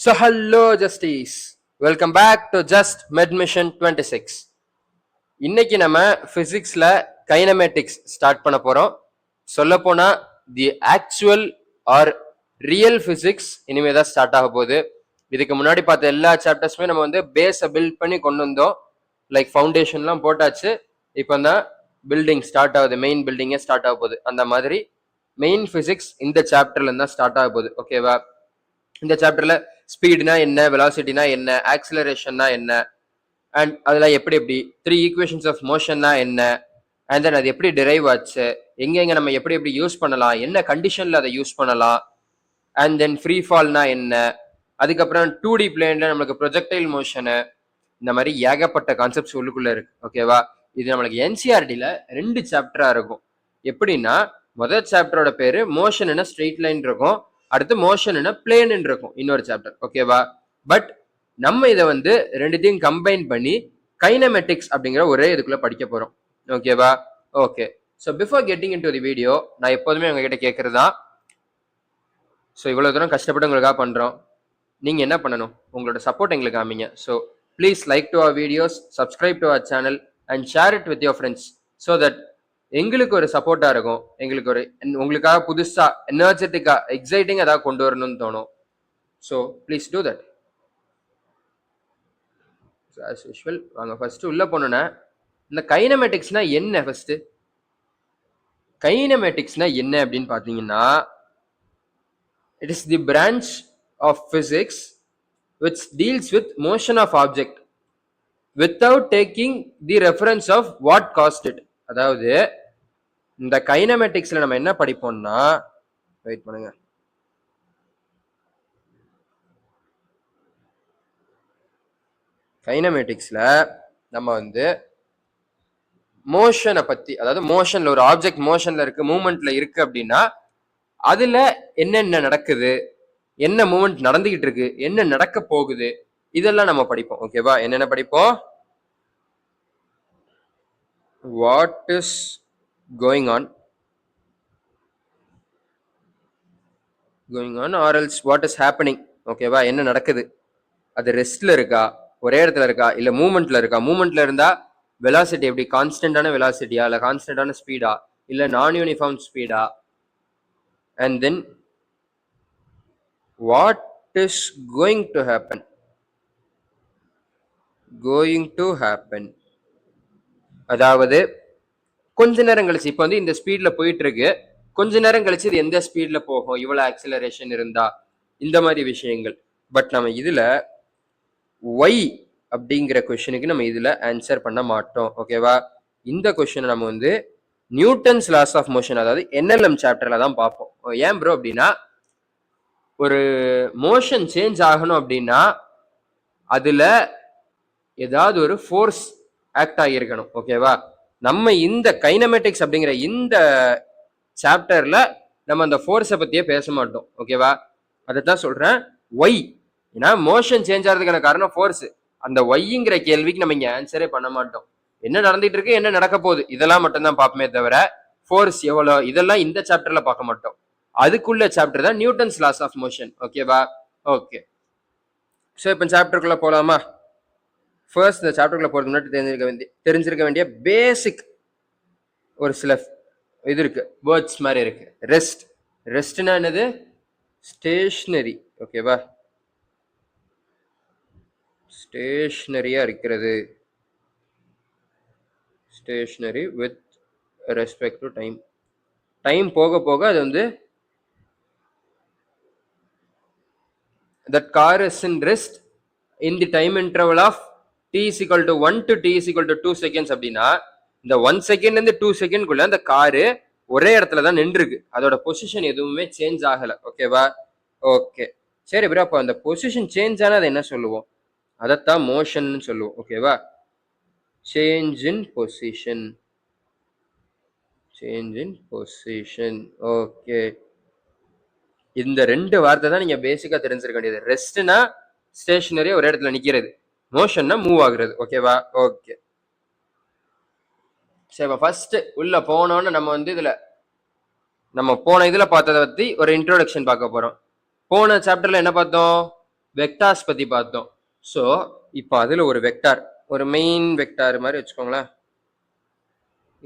So hello Justice, welcome back to Just Medmission 26. இன்னைக்கு நம்ம பிசிக்ஸ்ல kinematics start பண்ண போறோம். சொல்ல போனா the actual or real physics இனிமே தான் ஸ்டார்ட் ஆக போகுது. இதுக்கு முன்னாடி பார்த்த எல்லா சாப்டர்ஸுமே நம்ம வந்து பேஸை பில்ட் பண்ணி கொண்டு வந்தோம். லைக் ஃபவுண்டேஷன்லாம் போட்டாச்சு. இப்போ தான் பில்டிங் ஸ்டார்ட் ஆகுது, மெயின் பில்டிங்கே ஸ்டார்ட் ஆக போகுது. அந்த மாதிரி மெயின் பிசிக்ஸ் இந்த சாப்டர்ல இருந்தா ஸ்டார்ட் ஆக போகுது. ஓகேவா? இந்த சாப்டர்ல ஸ்பீடுனா என்ன, வெலாசிட்டினா என்ன, ஆக்சிலரேஷன்னா என்ன, அண்ட் அதெல்லாம் எப்படி எப்படி, 3 ஈக்குவேஷன்ஸ் ஆஃப் மோஷன்னா என்ன, அண்ட் தென் அது எப்படி டிரைவ் ஆச்சு, எங்க நம்ம எப்படி எப்படி யூஸ் பண்ணலாம், என்ன கண்டிஷன்ல அதை யூஸ் பண்ணலாம், அண்ட் தென் ஃப்ரீ ஃபால்னா என்ன, அதுக்கப்புறம் 2D பிளேன்ல நம்மளுக்கு ப்ரொஜெக்டைல் மோஷனு, இந்த மாதிரி ஏகப்பட்ட கான்செப்ட்ஸ் உள்ளுக்குள்ள இருக்கு. ஓகேவா? இது நம்மளுக்கு என்சிஆர்டில 2 சாப்டரா இருக்கும். எப்படின்னா முதல் சாப்டரோட பேரு மோஷன் என்ன ஸ்ட்ரெயிட் லைன் இருக்கும், அடுத்து மோஷன் என்ன பிளேன் இருக்கும் இன்னொரு சாப்டர். ஓகேவா? பட் நம்ம இதை வந்து ரெண்டுத்தையும் கம்பைன் பண்ணி கைனமெட்டிக்ஸ் அப்படிங்கிற ஒரே இதுக்குள்ள படிக்க போறோம். ஓகேவா? Okay. So before getting in to the video, நான் எப்போதுமே உங்ககிட்ட கேட்கறது தான், ஸோ இவ்வளோ தூரம் கஷ்டப்பட்டு உங்களுக்காக பண்றோம், நீங்க என்ன பண்ணணும், உங்களோட சப்போர்ட் எங்களுக்கு காமிங்க. So please like to our videos, subscribe to our channel and share it with your friends so that எங்களுக்கு ஒரு சப்போர்ட்டா இருக்கும், எங்களுக்கு ஒரு உங்களுக்காக புதுசா எனர்ஜெட்டிக்கா எக்ஸைட்டிங்கா ஏதாவது கொண்டு வரணும்னு தோணும். So please do that. As usual வாங்க ஃபர்ஸ்ட் உள்ள போனோன்னா, இந்த கைனமேட்டிக்ஸ்னா என்ன? ஃபர்ஸ்ட் கைனமேட்டிக்ஸ்னா என்ன அப்படின்னு பார்த்தீங்கன்னா, it is the branch of physics which deals with motion of object without taking the reference of what caused it. அதாவது இந்த கைனமேட்டிக்ஸ்ல நம்ம என்ன படிப்போம்னா, வெயிட் பண்ணுங்க, கைனமேட்டிக்ஸ்ல நம்ம வந்து மோஷனை பத்தி, அதாவது மோஷன்ல ஒரு ஆப்ஜெக்ட் மோஷன்ல இருக்கு, மூவ்மெண்ட்ல இருக்கு அப்படின்னா அதுல என்னென்ன நடக்குது, என்ன மூவ்மெண்ட் நடந்துகிட்டு இருக்கு, என்ன நடக்க போகுது, இதெல்லாம் நம்ம படிப்போம். ஓகேவா? என்னென்ன படிப்போம்? What is going on or else what is happening. ஓகேவா? என்ன நடக்குது, அது ரெஸ்ட்ல இருக்கா, ஒரே இடத்துல இருக்கா, இல்ல மூவ்மெண்ட்ல இருக்கா, மூவ்மெண்ட்ல இருந்தா வெலாசிட்டி எப்படி, கான்ஸ்டன்டான வெலாசிட்டியா, இல்ல கான்ஸ்டன்டான ஸ்பீடா, இல்ல நான் uniform speedo, and then what is going to happen. அதாவது கொஞ்ச நேரம் கழிச்சு, இப்போ வந்து இந்த ஸ்பீட்ல போயிட்டு இருக்கு, கொஞ்ச நேரம் கழிச்சு இது எந்த ஸ்பீட்ல போகும், இவ்வளவு ஆக்சிலரேஷன் இருந்தா, இந்த மாதிரி விஷயங்கள். பட் நம்ம இதுல ஒய் அப்படிங்கிற கொஸ்டினுக்கு நம்ம இதுல ஆன்சர் பண்ண மாட்டோம். ஓகேவா? இந்த கொஸ்டின் நம்ம வந்து நியூட்டன்ஸ் லாஸ் ஆஃப் மோஷன், அதாவது என்எல்எம் சாப்டர்ல தான் பார்ப்போம். ஏன் ப்ரோ அப்படின்னா, ஒரு மோஷன் சேஞ்ச் ஆகணும் அப்படின்னா அதுல ஏதாவது ஒரு ஃபோர்ஸ் ஆக்ட் ஆகியிருக்கணும். ஓகேவா? நம்ம இந்த கைனமேட்டிக்ஸ் அப்படிங்கிற இந்த சாப்டர்ல நம்ம அந்த ஃபோர்ஸை பத்தியே பேச மாட்டோம். ஓகேவா? அதைத்தான் சொல்றேன் ஒய். ஏன்னா மோஷன் சேஞ்ச் ஆகிறதுக்கான காரணம் ஃபோர்ஸ். அந்த ஒய்ங்கிற கேள்விக்கு நம்ம இங்க ஆன்சரே பண்ண மாட்டோம். என்ன நடந்துட்டு இருக்கு, என்ன நடக்க போகுது, இதெல்லாம் மட்டும்தான் பார்ப்போமே தவிர ஃபோர்ஸ் எவ்வளோ, இதெல்லாம் இந்த சாப்டர்ல பார்க்க மாட்டோம். அதுக்குள்ள சாப்டர் தான் நியூட்டன்ஸ் லாஸ் ஆஃப் மோஷன். ஓகேவா? ஓகே. ஸோ இப்போ சாப்டருக்குள்ள போலாமா? ஃபர்ஸ்ட் இந்த சாப்டருக்குள்ள போறதுக்கு முன்னாடி தெரிஞ்சிருக்க வேண்டிய பேசிக் ஒரு சில இது இருக்கு, வேர்ட்ஸ் மாதிரி இருக்கு. ரெஸ்ட். ரெஸ்ட்னா என்னது? ஸ்டேஷனரி. ஓகேவா? ஸ்டேஷனரியா இருக்கிறது, stationary with respect to time. Time போக போக அது வந்து that car is in rest in the time interval of t is equal to 1 to t is equal to 2 seconds. அப்படின்னா இந்த 1 செகண்ட்ல இருந்து 2 செகண்ட்குள்ள அந்த காரு ஒரே இடத்துல தான் நின்றுருக்கு, அதோட பொசிஷன் எதுவுமே சேஞ்ச் ஆகல. ஓகேவா? ஓகே. சரி ப்ரோ, அப்போ அந்த பொசிஷன் சேஞ்ச் ஆனா அதை என்ன சொல்லுவோம்? அதைத்தான் மோஷன் சொல்லுவோம். ஓகேவா? Change in position. Change in position. Okay. இந்த ரெண்டு வார்த்தை தான் நீங்க பேசிக்கா தெரிஞ்சிருக்க வேண்டியது. ரெஸ்ட்னா ஸ்டேஷனரியா ஒரு இடத்துல நிக்கிறது, மோஷன்னா மூவ் ஆகுறது. ஓகேவா? ஓகே. சரி, ஃபர்ஸ்ட் உள்ள போனோன்னு நம்ம வந்து நம்ம போன இதுல பார்த்ததை பத்தி ஒரு இன்ட்ரோடக்ஷன் பார்க்க போறோம். போன சாப்டர்ல என்ன பார்த்தோம்? வெக்டார்ஸ் பத்தி பார்த்தோம். ஸோ இப்போ அதுல ஒரு வெக்டார், ஒரு மெயின் வெக்டார் மாதிரி வச்சுக்கோங்களேன்.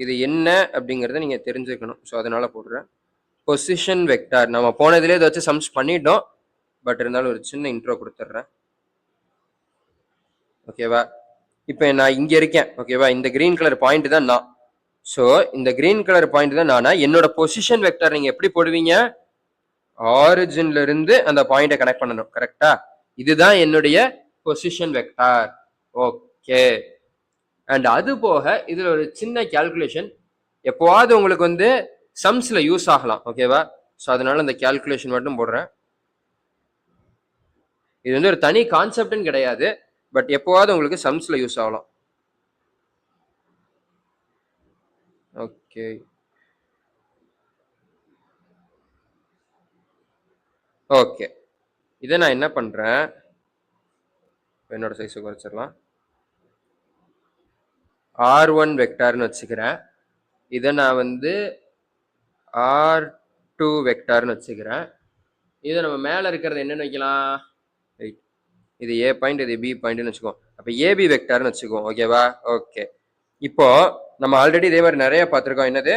இது என்ன அப்படிங்கறத நீங்க தெரிஞ்சுக்கணும். ஸோ அதனால போடுறேன் பொசிஷன் வெக்டார். நம்ம போனதுலேயே இதை வச்சு சம்ஸ் பண்ணிட்டோம், பட் இருந்தாலும் ஒரு சின்ன இன்ட்ரோ கொடுத்துட்றேன். ஓகேவா? இப்போ நான் இங்க இருக்கேன். ஓகேவா? இந்த கிரீன் கலர் பாயிண்ட் தான் நான். ஸோ இந்த கிரீன் கலர் பாயிண்ட் தான் நானா. என்னோட பொசிஷன் வெக்டார் நீங்க எப்படி போடுவீங்க? ஆரிஜின்ல இருந்து அந்த பாயிண்டை கனெக்ட் பண்ணணும். கரெக்டா? இதுதான் என்னுடைய பொசிஷன் வெக்டார். ஓகே. அண்ட் அது போக இதுல ஒரு சின்ன கால்குலேஷன் எப்போவாவது உங்களுக்கு வந்து சம்ஸ்ல யூஸ் ஆகலாம். ஓகேவா? ஸோ அதனால இந்த கால்குலேஷன் மட்டும் போடுறேன். இது வந்து ஒரு தனி கான்செப்ட்னு கிடையாது, பட் எப்போவாவது உங்களுக்கு சம்ஸ்ல யூஸ் ஆகலாம். ஓகே. ஓகே, இதை நான் என்ன பண்றேன், என்னோட சைஸ் குறைச்சிடலாம். R1 வெக்டார்னு வச்சுக்கிறேன். இதை நான் வந்து R2 வெக்டார்னு வச்சுக்கிறேன். இதை நம்ம மேல இருக்கிறது என்னன்னு வைக்கலாம்? இது A பாயிண்ட், இது B பாயிண்ட்னு வச்சுக்கோ. அப்ப AB வெக்டார்னு வச்சுக்கோ. ஓகேவா? ஓகே. இப்போ நம்ம ஆல்ரெடி இதே மாதிரி நிறைய பார்த்துருக்கோம். என்னது?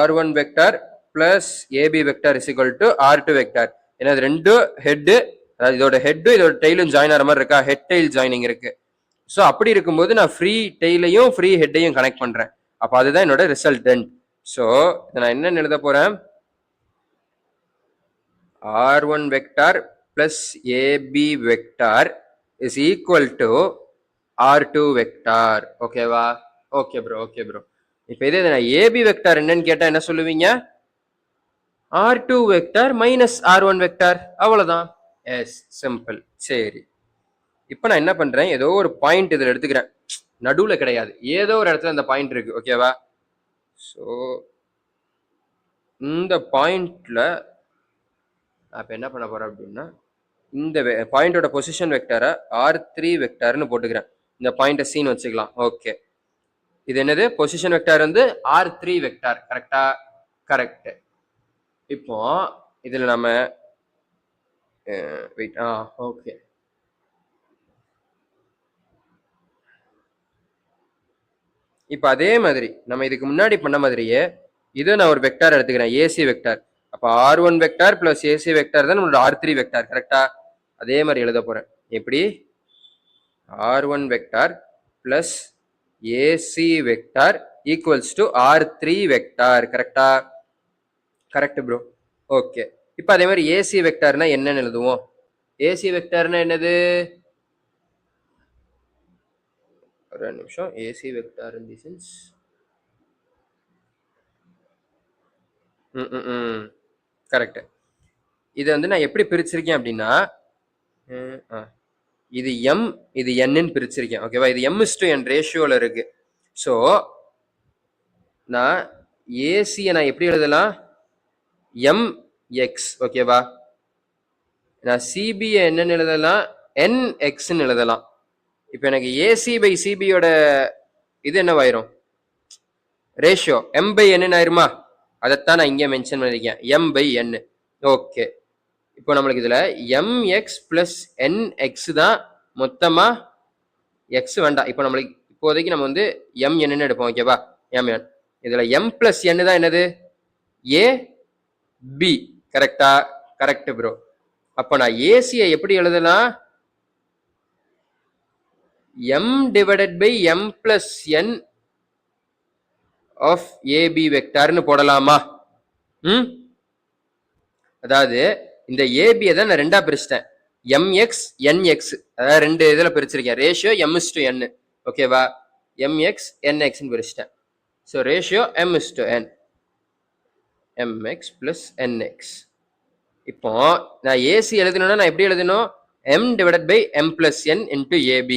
R1 vector plus AB vector is equal to R2 vector. என்னது? ரெண்டு ஹெட், அதாவது இதோட ஹெட் இதோட டெய்லும் ஜாயின் ஆகிற மாதிரி இருக்கா? ஹெட் டெய்ல் ஜாயினிங் இருக்கு. ஸோ அப்படி இருக்கும்போது நான் ஃப்ரீ டெய்லையும் ஃப்ரீ ஹெட்டையும் கனெக்ட் பண்றேன். அப்போ அதுதான் என்னோட ரிசல்டன்ட். ஸோ நான் என்ன எழுத போறேன்? R1 vector plus AB vector is equal to R2 vector. ஓகேவா? Okay bro, okay bro. இப்போ இதே நான் AB வெக்டார் என்னன்னு கேட்டா என்ன சொல்லுவீங்க? R2 vector minus R1 vector. அவ்வளவுதான். Yes, simple. சரி, இப்போ நான் என்ன பண்றேன், ஏதோ ஒரு பாயிண்ட் இதில் எடுத்துக்கிறேன். நடுவுல கிடையாது, ஏதோ ஒரு இடத்துல அந்த பாயிண்ட் இருக்கு. ஓகேவா? ஸோ இந்த பாயிண்ட்ல நான் இப்போ என்ன பண்ண போறேன் அப்படின்னா, இந்த பாயிண்டோட பொசிஷன் வெக்டாரை R3 வெக்டார்னு போட்டுக்கிறேன். இந்த பாயிண்ட்டை சீன் வச்சுக்கலாம். ஓகே, இது என்னது? பொசிஷன் வெக்டார் வந்து R3 வெக்டார். கரெக்டா? கரெக்ட். இப்போ இதுல நம்ம வெயிட். ஓகே, இப்போ அதே மாதிரி நம்ம இதுக்கு முன்னாடி பண்ண மாதிரியே இதை நான் ஒரு வெக்டார் எடுத்துக்கிறேன், ஏசி வெக்டார். அப்போ R1 vector plus AC vector தான் நம்மளோட R3 வெக்டார். கரெக்டா? அதே மாதிரி எழுத போறேன். எப்படி? R1 vector plus AC vector equals to R3 vector. கரெக்டா? Correct bro. ஓகே, இப்போ அதே மாதிரி ஏசி வெக்டார்னா என்னன்னு எழுதுவோம். ஏசி வெக்டார்னா என்னது? ஒரு நிமிஷம். AC vector in the sense correct. இதை வந்து நான் எப்படி பிரிச்சிருக்கேன் அப்படின்னா, இது M, இது N பிரிச்சிருக்கேன். ஓகேவா? இது M:N ரேஷியோல இருக்கு. ஸோ நான் ஏசியை நான் எப்படி எழுதலாம்? MX. ஓகேவா? நான் சிபியை என்னன்னு எழுதலாம்? NXன்னு எழுதலாம். இப்போ எனக்கு ஏசி பை சிபியோட இது என்னவாயிரும்? ரேஷியோ M/N ஆயிருமா? அதைத்தான் நான் இங்கே மென்ஷன் பண்ணிருக்கேன், M/N. ஓகே, இப்போ நம்மளுக்கு இதுல MX பிளஸ் NX தான் மொத்தமா. X வேண்டாம், இப்போ நம்மளுக்கு இப்போதைக்கு நம்ம வந்து MN எடுப்போம். ஓகேவா? MN. இதுல M பிளஸ் N தான் என்னது? AB. கரெக்டா? Correct bro. அப்போ நான் ஏசியை எப்படி எழுதலாம்? M divided by M plus N of AB வெக்டார்னு போடலாமா? அதாவது இந்த ஏபியை தான் நான் ரெண்டா பிரிச்சிட்டேன், MX NX. அதாவது ரெண்டு இதில் பிரிச்சிருக்கேன். Ratio M:N. ஓகேவா? MX NXன்னு பிரிச்சிட்டேன். So ratio M:N, MX plus NX. இப்போ நான் ஏசி எழுதணும்னா நான் எப்படி எழுதணும்? M divided by M plus N into AB.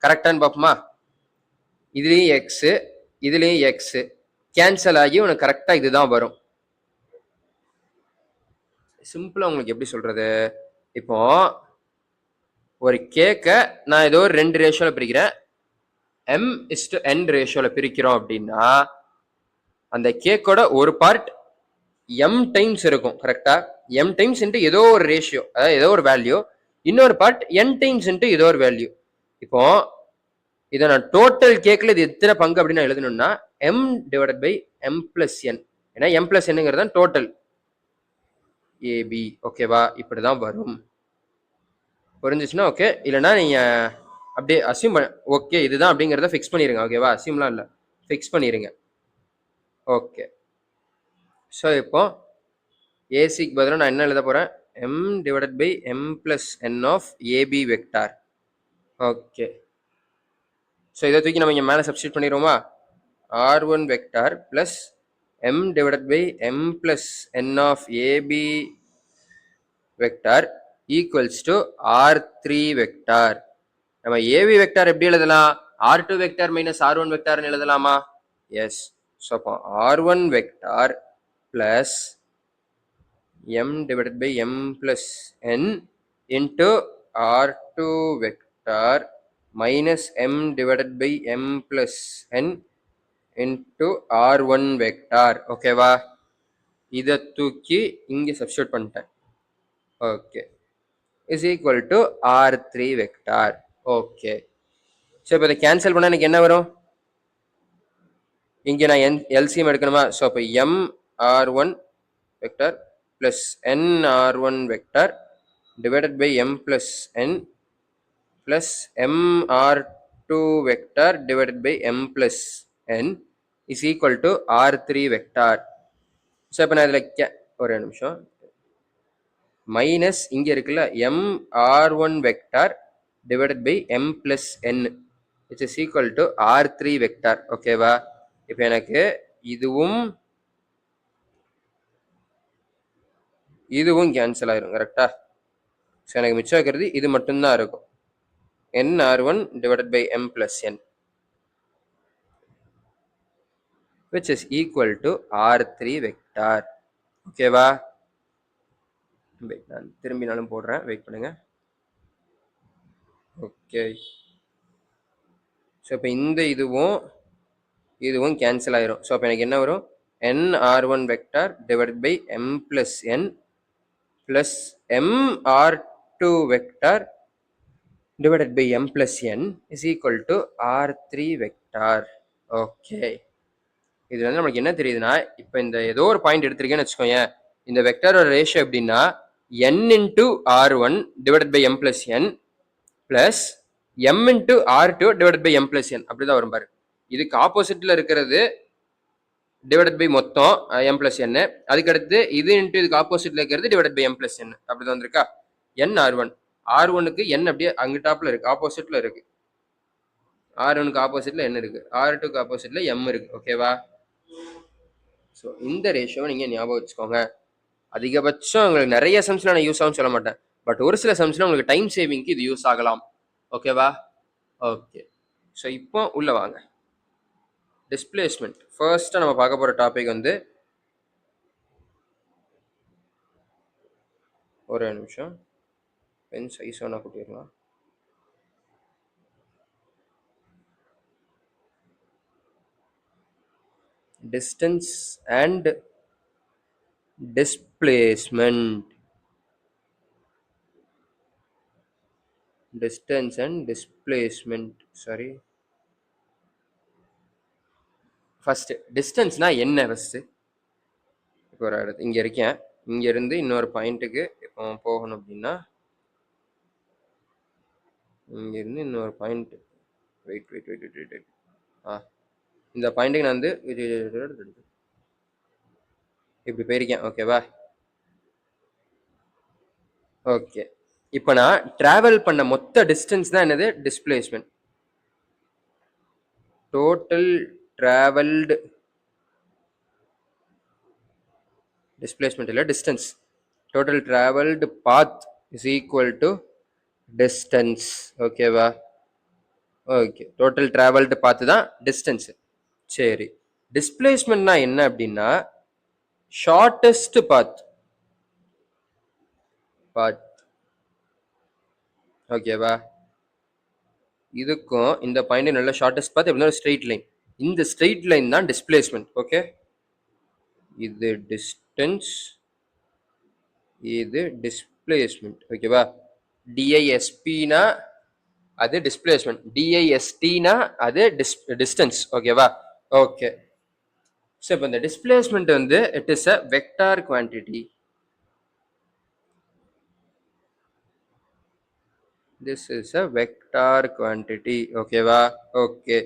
கரெக்டான்னு பார்ப்போமா? இதுலேயும் எக்ஸு, இதுலேயும் எக்ஸு கேன்சல் ஆகி உனக்கு கரெக்டாக இதுதான் வரும். சிம்பிளா உங்களுக்கு எப்படி சொல்றது, இப்போ ஒரு கேக்க நான் ஏதோ ஒரு 2 ரேஷியோல பிரிக்கிறேன், M:N ரேஷியோல பிரிக்கிறோம் அப்படின்னா அந்த கேக்கோட ஒரு பார்ட் M டைம்ஸ் இருக்கும். கரெக்டா? M டைம்ஸ் இன்ட்டு ஏதோ ஒரு ரேஷியோ, அதாவது ஏதோ ஒரு வேல்யூ. இன்னொரு பார்ட் n டைம்ஸ் இன்ட்டு இதோ ஒரு வேல்யூ. இப்போ இதை நான் டோட்டல் கேட்கல இது எத்தனை பங்கு அப்படின்னு நான் எழுதணும்னா m divided by m plus n. ஏன்னா m பிளஸ் என்னங்கிறது தான் டோட்டல் ஏபி. ஓகேவா? இப்படிதான் வரும். புரிஞ்சிச்சுன்னா ஓகே, இல்லைன்னா நீங்க அப்படியே அசியூம் பண்ண ஓகே இதுதான் அப்படிங்கிறத ஃபிக்ஸ் பண்ணிருங்க. ஓகேவா? அசியூம்லாம் இல்லை, ஃபிக்ஸ் பண்ணிருங்க. ஓகே, ஸோ இப்போ ஏசிக்கு பதிலாக நான் என்ன எழுத போறேன்? m divided by m plus n of AB vector. Okay, so இதை தூக்கி நம்ம இங்கே மேலே சப்ஸ்டியூட் பண்ணிடுவோமா? r1 vector plus m divided by m plus n of AB vector equals to r3 vector. நம்ம ஏபி வெக்டார் எப்படி எழுதலாம்? r2 வெக்டார் மைனஸ் r1 வெக்டார்னு எழுதலாமா? எஸ். ஸோ அப்போ r1 vector plus m divided by m plus n into r2 vector minus m divided by m plus n into r1 vector. ஓகேவா? இதை தூக்கி இங்கே substitute பண்ணிட்டேன். Okay, is equal to r3 vector. Okay, so இப்போ இதை cancel பண்ணால் எனக்கு என்ன வரும்? இங்கே நான் எல்சிஎம் எடுக்கணுமா? ஸோ அப்போ M r1 vector plus n r1 vector divided by m plus n plus m r2 vector divided by m plus n is equal to r3 vector. So இப்போ நான் இதில் ஒரு நிமிஷம் மைனஸ் இங்கே இருக்குல்ல m r1 vector divided by m plus n which is equal to r3 vector. ஓகேவா? இப்போ எனக்கு இதுவும் இதுவும் கேன்சல் ஆயிரும். கரெக்டா? ஸோ எனக்கு மிச்சம் இருக்கிறது இது மட்டும்தான் இருக்கும். n r1 divided by m plus n which is equal to r3 vector. ஓகேவா? நான் திரும்பினாலும் போடுறேன், வெயிட் பண்ணுங்க. ஓகே, ஸோ இப்போ இந்த இதுவும் கேன்சல் ஆயிரும். ஸோ அப்போ எனக்கு என்ன வரும்? n r1 vector divided by m plus n plus m r2 vector divided by m plus n is equal to r3 vector. Okay, இதுல வந்து நமக்கு என்ன தெரியுதுன்னா, இப்போ இந்த ஏதோ ஒரு பாயிண்ட் எடுத்திருக்கேன்னு வச்சுக்கோங்க, இந்த வெக்டாரோட ரேஷியோ எப்படின்னா n into r1 divided by m plus n plus m into r2 divided by m plus n அப்படிதான் வரும் பாரு. இதுக்கு ஆப்போசிட்ல இருக்கிறது டிவைடட் பை மொத்தம் m plus n, அதுக்கடுத்து இது இன்டூ இதுக்கு ஆப்போசிட்ல இருக்கிறது divided by m plus n அப்படிதான் வந்திருக்கா. n r1 r1க்கு n அப்படியே அங்கிட்டாப்ல இருக்கு, ஆப்போசிட்ல இருக்கு. r1க்கு ஆப்போசிட்ல n இருக்கு, r2க்கு ஆப்போசிட்ல m இருக்கு. ஓகேவா? ஸோ இந்த ரேஷியோவை நீங்கள் ஞாபகம் வச்சுக்கோங்க. அதிகபட்சம் உங்களுக்கு நிறைய சம்ஸ்ல நான் யூஸ் ஆகும்னு சொல்ல மாட்டேன், பட் ஒரு சில சம்ஸ்ல உங்களுக்கு டைம் சேவிங்க்கு இது யூஸ் ஆகலாம். ஓகேவா? ஓகே, ஸோ இப்போ உள்ள வாங்க. டிஸ்பிளேஸ்மெண்ட் ஃபர்ஸ்ட் நம்ம பார்க்க போற டாபிக் வந்து, ஒரு நிமிஷம் பென் சைஸ் வேணா கூட்டிடலாம். Distance and displacement. Distance and displacement. Sorry, first distance na என்ன? ஃபர்ஸ்ட் இப்போ ஒரு இடத்து இங்க இருக்கேன், இங்க இருந்து இன்னொரு பாயிண்ட்டுக்கு இப்போ போகணும் அப்படின்னா இங்க இருந்து இன்னொரு point, wait wait wait wait wait இந்த பாயிண்ட்டுக்கு நான் வந்து இப்படி போயிருக்கேன். ஓகேவா? ஓகே, இப்போ நான் டிராவல் பண்ண மொத்த டிஸ்டன்ஸ் தான் என்னது? டிஸ்பிளேஸ்மெண்ட். டோட்டல் டிராவல்டு displacement இல்ல distance, total traveled path is equal to distance. ஓகேவா? ஓகே, total traveled path தான் distance. சரி, displacementனா என்ன அப்படின்னா shortest path. ஓகேவா? இதுக்கும் இந்த பாயிண்ட் நல்ல ஷார்ட்டஸ்ட் பாத் எப்படின்னா ஸ்ட்ரெயிட் லைன், இந்த ஸ்ட்ரெயிட் லைன் தான் டிஸ்பிளேஸ்மெண்ட். ஓகே, இது டிஸ்டன்ஸ், இது டிஸ்பிளேஸ்மெண்ட். ஓகேவா? டிஐஎஸ்பினா அது டிஸ்பிளேஸ்மெண்ட், டிஐஎஸ்டினா அது டிஸ்டன்ஸ். ஓகேவா? ஓகே. ஸோ இப்போ இந்த டிஸ்பிளேஸ்மெண்ட் வந்து it is a vector quantity. This is a vector quantity. ஓகேவா? ஓகே.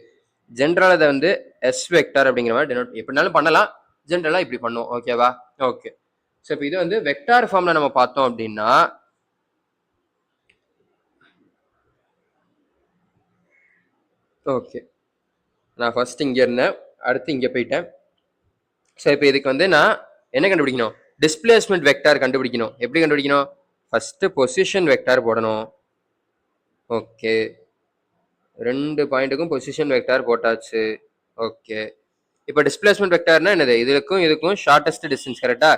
ஜென்ரல் அதை வந்து எஸ் வெக்டார் அப்படிங்கிற மாதிரி டெனோட் எப்படினாலும் பண்ணலாம். ஜென்ரலாக இப்படி பண்ணுவோம். ஓகேவா? ஓகே. ஸோ இப்போ இது வந்து வெக்டார் ஃபார்ம்ல நம்ம பார்த்தோம் அப்படின்னா ஓகே, நான் ஃபர்ஸ்ட் இங்கே இருந்தேன், அடுத்து இங்கே போயிட்டேன். ஸோ இப்போ இதுக்கு வந்து நான் என்ன கண்டுபிடிக்கணும்? டிஸ்பிளேஸ்மெண்ட் வெக்டார் கண்டுபிடிக்கணும். எப்படி கண்டுபிடிக்கணும்? ஃபர்ஸ்ட் பொசிஷன் வெக்டார் போடணும். ஓகே, ரெண்டு பாயிண்ட்டுக்கும் பொசிஷன் வெக்டார் போட்டாச்சு. ஓகே, இப்போ டிஸ்பிளேஸ்மெண்ட் வெக்டார்னா என்னது? இதுக்கும் இதுக்கும் ஷார்டஸ்ட் டிஸ்டன்ஸ், கரெக்டா?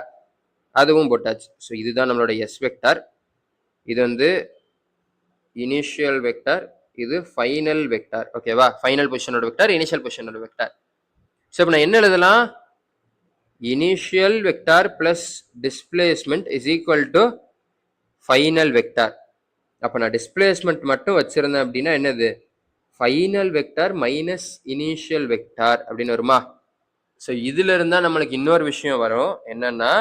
அதுவும் போட்டாச்சு. ஸோ இதுதான் நம்மளோட எஸ் வெக்டார். இது வந்து இனிஷியல் வெக்டார், இது ஃபைனல் வெக்டார். ஓகேவா? ஃபைனல் பொசிஷனோட வெக்டார், இனிஷியல் பொசிஷனோட வெக்டார். ஸோ இப்போ நான் என்ன எழுதலாம்? Initial vector plus displacement is equal to final vector. அப்போ நான் டிஸ்பிளேஸ்மெண்ட் மட்டும் வச்சிருந்தேன் அப்படின்னா என்னது? Final vector minus initial vector அப்படின்னு வருமா? ஸோ இதுல இருந்தா நம்மளுக்கு இன்னொரு விஷயம் வரும். என்னன்னா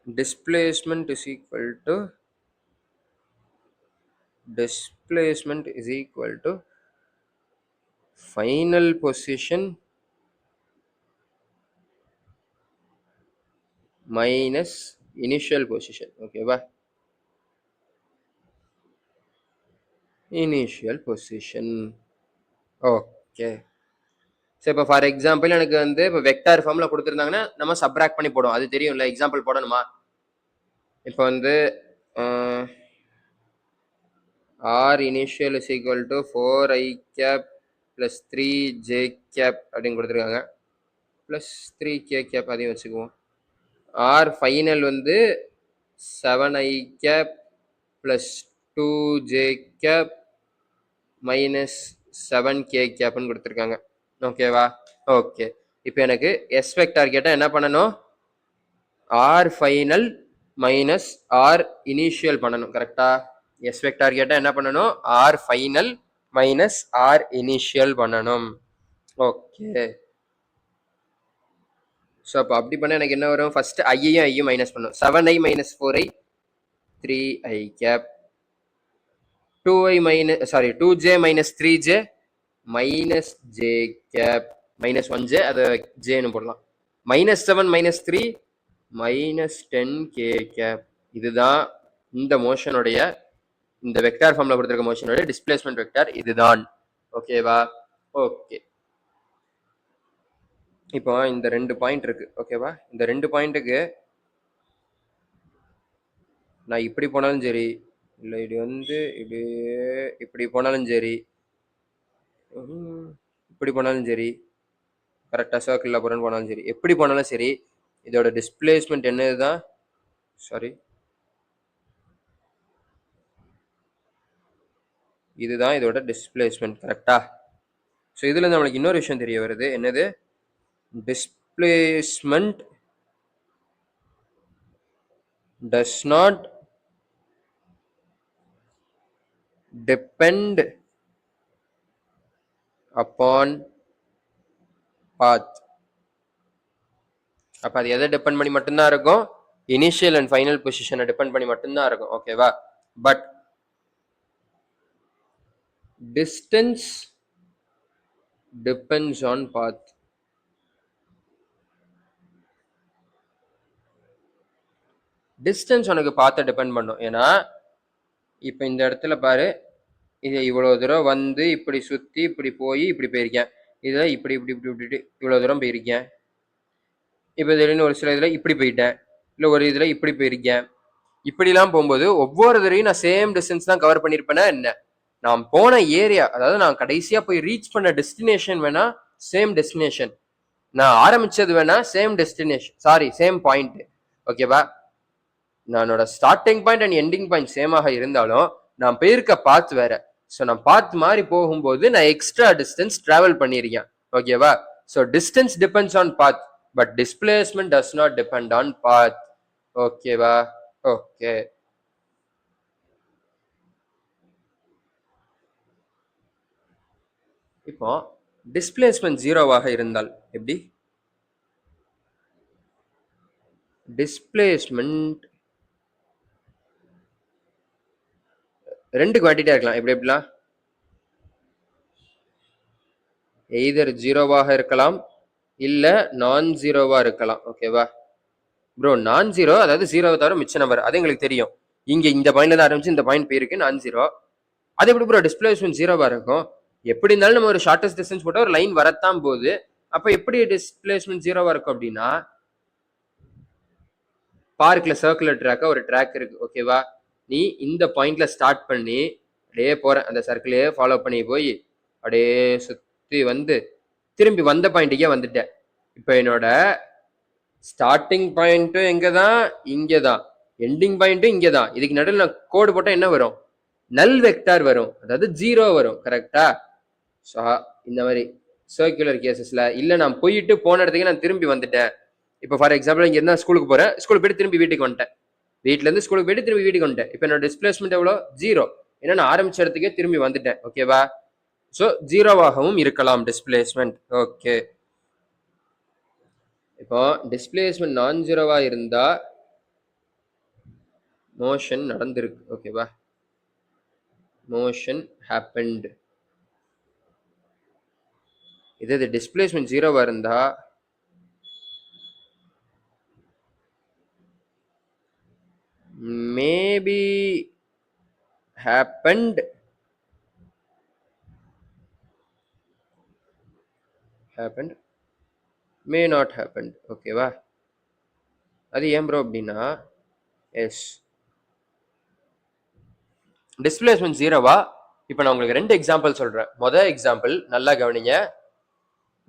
displacement is equal to final position minus initial position. ஓகேவா? Initial position. ஓகே. ஸோ இப்போ ஃபார் எக்ஸாம்பிள் எனக்கு வந்து இப்போ வெக்டார் ஃபார்மில் கொடுத்துருந்தாங்கன்னா நம்ம சப்ராக்ட் பண்ணி போடுவோம். அது தெரியும்ல, எக்ஸாம்பிள் போடணுமா? இப்போ வந்து r initial is equal to 4i cap plus 3j cap அப்படின்னு கொடுத்துருக்காங்க. ப்ளஸ் 3k கேப் அதையும் வச்சுக்குவோம். ஆர் ஃபைனல் வந்து 7i cap plus 2j gap minus 7k கேப்னு கொடுத்துருக்காங்க. ஓகேவா? ஓகே. இப்போ எனக்கு எஸ் வெக்டார் கேட்டால் என்ன பண்ணணும்? R final minus r initial பண்ணணும். கரெக்டா? எஸ் வெக்டார் கேட்டால் என்ன பண்ணணும்? R final minus r initial பண்ணணும். ஓகே. ஸோ அப்போ அப்படி பண்ண எனக்கு என்ன வரும்? ஃபர்ஸ்ட் ஐயையும் ஐயும் மைனஸ் பண்ணும். 7i minus 4i 3i cap, 2j minus 3j minus j cap minus 1j, அதை ஜேன்னு போடலாம். Minus 7 minus 3 minus 10k cap. இதுதான் இந்த மோஷனுடைய, இந்த வெக்டார் ஃபார்ம்ல கொடுத்திருக்க மோஷனுடைய டிஸ்பிளேஸ்மெண்ட் வெக்டார் இதுதான். ஓகேவா? ஓகே. இப்போ இந்த ரெண்டு பாயிண்ட் இருக்கு. ஓகேவா? இந்த ரெண்டு பாயிண்ட்டுக்கு நான் இப்படி போனாலும் சரி, இல்லை இது வந்து இது இப்படி போனாலும் சரி, இப்படி போனாலும் சரி, கரெக்டாக சர்க்கிளில் போகிறேன்னு போனாலும் சரி, எப்படி போனாலும் சரி, இதோட டிஸ்பிளேஸ்மெண்ட் என்னதுதான்? சாரி, இதுதான் இதோட டிஸ்பிளேஸ்மெண்ட். கரெக்டா? ஸோ இதுல நம்மளுக்கு இன்னொரு விஷயம் தெரிய வருது. என்னது? Displacement does not depend upon path. அப்ப அது எதை டிபெண்ட் பண்ணி மட்டும்தான் இருக்கும்? இனிஷியல் அண்ட் ஃபைனல் பொசிஷனை டிபெண்ட் பண்ணி மட்டும்தான் இருக்கும். ஓகேவா? But distance depends on path. Distance உனக்கு பாத்தை டிபெண்ட் பண்ணும். ஏன்னா இப்போ இந்த இடத்துல பாரு, இது இவ்வளவு தூரம் வந்து இப்படி சுத்தி இப்படி போய் இப்படி போயிருக்கேன். இதை இப்படி இப்படி இப்படி இப்படி இவ்வளவு தூரம் போயிருக்கேன். இப்போ இதுல ஒரு சில இதுல இப்படி போயிட்டேன், இல்லை ஒரு இதுல இப்படி போயிருக்கேன். இப்படிலாம் போகும்போது ஒவ்வொரு தடவையும் நான் சேம் டிஸ்டன்ஸ் தான் கவர் பண்ணியிருப்பேன்னா என்ன? நான் போன ஏரியா, அதாவது நான் கடைசியா போய் ரீச் பண்ண டெஸ்டினேஷன் வேணா சேம் டெஸ்டினேஷன், நான் ஆரம்பிச்சது வேணா same destination, sorry same point. ஓகேவா? நானோட starting point and ending point சேமாக இருந்தாலும் நான் போயிருக்க பாத் வேற. ஸோ நான் பாத் மாதிரி போகும்போது நான் எக்ஸ்ட்ரா டிஸ்டன்ஸ் டிராவல் பண்ணியிருக்கேன். ஓகேவா? So distance depends on path, but displacement does not depend on path. ஓகேவா? ஓகே. இப்போ டிஸ்பிளேஸ்மெண்ட் ஜீரோவாக இருந்தால் எப்படி? டிஸ்பிளேஸ்மெண்ட் ரெண்டு குவான்டிட்டியா இருக்கலாம். எப்படி எப்படிலாம்? எய்தர் ஜீரோவாக இருக்கலாம் இல்ல நான் ஜீரோவா இருக்கலாம். ஓகேவா ப்ரோ? நான் ஜீரோ அதாவது ஜீரோவை தவிர மிச்ச நம்பர், அது எங்களுக்கு தெரியும். இங்க இந்த பாயிண்ட்ல தான் ஆரம்பிச்சு இந்த பாயிண்ட் போயிருக்கு நான் ஜீரோ. அது எப்படி ப்ரோ டிஸ்பிளேஸ்மெண்ட் ஜீரோவா இருக்கும்? எப்படி இருந்தாலும் நம்ம ஒரு ஷார்டஸ்ட் டிஸ்டன்ஸ் போட்டா ஒரு லைன் வரத்தான் போகுது. அப்ப எப்படி டிஸ்பிளேஸ்மெண்ட் ஜீரோவா இருக்கும் அப்படின்னா, பார்க்ல சர்க்குலர் ட்ராக்கா ஒரு ட்ராக் இருக்கு. ஓகேவா? நீ இந்த பாயிண்ட்ல ஸ்டார்ட் பண்ணி அப்படியே போற, அந்த சர்க்கிளே ஃபாலோ பண்ணி போய் அப்படியே சுத்தி வந்து திரும்பி வந்த பாயிண்ட்டுக்கே வந்துட்டேன். இப்போ என்னோட ஸ்டார்டிங் பாயிண்ட்டும் எங்க தான்? இங்கே தான். எண்டிங் பாயிண்ட்டும் இங்கே தான். இதுக்கு நடுவில் நான் கோடு போட்டால் என்ன வரும்? நல் வெக்டார் வரும், அதாவது ஜீரோ வரும். கரெக்டா? ஸோ இந்த மாதிரி சர்க்குலர் கேசஸ்ல இல்லை நான் போயிட்டு போன இடத்துக்கு நான் திரும்பி வந்துட்டேன். இப்போ ஃபார் எக்ஸாம்பிள் இங்கே இருந்தால் ஸ்கூலுக்கு போகிறேன், ஸ்கூலுக்கு போயிட்டு திரும்பி வீட்டுக்கு வந்துட்டேன், வீட்டிலேருந்து ஸ்கூலுக்கு போயிட்டு திரும்பி வீட்டுக்கு வந்துட்டேன். இப்போ என்னோட டிஸ்பிளேஸ்மெண்ட் எவ்வளோ? ஜீரோ. ஏன்னா நான் ஆரம்பிச்ச இடத்துக்கே திரும்பி வந்துட்டேன். ஓகேவா? ஸோ ஜீரோவாகவும் இருக்கலாம் டிஸ்பிளேஸ்மெண்ட். ஓகே. இப்போ டிஸ்பிளேஸ்மெண்ட் நான் ஜீரோவா இருந்தா மோஷன் நடந்திருக்கு. ஓகேவா? Motion happened. இது டிஸ்பிளேஸ்மெண்ட் ஜீரோவா இருந்தா maybe happened, happened, may not happened. ஓகேவா? அது ஏன் ப்ரோ அப்படின்னா, எஸ் டிஸ்பிளேஸ்மெண்ட் ஜீரோவா. இப்போ நான் உங்களுக்கு ரெண்டு எக்ஸாம்பிள் சொல்றேன். மொதல் எக்ஸாம்பிள் நல்லா கவனிங்க.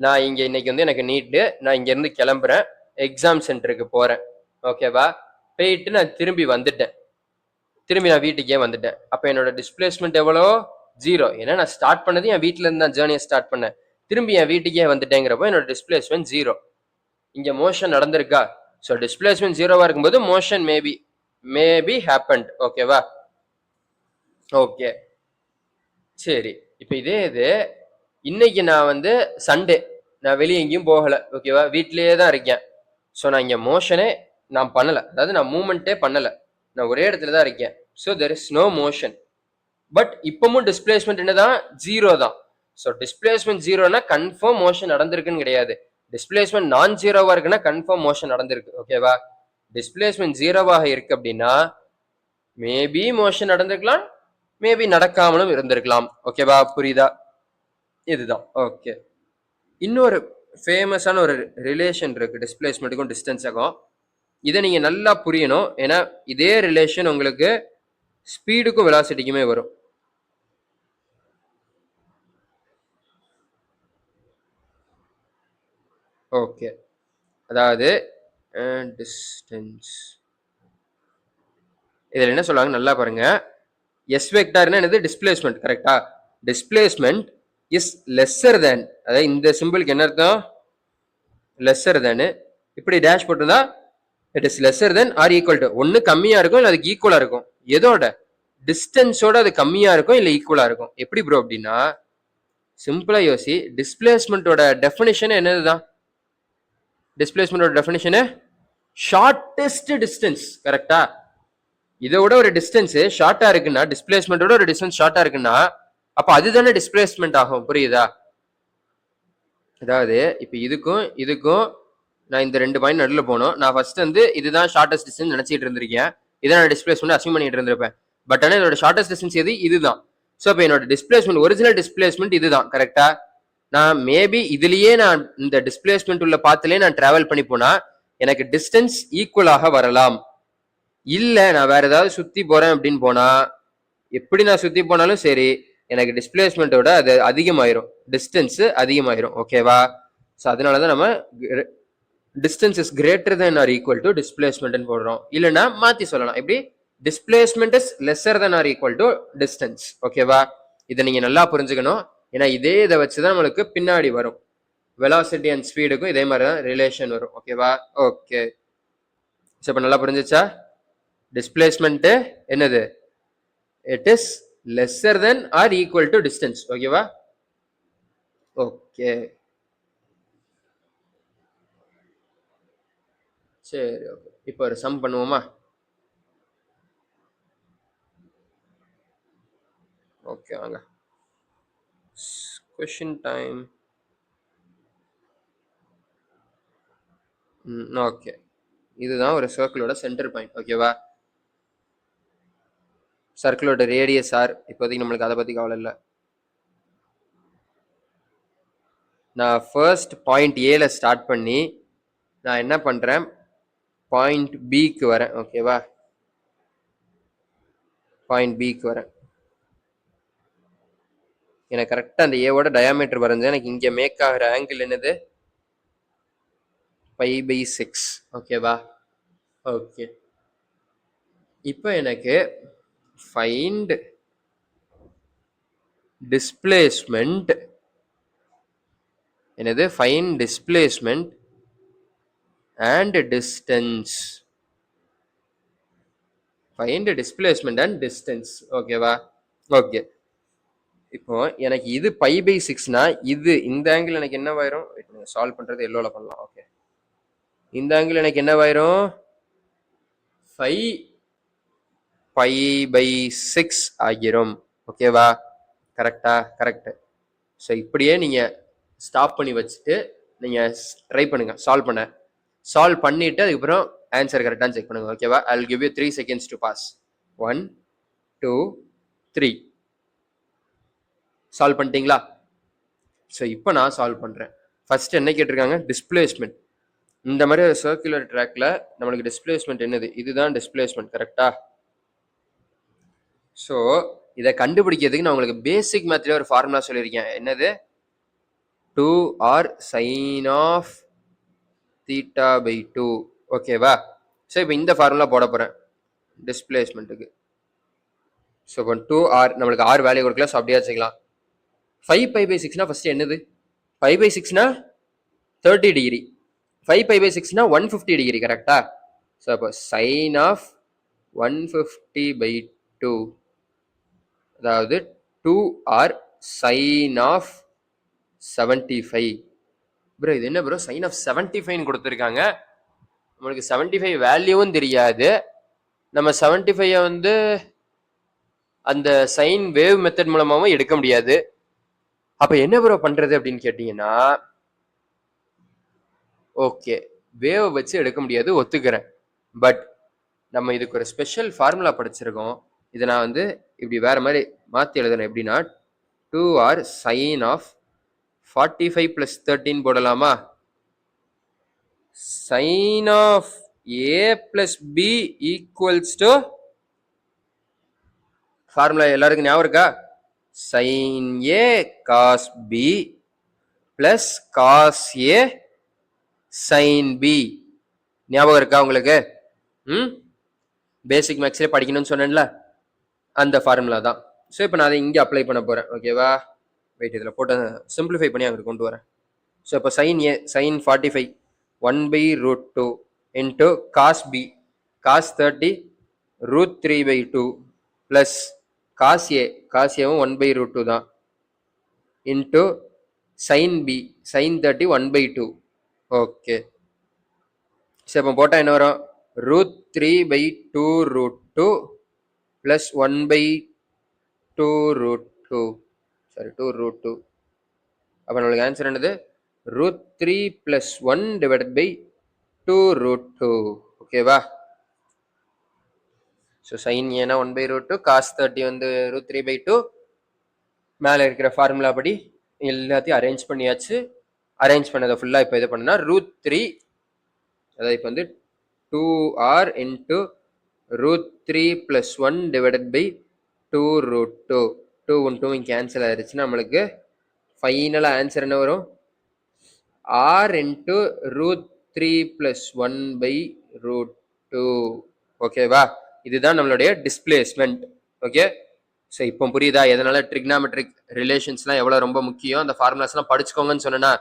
நான் இங்க இன்னைக்கு வந்து எனக்கு நீட்டு, நான் இங்க இருந்து கிளம்புறேன், எக்ஸாம் சென்டருக்கு போறேன். ஓகேவா? போயிட்டு நான் திரும்பி வந்துட்டேன், திரும்பி நான் வீட்டுக்கே வந்துட்டேன். அப்போ என்னோட டிஸ்பிளேஸ்மெண்ட் எவ்வளோ? ஜீரோ. ஏன்னா நான் ஸ்டார்ட் பண்ணது என் வீட்டில இருந்து தான் ஜேர்னியை ஸ்டார்ட் பண்ணேன், திரும்பி என் வீட்டுக்கே வந்துட்டேங்கிறப்போ என்னோட டிஸ்பிளேஸ்மெண்ட் ஜீரோ. இங்க மோஷன் நடந்திருக்கா? ஸோ டிஸ்பிளேஸ்மெண்ட் ஜீரோவா இருக்கும்போது மோஷன் மேபி ஹேப்பன்ட். ஓகேவா? ஓகே சரி. இப்போ இதே இது இன்னைக்கு நான் வந்து சண்டே, நான் வெளியே எங்கேயும் போகல. ஓகேவா? வீட்லயே தான் இருக்கேன். ஸோ நான் இங்க மோஷனே நான் பண்ணல, அதாவது நான் மூமெண்ட்டே பண்ணல, நான் ஒரே இடத்துல தான் இருக்கேன். So there is no motion. But இப்பவும் டிஸ்பிளேஸ்மெண்ட் என்னதான்? ஜீரோ தான். ஸோ டிஸ்பிளேஸ்மெண்ட் ஜீரோனா கன்ஃபார்ம் மோஷன் நடந்திருக்குன்னு கிடையாது. டிஸ்பிளேஸ்மெண்ட் நான் ஜீரோவா இருக்குன்னா கன்ஃபார்ம் மோஷன் நடந்திருக்கு. ஓகேவா? டிஸ்பிளேஸ்மெண்ட் ஜீரோவாக இருக்கு அப்படின்னா மேபி மோஷன் நடந்திருக்கலாம், மேபி நடக்காமலும் இருந்திருக்கலாம். ஓகேவா? புரியுதா? இதுதான். ஓகே. இன்னொரு ஃபேமஸான ஒரு ரிலேஷன் இருக்கு டிஸ்பிளேஸ்மெண்ட்டுக்கும் டிஸ்டன்ஸுக்கும். இதை நீங்க நல்லா புரியணும். ஏன்னா இதே ரிலேஷன் உங்களுக்கு ஸ்பீடுக்கும் வெலாசிட்டிக்குமே வரும். ஓகே. அதாவது டிஸ்டன்ஸ் இதில் என்ன சொல்லுவாங்க நல்லா பாருங்க. எஸ் வெக்டார்னா என்னது? டிஸ்பிளேஸ்மெண்ட். கரெக்டா? டிஸ்பிளேஸ்மெண்ட் இஸ் லெஸ்ஸர் தேன், அதாவது இந்த சிம்பிளுக்கு என்ன அர்த்தம்? Lesser than. இப்படி டேஷ் போட்டுருந்தா it is lesser than or equal to, ஒன்று கம்மியா இருக்கும் இல்லை அதுக்கு ஈக்குவலா இருக்கும். எதோட? டிஸ்டன்ஸோட அது கம்மியா இருக்கும் இல்லை ஈக்குவலா இருக்கும். எப்படி ப்ரோ அப்படின்னா, சிம்பிளா யோசி. டிஸ்பிளேஸ்மெண்ட்டோட டெஃபினிஷன் என்னதுதான்? டிஸ்பிளேஸ்மெண்டோட டெஃபினிஷனு ஷார்டஸ்ட் டிஸ்டன்ஸ். கரெக்டா? இதோட ஒரு டிஸ்டன்ஸ் ஷார்ட்டா இருக்குன்னா, டிஸ்பிளேஸ்மெண்டோட ஒரு டிஸ்டன்ஸ் ஷார்ட்டா இருக்குன்னா அப்ப அதுதானே டிஸ்பிளேஸ்மெண்ட் ஆகும். புரியுதா? அதாவது இப்ப இதுக்கும் இதுக்கும் நான் இந்த ரெண்டு பாயிண்ட் நடுவில் போனோம். நான் ஃபர்ஸ்ட் வந்து இதுதான் ஷார்டஸ்ட் டிஸ்டன்ஸ் நினைச்சிட்டு இருந்திருக்கேன், இதான் நான் டிஸ்பிளேஸ்மெண்ட் அசியூம் பண்ணிட்டு இருந்திருப்பேன். பட் ஆனால் என்னோட ஷார்டஸ்ட் டிஸ்டன்ஸ் எது? இதுதான். ஸோ இப்போ என்னோட டிஸ்பிளேஸ்மெண்ட் ஒரிஜினல் டிஸ்பிளேஸ்மெண்ட் இதுதான். கரெக்டா? நான் மேபி இதுலயே நான் இந்த டிஸ்பிளேஸ்மெண்ட் உள்ள பாத்துலயே நான் டிராவல் பண்ணி போனா எனக்கு டிஸ்டன்ஸ் ஈக்குவலாக வரலாம். இல்ல நான் வேற ஏதாவது சுத்தி போறேன் அப்படின்னு போனா, எப்படி நான் சுத்தி போனாலும் சரி எனக்கு டிஸ்பிளேஸ்மெண்ட்டோட அது அதிகமாயிரும், டிஸ்டன்ஸ் அதிகமாயிரும். ஓகேவா? ஸோ அதனாலதான் நம்ம distance is greater than or equal to displacement போடுறோம். இல்லைன்னா மாத்தி சொல்லலாம், எப்படி? Displacement is lesser than or equal to distance. ஓகேவா? இதை நீங்க நல்லா புரிஞ்சுக்கணும். ஏன்னா இதே இதை வச்சுதான் நம்மளுக்கு பின்னாடி வரும் வெலாசிட்டி அண்ட் ஸ்பீடுக்கும் இதே மாதிரி தான் ரிலேஷன் வரும். ஓகேவா? ஓகே. ஸோ இப்போ நல்லா புரிஞ்சிச்சா? டிஸ்பிளேஸ்மெண்ட் என்னது? It is lesser than or equal to distance. ஓகேவா? ஓகே, சரி. ஓகே, இப்போ ஒரு சம் பண்ணுவோமா? ஓகே, வாங்க. Question time. ஓகே, இதுதான் ஒரு சர்க்கிளோட சென்டர் பாயிண்ட். ஓகேவா? சர்க்கிளோட ரேடியஸ் ஆர். இப்போதைக்கு நம்மளுக்கு அதை பற்றி கவலை இல்லை. நான் ஃபர்ஸ்ட் பாயிண்ட் ஏல ஸ்டார்ட் பண்ணி நான் என்ன பண்ணுறேன், பாயிண்ட் பிக்கு வரேன். ஓகேவா? பாயிண்ட் பிக்கு வரேன். எனக்கு கரெக்டாக அந்த ஏவோட டயாமீட்டர் வரைஞ்சேன். எனக்கு இங்கே மேக் ஆகிற ஆங்கிள் என்னது? π/6. ஓகேவா? ஓகே, இப்போ எனக்கு ஃபைண்ட் டிஸ்பிளேஸ்மெண்ட் என்னது? Find displacement and distance. Find displacement and distance. ஓகேவா? ஓகே, இப்போ எனக்கு இது π/6னா இது இந்த ஆங்கிள் எனக்கு என்னவாயிரும்? சால்வ் பண்றது எல்லோல பண்ணலாம். ஓகே, இந்த ஆங்கிள் எனக்கு என்னவாயிரும்? 5π/6 ஆகிரும். ஓகேவா? கரெக்டா? கரெக்ட். ஸோ இப்படியே நீங்க ஸ்டாப் பண்ணி வச்சுட்டு நீங்க ட்ரை பண்ணுங்க சால்வ் பண்ண. சால்வ் பண்ணிட்டு அதுக்கப்புறம் ஆன்சர் கரெக்டாக செக் பண்ணுங்க. ஓகேவா? I will give you 3 seconds to pause. 1 2 3. Solve பண்ணிட்டீங்களா? ஸோ இப்போ நான் சால்வ் பண்ணுறேன். ஃபர்ஸ்ட் என்ன கேட்டிருக்காங்க? டிஸ்பிளேஸ்மெண்ட். இந்த மாதிரி ஒரு சர்க்குலர் ட்ராக்ல நம்மளுக்கு டிஸ்பிளேஸ்மெண்ட் என்னது? இதுதான் டிஸ்பிளேஸ்மெண்ட். கரெக்டா? ஸோ இதை கண்டுபிடிக்கிறதுக்கு நான் உங்களுக்கு பேசிக் மேத்ல ஒரு ஃபார்முலா சொல்லியிருக்கேன். என்னது? 2r sin of θ/2. ஓகேவா? ஸோ இப்போ இந்த ஃபார்முலா போட போகிறேன் டிஸ்பிளேஸ்மெண்ட்டுக்கு. ஸோ இப்போ 2r நம்மளுக்கு r வேல்யூ கொடுக்கல. ஸோ அப்படியே வச்சுக்கலாம். 5π/6னா ஃபர்ஸ்ட் என்னது? π/6னா 30 டிகிரி. 5π/6னா 150 டிகிரி. கரெக்டா? ஸோ அப்போ சைன் ஆஃப் 150/2 அதாவது 2r சைன் ஆஃப் 75. ப்ரோ இது என்ன ப்ரோ சைன் ஆஃப் 75 கொடுத்துருக்காங்க? நம்மளுக்கு 75 வேல்யூவும் தெரியாது. நம்ம 75 வந்து அந்த சைன் வேவ் மெத்தட் மூலமாவும் எடுக்க முடியாது. அப்ப என்ன ப்ரோ பண்றது அப்படின்னு கேட்டீங்கன்னா, ஓகே வேவ் வச்சு எடுக்க முடியாது, ஒத்துக்கிறேன். பட் நம்ம இதுக்கு ஒரு ஸ்பெஷல் ஃபார்முலா படிச்சிருக்கோம். இதை நான் வந்து இப்படி வேற மாதிரி மாற்றி எழுதுறேன். எப்படின்னா 2r sin of 45 + 13 போடலாமா? sin of a plus b equals to formula எல்லாருக்கும் ஞாபகம் இருக்கா? sin a cos b plus cos a sin b. ஞாபகம் இருக்கா உங்களுக்கு? பேசிக் மேக்ஸ்லேயே படிக்கணும்னு சொன்னேன்ல, அந்த ஃபார்முலா தான். ஸோ இப்போ நான் அதை இங்கே அப்ளை பண்ண போகிறேன். ஓகேவா? வெயிட், இதில் போட்டு சிம்பிளிஃபை பண்ணி அங்கே கொண்டு வரேன். ஸோ இப்போ sine A sine 45 1/√2 into cos B cos 30 √3/2 plus cos ஏவும் 1/√2 தான் into sine B sine 30 1/2. Okay, சரி இப்போ போட்டால் என்ன வரும்? √3/2√2 ப்ளஸ் 1/2√2. சாரி 2√2. அப்போ நம்மளுக்கு ஆன்சர் என்னது? √3 + 1 / 2√2. ஓகேவா? ஸோ சைன் ஏனா 1/√2, காஸ் 30 வந்து √3/2. மேலே இருக்கிற ஃபார்முலா படி எல்லாத்தையும் அரேஞ்ச் பண்ணியாச்சு. அரேஞ்ச் பண்ணதை ஃபுல்லாக இப்போ இது பண்ணா √3, அதாவது இப்போ வந்து 2r இன்ட்டு √3 + 1 / 2√2. 2 1 2 கேன்சல் ஆயிடுச்சுன்னா நம்மளுக்கு ஃபைனலாக ஆன்சர் என்ன வரும்? r into √3 + 1/√2. ஓகேவா? இதுதான் நம்மளுடைய டிஸ்பிளேஸ்மெண்ட். ஓகே, ஸோ இப்போ புரியுதா எதனால ட்ரிக்னாமெட்ரிக் ரிலேஷன்ஸ்லாம் எவ்வளோ ரொம்ப முக்கியம்? அந்த ஃபார்முலாஸ்லாம் படிச்சுக்கோங்கன்னு சொன்னேன்னா.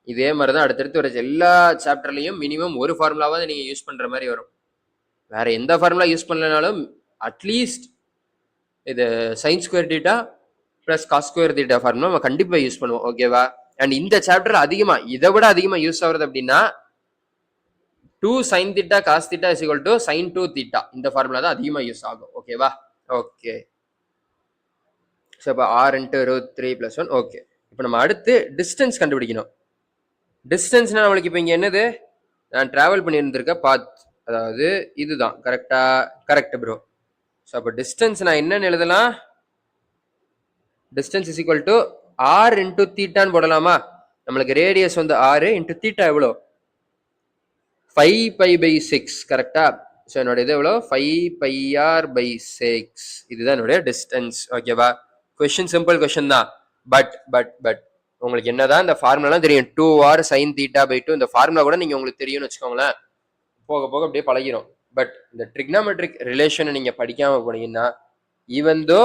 இதே மாதிரி தான் அடுத்தடுத்து வர எல்லா சாப்டர்லையும் மினிமம் ஒரு ஃபார்முலாவாவது நீங்கள் யூஸ் பண்ணுற மாதிரி வரும். வேற எந்த ஃபார்முலா யூஸ் பண்ணலனாலும் அட்லீஸ்ட் இது sine square theta plus cos square theta formula நம்ம கண்டிப்பாக யூஸ் பண்ணுவோம். ஓகேவா? அண்ட் இந்த சாப்டர் அதிகமாக இதை விட அதிகமாக யூஸ் ஆகுறது அப்படின்னா 2 sin theta cos theta is equal to sin 2 theta. இந்த ஃபார்முலா தான் அதிகமாக யூஸ் ஆகும். ஓகேவா? ஓகே. ஸோ இப்போ ஆர் இன்ட்டு √3 + 1. ஓகே. இப்போ நம்ம அடுத்து டிஸ்டன்ஸ் கண்டுபிடிக்கணும். டிஸ்டன்ஸ்னா நம்மளுக்கு இப்போ இங்கே என்னது, நான் ட்ராவல் பண்ணியிருந்திருக்க பாத், அதாவது இதுதான் கரெக்டா? Correct bro. ஸோ அப்போ டிஸ்டன்ஸ் நான் என்னன்னு எழுதலாம்? Distance is equal to R into தீட்டான்னு போடலாமா? நம்மளுக்கு ரேடியஸ் வந்து 6 இன்ட்டு தீட்டா எவ்வளோ? 5π/6 கரெக்டா? ஸோ என்னோட இது எவ்வளோ? 5πr/6. இதுதான் என்னுடைய டிஸ்டன்ஸ். ஓகேவா? கொஸ்டின் சிம்பிள் கொஸ்டின் தான். பட் உங்களுக்கு என்னதான் இந்த ஃபார்முலாலாம் தெரியும், 2r sin θ/2 இந்த ஃபார்முலா கூட நீங்கள் உங்களுக்கு தெரியும்னு வச்சுக்கோங்களேன். போக போக அப்படியே பழகிரும். பட் இந்த ட்ரிக்னாமெட்ரிக் ரிலேஷனை நீங்கள் படிக்காமல் போனீங்கன்னா ஈவன் தோ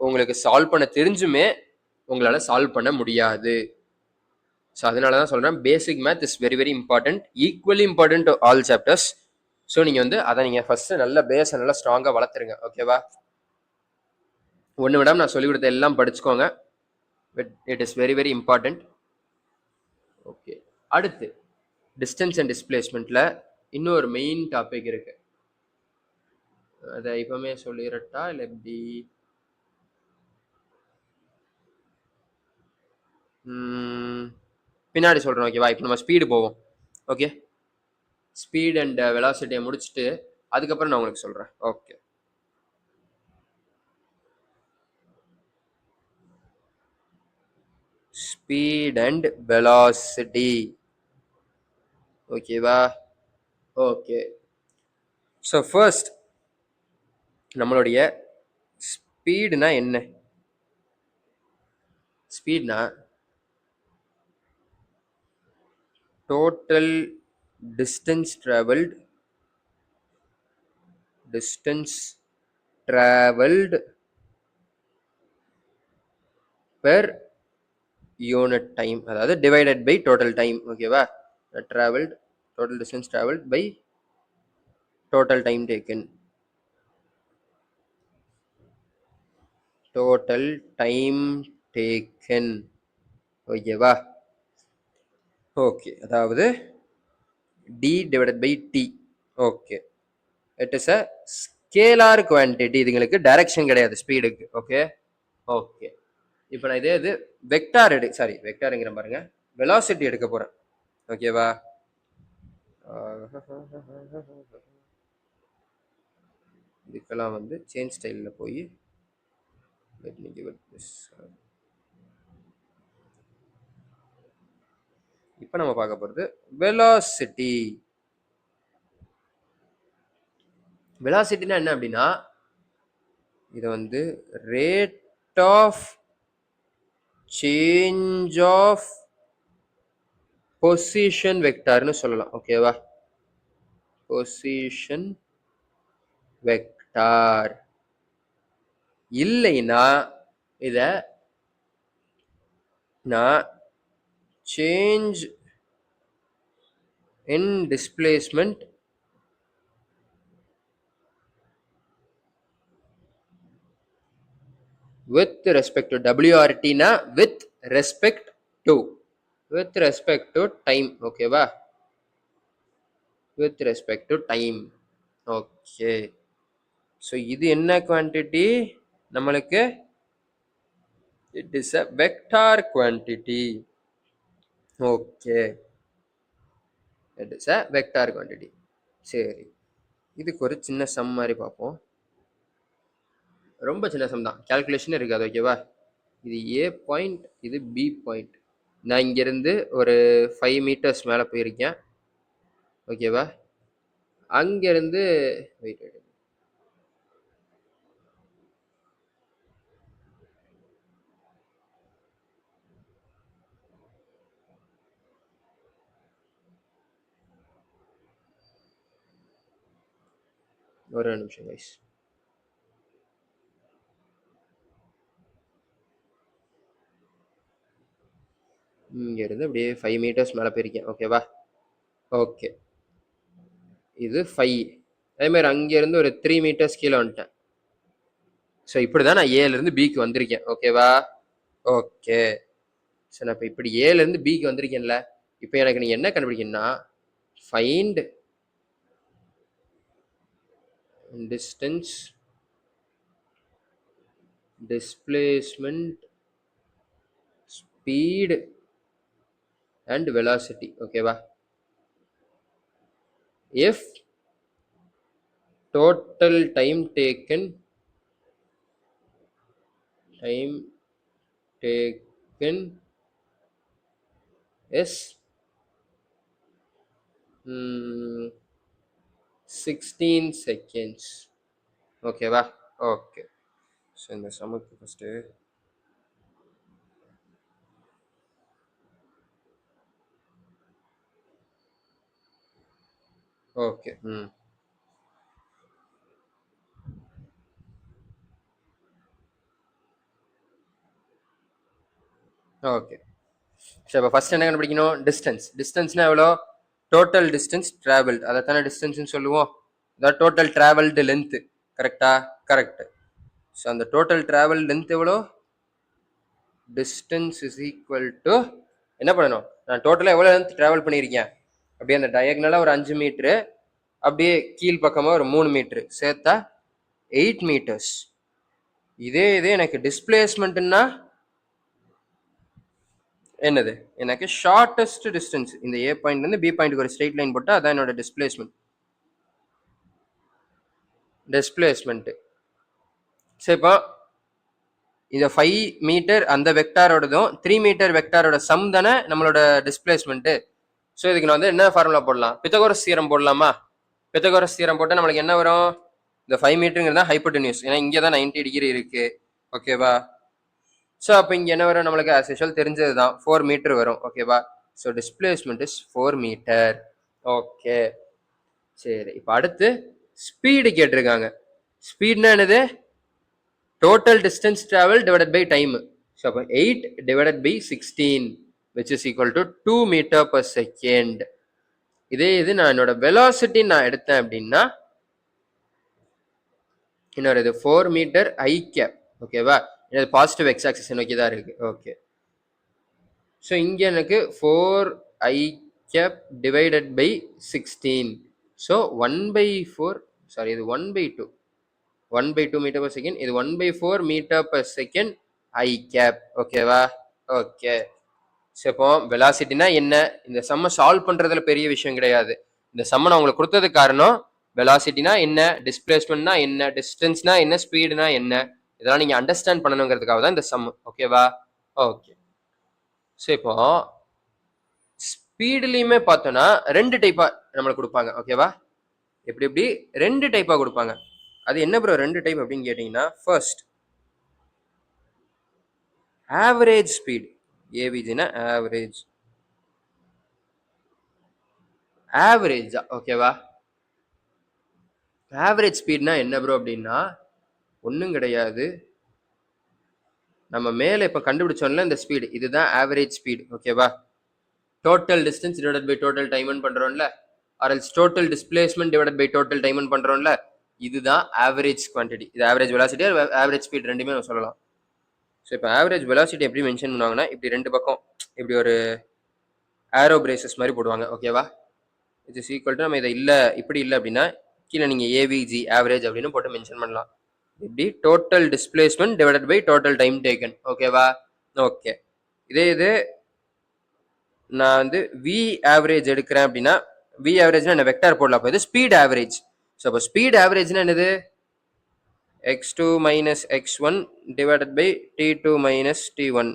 உங்களுக்கு சால்வ் பண்ண தெரிஞ்சுமே உங்களால் சால்வ் பண்ண முடியாது. ஸோ அதனால தான் சொல்கிறேன், basic math is very very important, equally important to all chapters. So நீங்கள் வந்து அதை நீங்கள் ஃபஸ்ட்டு நல்ல பேஸை நல்லா ஸ்ட்ராங்காக வளர்த்துருங்க. ஓகேவா? ஒன்று விடாமல் நான் சொல்லிக் கொடுத்த எல்லாம் படிச்சுக்கோங்க. But it is very very important. Okay. அடுத்து டிஸ்டன்ஸ் அண்ட் டிஸ்பிளேஸ்மெண்ட்டில் இன்னொரு மெயின் டாபிக் இருக்கு. அதை இப்போமே சொல்லிடட்டா இல்லை எப்படி? பின்னாடி சொல்கிறேன். ஓகேவா? இப்போ நம்ம ஸ்பீடு போவோம். ஓகே, ஸ்பீட் அண்ட் வெலாசிட்டியை முடிச்சுட்டு அதுக்கப்புறம் நான் உங்களுக்கு சொல்கிறேன். ஓகே. Speed and velocity. ஓகேவா? ஓகே. ஸோ ஃபர்ஸ்ட் நம்மளுடைய ஸ்பீடுனா என்ன? ஸ்பீட்னா total distance travelled per unit time, அதாவது டிவைடட் பை டோட்டல் டைம். ஓகேவா? Travelled, total distance travelled by total time taken. Total time taken. ஓகேவா? ஓகே, அதாவது D divided by T. Okay, it is a scalar quantity. இதுங்களுக்கு direction கிடையாது ஸ்பீடுக்கு. Okay okay. இப்போ நான் இதே இது வெக்டார் வெக்டாருங்கிற பாருங்க, வெலாசிட்டி எடுக்க போறேன். ஓகேவா? இதுக்கெல்லாம் வந்து சேஞ்ச் ஸ்டைலில் போய் இப்போ நம்ம பார்க்க போகிறது வெலாசிட்டி. வெலாசிட்டினா என்ன அப்படின்னா, இது வந்து rate of change of position வெக்டார்னு சொல்லலாம். ஓகேவா? Position vector. இல்லைன்னா இத நான் change in displacement with respect to WRT னா with respect to time. ஓகேவா? with respect to time. Okay. So இது என்ன குவான்டிட்டி நம்மளுக்கு? It is a vector quantity. Okay, it is a vector quantity. சரி, இதுக்கு ஒரு சின்ன சம் மாதிரி பார்ப்போம். ரொம்ப சின்ன சம் தான், கால்குலேஷன் இருக்காது. ஓகேவா? இது ஏ பாயிண்ட், இது பி பாயிண்ட். நான் இங்கேருந்து ஒரு 5 மீட்டர்ஸ் மேலே போயிருக்கேன். ஓகேவா? அங்கேருந்து வெயிட் ஒரு நிமிஷம் கைஸ். இங்கேருந்து அப்படியே 5 மீட்டர்ஸ் மேலே போயிருக்கேன். ஓகேவா? ஓகே. இது 5. அதேமாதிரி அங்கேருந்து ஒரு 3 மீட்டர்ஸ் கீழே வந்துட்டேன். ஸோ இப்படி தான் நான் ஏலேருந்து பிக்கு வந்திருக்கேன். ஓகேவா? ஓகே. ஸோ நான் இப்போ இப்படி ஏலேருந்து பிக்கு வந்திருக்கேன்ல, இப்போ எனக்கு நீ என்ன கண்டுபிடிக்கணும்னா, find distance, displacement, speed and velocity. ஓகேவா? If total time taken is 16 seconds. ஓகேவா? ஓகே. ஸோ இந்த சமுக்கு ஃபஸ்ட்டு ஓகே. ஓகே. ஸோ இப்போ ஃபஸ்ட் என்ன கண்டுபிடிக்கணும்? டிஸ்டன்ஸ்னா எவ்வளோ? டோட்டல் டிஸ்டன்ஸ் ட்ராவல்டு, அதை தானே டிஸ்டன்ஸ்னு சொல்லுவோம். அதாவது டோட்டல் ட்ராவல்டு லென்த்து. கரெக்டா? கரெக்டு. ஸோ அந்த டோட்டல் ட்ராவல் லென்த் எவ்வளோ? டிஸ்டன்ஸ் இஸ் ஈக்குவல் டு என்ன பண்ணணும்? நான் டோட்டலாக எவ்வளோ லென்த் ட்ராவல் பண்ணியிருக்கேன்? அப்படியே அந்த டயக்னலாக ஒரு 5 மீட்ரு, அப்படியே கீழ் பக்கமாக ஒரு 3 மீட்ரு சேர்த்தா 8 மீட்டர்ஸ். இதே எனக்கு டிஸ்பிளேஸ்மெண்ட்னா என்னது? எனக்கு ஷார்டஸ்ட் டிஸ்டன்ஸ் இந்த ஏ பாயிண்ட்லேருந்து பி பாயிண்ட்டுக்கு ஒரு ஸ்ட்ரெயிட் லைன் போட்டால் அதான் என்னோட டிஸ்பிளேஸ்மெண்ட்டு. சரி, இப்போ இந்த 5 மீட்டர் அந்த வெக்டாரோடதும் 3 மீட்டர் வெக்டாரோட சம் தானே நம்மளோட டிஸ்பிளேஸ்மெண்ட்டு. ஸோ இதுக்கு நான் வந்து என்ன ஃபார்முலா போடலாம்? பித்தகோரஸ் தியரம் போடலாமா? பித்தகோரஸ் தியரம் போட்டால் நம்மளுக்கு என்ன வரும்? இந்த 5 மீட்டருங்கிறது தான் ஹைப்போடென்யூஸ், ஏன்னா இங்கே தான் 90 டிகிரி இருக்கு. ஓகேவா? ஸோ அப்போ இங்கே என்ன வரும் நம்மளுக்கு? ஆஸ் யூஷுவல் தெரிஞ்சது தான், 4 மீட்டர் வரும். ஓகேவா? So displacement is 4 metre. Okay. சரி, இப்போ அடுத்து ஸ்பீடு கேட்டிருக்காங்க. ஸ்பீட்னா என்னது? Total distance travel divided by time. So அப்போ 8 divided by 16 which is equal to 2 metre per second. இதே இது நான் என்னோட வெலாசிட்டி நான் எடுத்தேன் அப்படின்னா இன்னொரு இது 4 மீட்டர் ஐ கேப். ஓகேவா? இது பாசிட்டிவ் எக்ஸ் ஆக்சிஸ் நோக்கி தான் இருக்கு. ஓகே. ஸோ இங்கே எனக்கு 4 I cap divided by 16. So 1/4, sorry இது 1/2, 1/2 மீட்டர் பர் செகண்ட், இது 1/4 metre per second I cap. ஓகேவா? ஓகே. ஸோ இப்போ வெலாசிட்டினா என்ன? இந்த சம்மை சால்வ் பண்றதுல பெரிய விஷயம் கிடையாது. இந்த சம்மை நான் உங்களுக்கு கொடுத்தது காரணம் வெலாசிட்டினா என்ன, டிஸ்பிளேஸ்மெண்ட்னா என்ன, டிஸ்டன்ஸ்னா என்ன, ஸ்பீடுனா என்ன, இதெல்லாம் நீங்க அண்டர்ஸ்டாண்ட் பண்ணணுங்கிறதுக்காக தான் இந்த சம். ஓகேவா? ஓகே. ஸோ இப்போ ஸ்பீடுலையுமே பார்த்தோன்னா 2 டைப்பா நம்மளுக்கு கொடுப்பாங்க. ஓகேவா? எப்படி 2 டைப்பா கொடுப்பாங்க. அது என்ன ப்ரோ 2 டைப் அப்படின்னு கேட்டீங்கன்னா, ஃபர்ஸ்ட் ஆவரேஜ் ஸ்பீட். ஏவிஜினா ஆவரேஜ். ஓகேவா? ஆவரேஜ் ஸ்பீட்னா என்ன ப்ரோ அப்படின்னா ஒன்றும் கிடையாது, நம்ம மேலே இப்போ கண்டுபிடிச்சோம்ல இந்த ஸ்பீடு, இதுதான் ஆவரேஜ் ஸ்பீடு. ஓகேவா? Total distance divided by total time பண்றோம்ல, or else total displacement divided by total time பண்றோம்ல, இதுதான் ஆவரேஜ் குவான்டிட்டி. இது ஆவரேஜ் வெலாசிட்டி, ஆவரேஜ் ஸ்பீட் ரெண்டுமே நம்ம சொல்லலாம். ஸோ இப்போ ஆவரேஜ் வெலாசிட்டி எப்படி மென்ஷன் பண்ணுவாங்கன்னா, இப்படி 2 பக்கம் இப்படி ஒரு ஆரோ பிரேசஸ் மாதிரி போடுவாங்க. ஓகேவா? இட் இஸ் ஈக்குவல் டு நம்ம இதை இல்லை இப்படி இல்லை அப்படின்னா கீழே நீங்கள் ஏவிஜி ஆவரேஜ் அப்படின்னு போட்டு மென்ஷன் பண்ணலாம். இப்படி total displacement divided by total time taken. ஓகேவா? ஓகே. இதே இது நான் வந்து வி ஆவரேஜ் எடுக்கிறேன் அப்படின்னா, வி ஆவரேஜ்னா என்ன? வெக்டார் போடலாம். அப்போ இது ஸ்பீட் ஆவரேஜ். ஸோ அப்போ ஸ்பீட் ஆவரேஜ்னா என்னது? x2 minus x1 divided by t2 minus t1,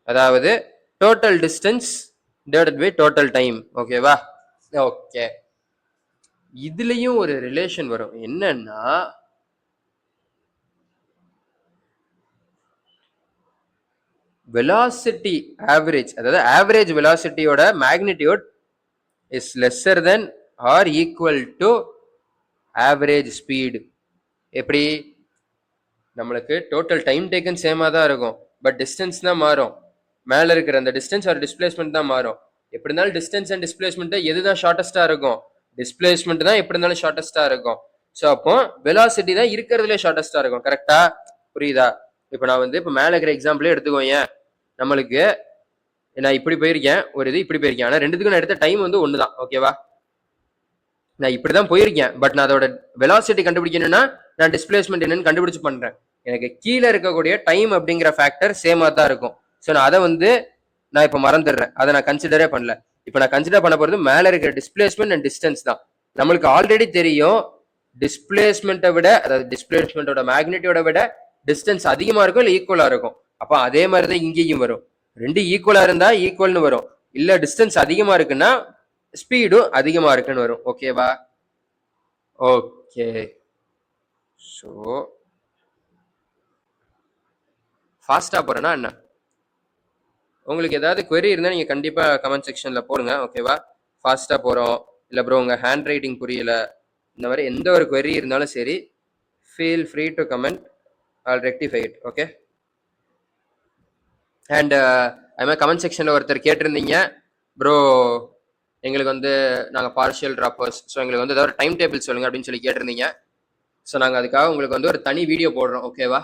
அதாவது total distance divided by total time. ஓகேவா? ஓகே. இதுலயும் ஒரு ரிலேஷன் வரும். என்னன்னா வெலாசிட்டி ஆவரேஜ், அதாவது ஆவரேஜ் வெலாசிட்டியோட magnitude is lesser than or equal to average speed. எப்படி? நம்மளுக்கு டோட்டல் டைம் டேக்கன் சேமா தான் இருக்கும், பட் டிஸ்டன்ஸ் தான் மாறும். மேல இருக்கிற அந்த டிஸ்டன்ஸ் ஒரு டிஸ்பிளேஸ்மெண்ட் தான் மாறும். எப்படி இருந்தாலும் டிஸ்டன்ஸ் அண்ட் டிஸ்பிளேஸ்மெண்ட் எதுதான் ஷார்ட்டஸ்டா இருக்கும்? டிஸ்பிளேஸ்மெண்ட் தான் எப்படி இருந்தாலும் ஷார்ட்டஸ்டா இருக்கும். ஸோ அப்போ வெலாசிட்டி தான் இருக்கிறதுலே ஷார்ட்டஸ்டா இருக்கும். கரெக்டா? புரியுதா? இப்போ நான் வந்து இப்போ மேல இருக்கிற எக்ஸாம்பிளே எடுத்துக்கோங்க. நம்மளுக்கு நான் இப்படி போயிருக்கேன், ஒரு இது இப்படி போயிருக்கேன். ஆனா ரெண்டுத்துக்கும் நான் எடுத்த டைம் வந்து ஒண்ணுதான். ஓகேவா? நான் இப்படிதான் போயிருக்கேன். பட் நான் அதோட வெலாசிட்டி கண்டுபிடிக்கணும்னா நான் டிஸ்பிளேஸ்மெண்ட் என்னன்னு கண்டுபிடிச்சு பண்றேன். எனக்கு கீழே இருக்கக்கூடிய டைம் அப்படிங்கிற ஃபேக்டர் சேமா தான் இருக்கும். ஸோ நான் அதை வந்து நான் இப்போ மறந்துடுறேன். அதை நான் கன்சிடரே பண்ணல. இப்போ நான் கன்சிடர் பண்ண போறது மேல இருக்கிற டிஸ்பிளேஸ்மெண்ட் அண்ட் டிஸ்டன்ஸ் தான். நம்மளுக்கு ஆல்ரெடி தெரியும் டிஸ்பிளேஸ்மெண்ட்டை விட, அதாவது டிஸ்பிளேஸ்மெண்ட்டோட மேக்னிட்டியோட விட டிஸ்டன்ஸ் அதிகமா இருக்கும் இல்லை ஈக்குவலா இருக்கும். அப்போ அதே மாதிரி தான் இங்கேயும் வரும். ரெண்டு ஈக்குவலா இருந்தா ஈக்குவல்னு வரும். இல்ல டிஸ்டன்ஸ் அதிகமா இருக்குன்னா ஸ்பீடும் அதிகமா இருக்குன்னு வரும். ஓகேவா? ஓகே. ஸோ ஃபாஸ்டா போறேன்னா என்ன? உங்களுக்கு ஏதாவது query இருந்தால் நீங்கள் கண்டிப்பாக கமெண்ட் செக்ஷனில் போடுங்க. ஓகேவா? ஃபாஸ்ட்டாக போகிறோம், இல்லை ப்ரோ உங்கள் ஹேண்ட் ரைட்டிங் புரியல, இந்த மாதிரி எந்த ஒரு query இருந்தாலும் சரி, feel free to comment, all rectify it. Okay. And அது மாதிரி கமெண்ட் செக்ஷனில் ஒருத்தர் கேட்டிருந்தீங்க, ப்ரோ எங்களுக்கு வந்து நாங்கள் பார்ஷியல் ட்ராப்பர்ஸ், ஸோ எங்களுக்கு வந்து ஏதாவது டைம் டேபிள் சொல்லுங்கள் அப்படின்னு சொல்லி கேட்டிருந்தீங்க. ஸோ நாங்கள் அதுக்காக உங்களுக்கு வந்து ஒரு தனி வீடியோ போடுறோம். ஓகேவா?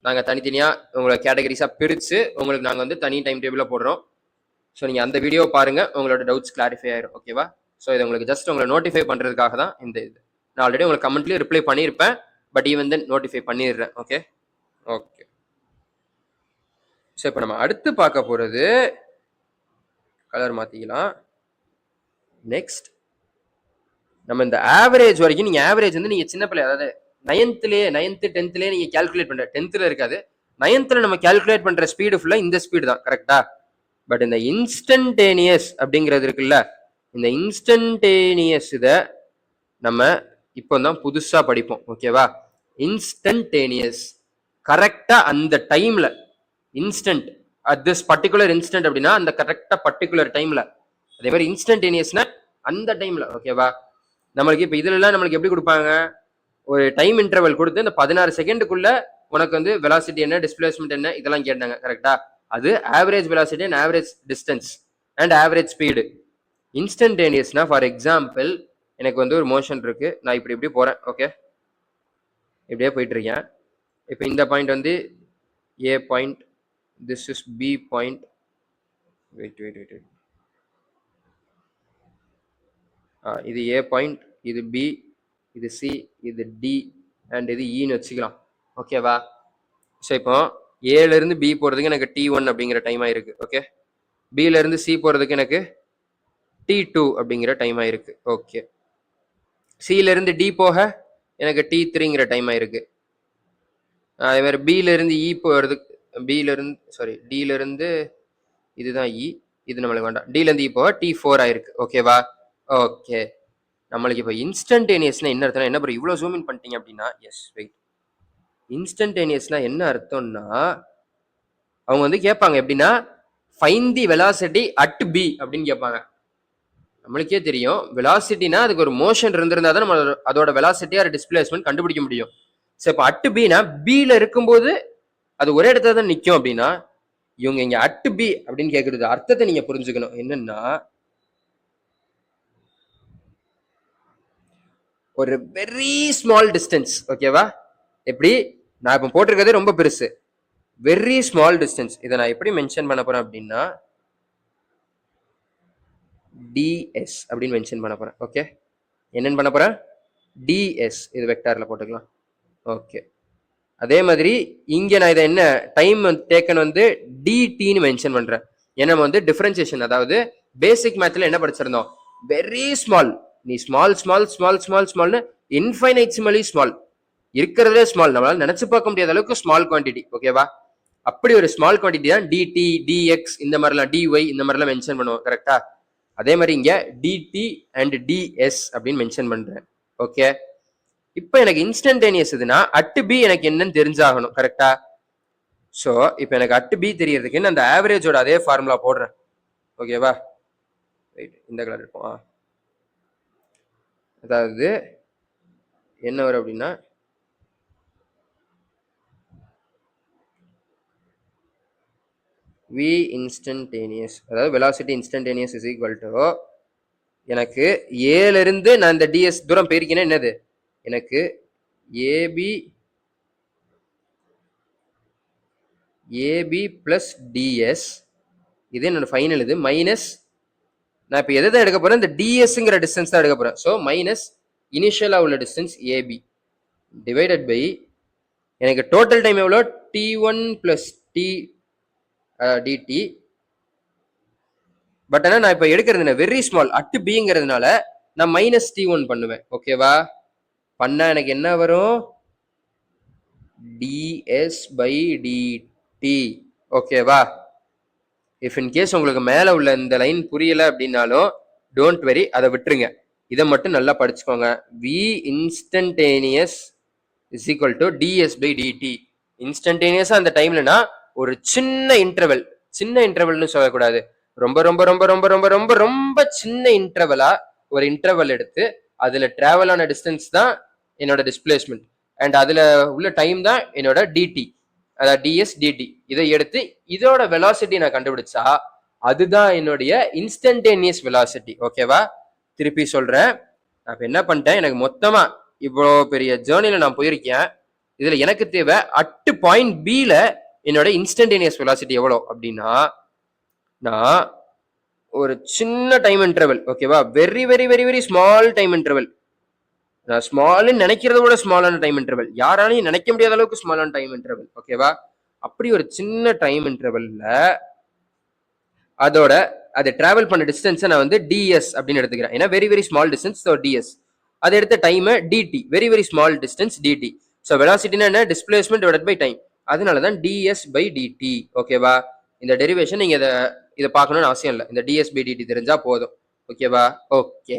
நாங்கள் தனித்தனியாக உங்களை கேட்டகரிஸாக பிரித்து உங்களுக்கு நாங்கள் வந்து தனி டைம் டேபிளாக போடுறோம். ஸோ நீங்கள் அந்த வீடியோ பாருங்கள், உங்களோட டவுட்ஸ் கிளாரிஃபை ஆயிரும். ஓகேவா? ஸோ இது உங்களுக்கு ஜஸ்ட் உங்களை நோட்டிஃபை பண்ணுறதுக்காக தான் இந்த இது. நான் ஆல்ரெடி உங்களுக்கு கமெண்ட்லேயே ரிப்ளை பண்ணியிருப்பேன், பட் ஈவன் தென் நோட்டிஃபை பண்ணிடுறேன். Okay okay. ஸோ இப்போ நம்ம அடுத்து பார்க்க போகிறது, கலர் மாற்றிக்கலாம். நெக்ஸ்ட் நம்ம இந்த ஆவரேஜ் வரைக்கும், நீங்கள் ஆவரேஜ் வந்து நீங்கள் சின்ன பிள்ளை, அதாவது 9th 10th நீங்கள் கேல்குலேட் பண்ணுற, 10th இருக்காது, 9th நம்ம கேல்குலேட் பண்ணுற ஸ்பீடு ஃபுல்லாக இந்த ஸ்பீடு தான். கரெக்டா? பட் இந்த இன்ஸ்டன்டேனியஸ் அப்படிங்கிறது இருக்குல்ல, இந்த இன்ஸ்டன்டேனியஸ் இதை நம்ம இப்போ தான் புதுசா படிப்போம். ஓகேவா? இன்ஸ்டன்டேனியஸ் கரெக்டா அந்த டைம்ல, instant at this particular instant அப்படின்னா அந்த கரெக்டா பர்டிகுலர் டைம்ல, அதே மாதிரி இன்ஸ்டன்டேனியஸ்னா அந்த டைம்ல. ஓகேவா? நம்மளுக்கு இப்போ இதுல எல்லாம் நம்மளுக்கு எப்படி கொடுப்பாங்க, ஒரு டைம் இன்டர்வல் கொடுத்து இந்த 16 செகண்டுக்குள்ள உனக்கு வந்து வெலாசிட்டி என்ன, டிஸ்பிளேஸ்மெண்ட் என்ன, இதெல்லாம் கேட்டாங்க. கரெக்டா? அது average velocity and average distance and average speed. இன்ஸ்டன்டேனியஸ்னா ஃபார் எக்ஸாம்பிள் எனக்கு வந்து ஒரு மோஷன் இருக்கு, நான் இப்படி இப்படி போறேன். ஓகே, இப்படியே போயிட்டு இருக்கேன். இப்போ இந்த பாயிண்ட் வந்து A point, this is B point, wait wait wait இது ஏ பாயிண்ட், இது பி, இது சி, இது டி அண்ட் இது இன்னு வச்சுக்கலாம். ஓகேவா? ஸோ இப்போ ஏல இருந்து பி போறதுக்கு எனக்கு T1 அப்படிங்கிற டைம் ஆயிருக்கு. ஓகே, பில இருந்து சி போறதுக்கு எனக்கு T2 அப்படிங்கிற டைம் ஆயிருக்கு. ஓகே, சில இருந்து டி போக எனக்கு T3ங்கிற டைம் ஆயிருக்கு. அதே மாதிரி பில இருந்து இ போறதுக்கு, பில இருந்து சாரி டில இருந்து, இதுதான் இ, இது நம்மளுக்கு வேண்டாம், டில இருந்து இ போக T4 ஆயிருக்கு. ஓகேவா? ஓகே, நம்மளுக்கு இப்போ இன்ஸ்டன்டேனியஸ்னா என்ன அர்த்தம், என்ன ப்ரோ இவ்வளோ ஜூம் இன் பண்ணிட்டீங்க அப்படின்னா, எஸ் வெயிட், இன்ஸ்டன்டேனியஸ்னா என்ன அர்த்தம்னா அவங்க வந்து கேட்பாங்க எப்படின்னா find the velocity at P அப்படின்னு கேட்பாங்க. நம்மளுக்கே தெரியும் வெலாசிட்டினா அதுக்கு ஒரு மோஷன் இருந்திருந்தா தான் நம்ம அதோட வெலாசிட்டி ஆர் டிஸ்பிளேஸ்மெண்ட் கண்டுபிடிக்க முடியும். ஸோ இப்போ அட் பினா பில இருக்கும்போது அது ஒரே இடத்துல தான் நிற்கும் அப்படின்னா, இவங்க இங்க அட் பி அப்படின்னு கேட்கறது அர்த்தத்தை நீங்க புரிஞ்சுக்கணும். என்னன்னா ஒரு வெரி ஸ்மால் டிஸ்டன்ஸ். ஓகேவா? எப்படி நான் இப்போ போட்டிருக்கிறதே ரொம்ப பெருசு, வெரி ஸ்மால் டிஸ்டன்ஸ். இதை நான் எப்படி மென்ஷன் பண்ண போறேன் அப்படின்னா டிஎஸ் அப்படின்னு மென்ஷன் பண்ண போறேன். ஓகே, என்னன்னு பண்ண போறேன், டிஎஸ், இது வெக்டார்ல போட்டுக்கலாம். ஓகே, அதே மாதிரி இங்க நான் இதை என்ன டைம் டேக்கன் வந்து டிடின்னு மென்ஷன் பண்றேன். ஏன்னா நம்ம வந்து டிஃபரன்சியேஷன், அதாவது பேசிக் மேத்ல என்ன படிச்சிருந்தோம், வெரி ஸ்மால், நீ ஸ்மால் ஸ்மால் ஸ்மால் ஸ்மால் ஸ்மால்னு இன்ஃபைனைட்சிமலி ஸ்மால், இருக்கிறதே ஸ்மால், நம்மளால நினைச்சு பார்க்க முடியாத அளவுக்கு ஸ்மால் குவான்டிட்டி. ஓகேவா? அப்படி ஒரு ஸ்மால் குவான்டிட்டி தான் டிடி, டிஎக்ஸ், இந்த மாதிரிலாம் டிஒய் இந்த மாதிரிலாம் மென்ஷன் பண்ணுவோம். கரெக்டா? அதே மாதிரி இங்க டிடி அண்ட் டிஎஸ் அப்படின்னு மென்ஷன் பண்றேன். ஓகே, இப்போ எனக்கு இன்ஸ்டன்டேனியஸ் இதுனா அட் பி எனக்கு என்னன்னு தெரிஞ்சாகணும். கரெக்டா? ஸோ இப்போ எனக்கு அட் பி தெரியறதுக்கு அந்த ஆவரேஜோட அதே ஃபார்முலா போடுறேன். ஓகேவா? இந்த கலர் இருக்கும். அதாவது என்ன வரும் அப்படின்னா, v இன்ஸ்டன்டேனியஸ், அதாவது velocity instantaneous is equal to, எனக்கு ஏல இருந்து நான் இந்த ds தூரம் போயிருக்கேன்னா என்னது, எனக்கு ஏபி ஏபி பிளஸ் டிஎஸ், இது என்னோட ஃபைனல், இது மைனஸ், நான் இப்போ எதை தான் எடுக்க போறேன், இந்த டிஎஸ்ங்கிற டிஸ்டன்ஸ் தான் எடுக்க போறேன். ஸோ மைனஸ் இனிஷியலா உள்ள டிஸ்டன்ஸ் ஏபி டிவைடட் பை, எனக்கு டோட்டல் டைம் எவ்வளோ, t one plus t TD. But ஆனால் நான் இப்போ எடுக்கிறது வெரி ஸ்மால் அட் பிங்கிறதுனால நான் மைனஸ் டி ஒன் பண்ணுவேன். ஓகேவா? பண்ணா எனக்கு என்ன வரும், ds by dt. ஓகேவா? இஃப் இன் கேஸ் உங்களுக்கு மேல உள்ள இந்த லைன் புரியல அப்படின்னாலும் டோன்ட் வெரி, அதை விட்டுருங்க. இதை மட்டும் நல்லா படிச்சுக்கோங்க. v instantaneous is equal to ds by dt. இன்ஸ்டன்டேனியஸா அந்த டைம்லனா ஒரு சின்ன இன்டர்வல், சின்ன இன்டர்வல்னு சொல்லக்கூடாது, ரொம்ப ரொம்ப ரொம்ப ரொம்ப ரொம்ப ரொம்ப ரொம்ப சின்ன இன்டர்வலா ஒரு இன்டர்வல் எடுத்து அதுல டிராவல் ஆன டிஸ்டன்ஸ் தான் என்னோட டிஸ்பிளேஸ்மெண்ட், அண்ட் அதுல உள்ள டைம் தான் என்னோட டிடி, அதாவது டிஎஸ் டிடி. இதை எடுத்து இதோட வெலாசிட்டி நான் கண்டுபிடிச்சா அதுதான் என்னுடைய இன்ஸ்டன்டேனியஸ் வெலாசிட்டி. ஓகேவா? திருப்பி சொல்றேன், நான் என்ன பண்ணிட்டேன், எனக்கு மொத்தமா இவ்வளோ பெரிய ஜேர்னில நான் போயிருக்கேன், இதுல எனக்கு தேவை அட் பாயிண்ட் பில என்னோட இன்ஸ்டன்டேனியஸ் வெலாசிட்டி எவ்வளோ அப்படின்னா, நான் ஒரு சின்ன டைம் இன்டர்வல், ஓகேவா, very very very very small time interval, நான் ஸ்மால்னு நினைக்கிறத விட ஸ்மாலான டைம் இன்டர்வல், யாராலையும் நினைக்க முடியாத அளவுக்கு ஸ்மாலான டைம் இன்டர்வல். ஓகேவா? அப்படி ஒரு சின்ன டைம் இன்டர்வல்ல அதோட அதை டிராவல் பண்ண டிஸ்டன்ஸை நான் வந்து டிஎஸ் அப்படின்னு எடுத்துக்கிறேன். ஏன்னா very very small distance, so DS. அதை எடுத்த time DT, very very small distance DT. So வெலாசிட்டினா என்ன, டிஸ்பிளேஸ்மெண்ட் டிவைடட் பை டைம், அதனால தான் டிஎஸ் பை டிடி. ஓகேவா? இந்த டெரிவேஷன் நீங்க இதை பார்க்கணும்னு அவசியம் இல்லை, இந்த டிஎஸ் பை டிடி தெரிஞ்சா போதும். ஓகேவா? ஓகே.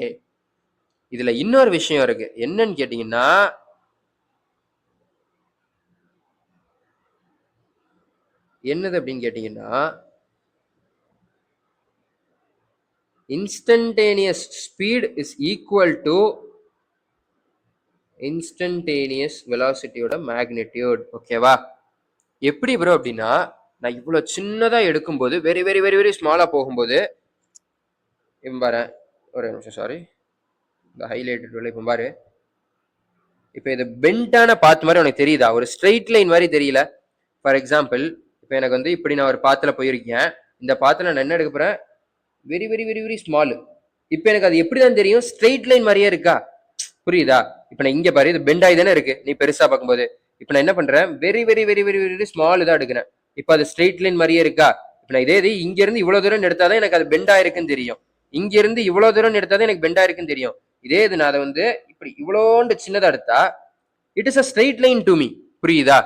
இதுல இன்னொரு விஷயம் இருக்கு, என்னன்னு கேட்டீங்கன்னா, என்னது அப்படின்னு கேட்டீங்கன்னா, instantaneous speed is equal to instantaneous velocityயோட மேக்னிடியூட். ஓகேவா? எப்படி ப்ரோ அப்படின்னா, நான் இவ்வளவு சின்னதா எடுக்கும்போது வெரி வெரி வெரி வெரி ஸ்மாலா போகும்போது, பாரு ஒரு நிமிஷம், சாரி, இந்த ஹைலைட்டட் இப்போ பாரு, இப்போ இது பெண்டான பாத் மாதிரி உனக்கு தெரியுதா, ஒரு ஸ்ட்ரெயிட் லைன் மாதிரி தெரியல. ஃபார் எக்ஸாம்பிள், இப்போ எனக்கு வந்து இப்படி நான் ஒரு பாத்துல போயிருக்கேன், இந்த பாத்துல நான் என்ன எடுக்க போறேன், very very very very small. இப்போ எனக்கு அது எப்படிதான் தெரியும், ஸ்ட்ரெயிட் லைன் மாதிரியே இருக்கா, புரியுதா? இப்போ நான் இங்க பாரு, இது பெண்ட் ஆகி தானே இருக்கு நீ பெருசா பார்க்கும்போது. இப்போ நான் என்ன பண்றேன், very very very very very small தான் எடுக்கிறேன். இப்போ அது ஸ்ட்ரெயிட் லைன் மாதிரியே இருக்கா. இப்போ நான் இதே இங்க இருந்து இவ்வளவு தூரம் எடுத்தாதான் எனக்கு அது பெண்ட் ஆயிருக்குன்னு தெரியும், இங்க இருந்து இவ்வளவு தூரம் எடுத்தாதான் எனக்கு பெண்ட் ஆயிருக்குன்னு தெரியும். இதே இது நான் அதை வந்து இப்படி இவ்வளோண்டு சின்னதா எடுத்தா it is a straight line to me. புரியுதா?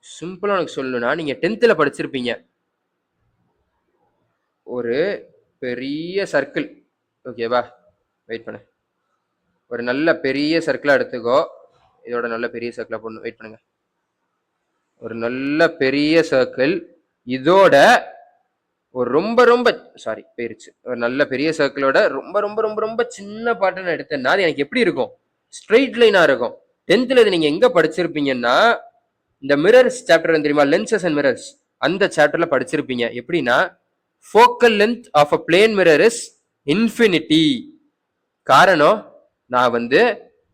சிம்பிளா உனக்கு சொல்லணும்னா, நீங்க 10th படிச்சிருப்பீங்க, ஒரு பெரிய சர்க்கிள், ஓகேவா, வெயிட் பண்ணு, ஒரு நல்ல பெரிய சர்க்கிளா எடுத்துக்கோ, இதோட நல்ல பெரிய சர்க்கிளா போடணும், வெயிட் பண்ணுங்க, ஒரு நல்ல பெரிய சர்க்கிள், இதோட ஒரு ரொம்ப ரொம்ப சாரி போயிருச்சு, ஒரு நல்ல பெரிய சர்க்கிளோட ரொம்ப ரொம்ப ரொம்ப ரொம்ப சின்ன பாட்டை நான் எடுத்தேன்னா அது எனக்கு எப்படி இருக்கும், ஸ்ட்ரெயிட் லைனா இருக்கும். 10th இது நீங்க எங்க படிச்சிருப்பீங்கன்னா, இந்த மிரர்ஸ் சாப்டர் தெரியுமா, லென்சஸ் அண்ட் மிரர்ஸ், அந்த சாப்டர்ல படிச்சிருப்பீங்க. எப்படின்னா, focal length of a plane mirror is infinity. காரணம், நான் வந்து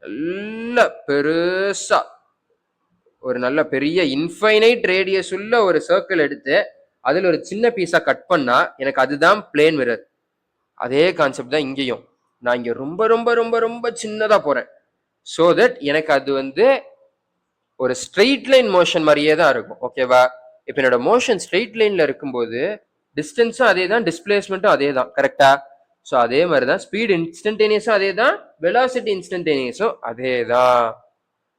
நல்ல பெருசா ஒரு நல்ல பெரிய இன்ஃபைனைட் ரேடியஸ் உள்ள ஒரு சர்க்கிள் எடுத்து அதுல ஒரு சின்ன பீஸா கட் பண்ணா எனக்கு அதுதான் பிளேன் மிரர். அதே கான்செப்ட் தான் இங்கேயும், நான் இங்க ரொம்ப ரொம்ப ரொம்ப ரொம்ப சின்னதா போறேன், சோ தட் எனக்கு அது வந்து ஒரு ஸ்ட்ரெயிட் லைன் மோஷன் மாதிரியே தான் இருக்கும். ஓகேவா? இப்போ என்னோட மோஷன் ஸ்ட்ரெயிட் லைன்ல இருக்கும்போது டிஸ்டன்ஸும் அதே தான், டிஸ்பிளேஸ்மெண்ட்டும் அதே தான். கரெக்டா? ஸோ அதே மாதிரி தான் ஸ்பீட் இன்ஸ்டன்டேனியஸும் அதே தான், வெலாசிட்டி இன்ஸ்டன்டேனியஸும் அதே தான்.